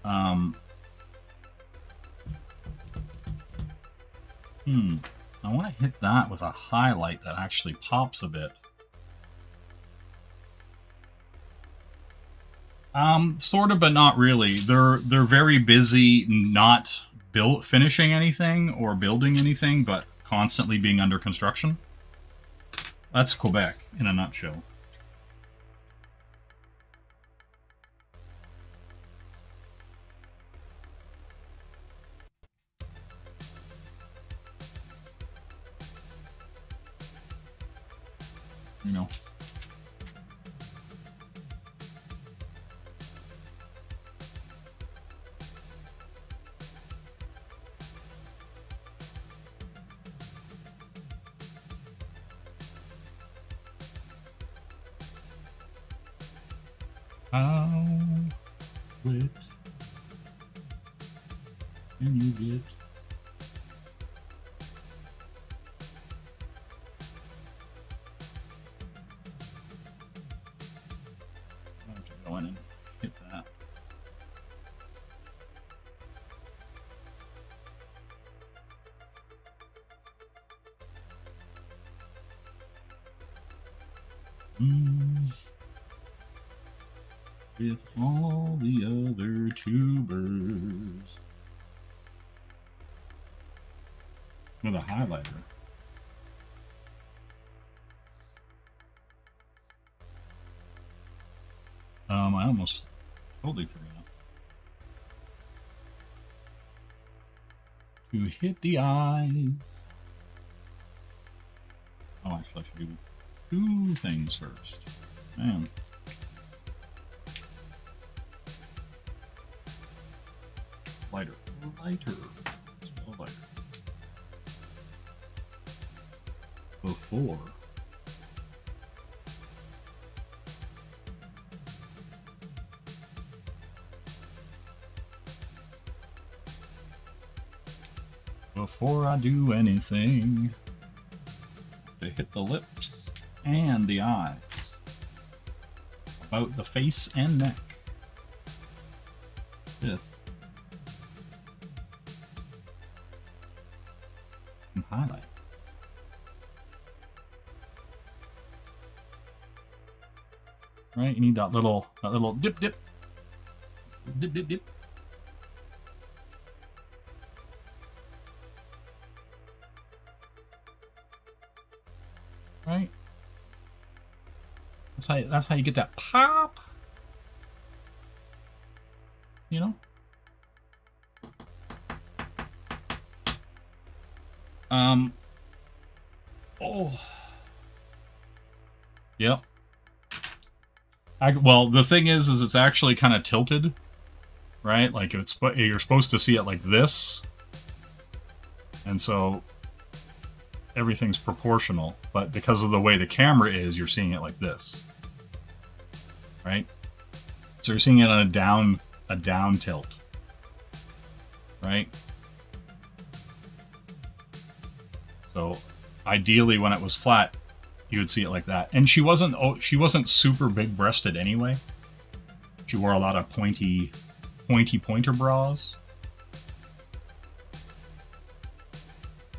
I want to hit that with a highlight that actually pops a bit. Sort of, but not really. They're very busy not finishing anything or building anything, but constantly being under construction. That's Quebec in a nutshell. You know. How wet can you get? I have to go in and hit that. With all the other tubers. With a highlighter. I almost totally forgot to hit the eyes. Oh, actually, I should do two things first. Man. Lighter. Lighter. Spell lighter. Before. Before I do anything, to hit the lips and the eyes. About the face and neck. Fifth. Highlight. Right, you need that little dip. Dip. Right? That's how you get that pop. You know? Oh. Yep. Well, the thing is it's actually kind of tilted, right? Like you're supposed to see it like this, and so everything's proportional. But because of the way the camera is, you're seeing it like this, right? So you're seeing it on a down tilt, right? So ideally, when it was flat, you would see it like that. And she wasn't super big-breasted anyway. She wore a lot of pointer bras.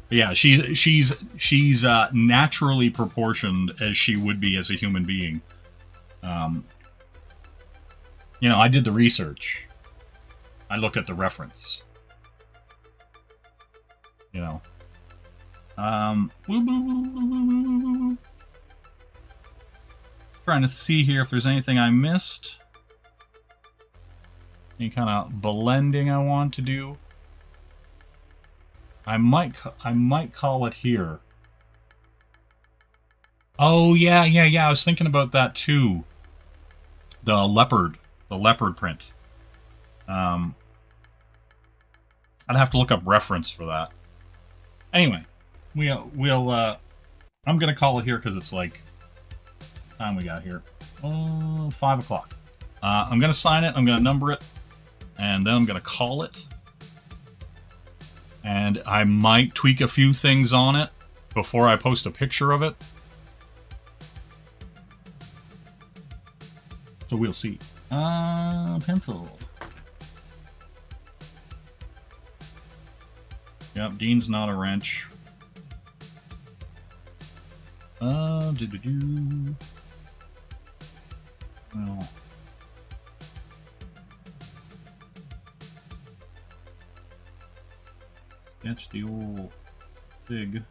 But yeah, she's naturally proportioned as she would be as a human being. You know, I did the research. I looked at the reference. You know. Trying to see here if there's anything I missed. Any kind of blending I want to do. I might call it here. Oh, yeah. I was thinking about that, too. The leopard print. I'd have to look up reference for that. Anyway, we'll I'm gonna call it here because it's like time we got here. 5 o'clock. I'm gonna sign it. I'm gonna number it, and then I'm gonna call it. And I might tweak a few things on it before I post a picture of it. So we'll see. Pencil. Yep, Dean's not a wrench. Well. Sketch the old fig.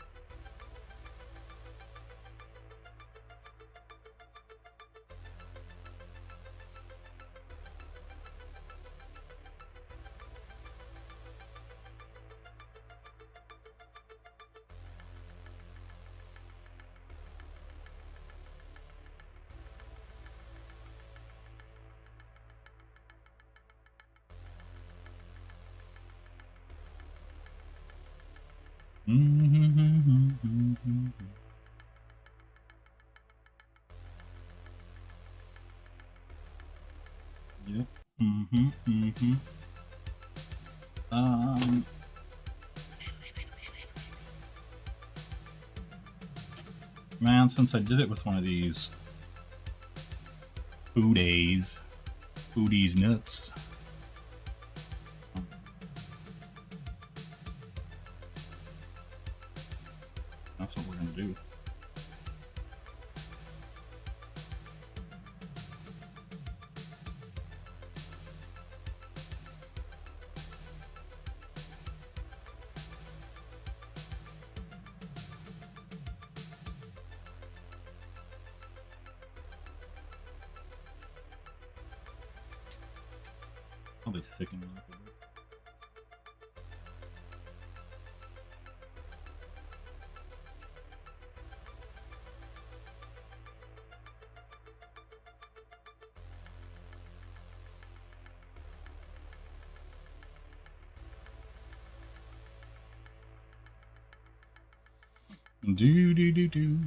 Yep. Man, since I did it with one of these foodies nuts. That's what we're gonna do. Probably thicken it up a bit. Do.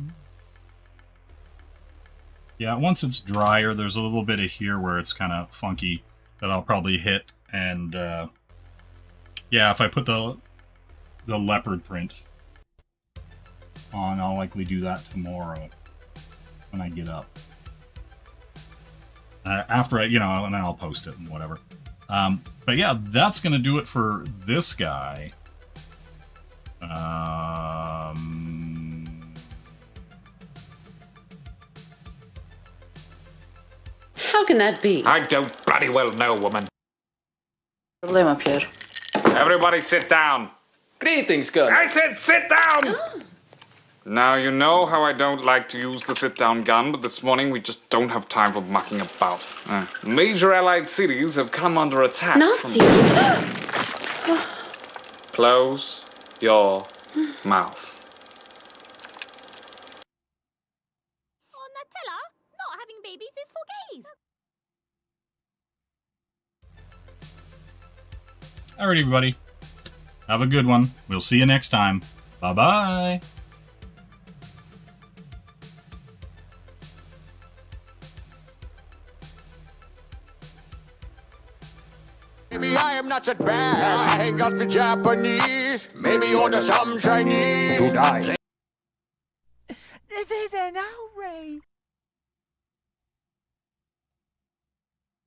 Yeah, once it's drier, there's a little bit of here where it's kind of funky that I'll probably hit, and yeah, if I put the leopard print on, I'll likely do that tomorrow when I get up. After I, and then I'll post it and whatever. But yeah, that's gonna do it for this guy. How can that be? I don't bloody well know, woman. Problema, Pierre. Everybody sit down. Greetings, Colonel. I said sit down! Now, you know how I don't like to use the sit-down gun, but this morning we just don't have time for mucking about. Major Allied cities have come under attack. Nazis? Close your mouth. On Nutella, not having babies is for gays. Alright, everybody. Have a good one. We'll see you next time. Bye-bye. Maybe I am not that bad. I ain't got the Japanese. Maybe order some Chinese. To die.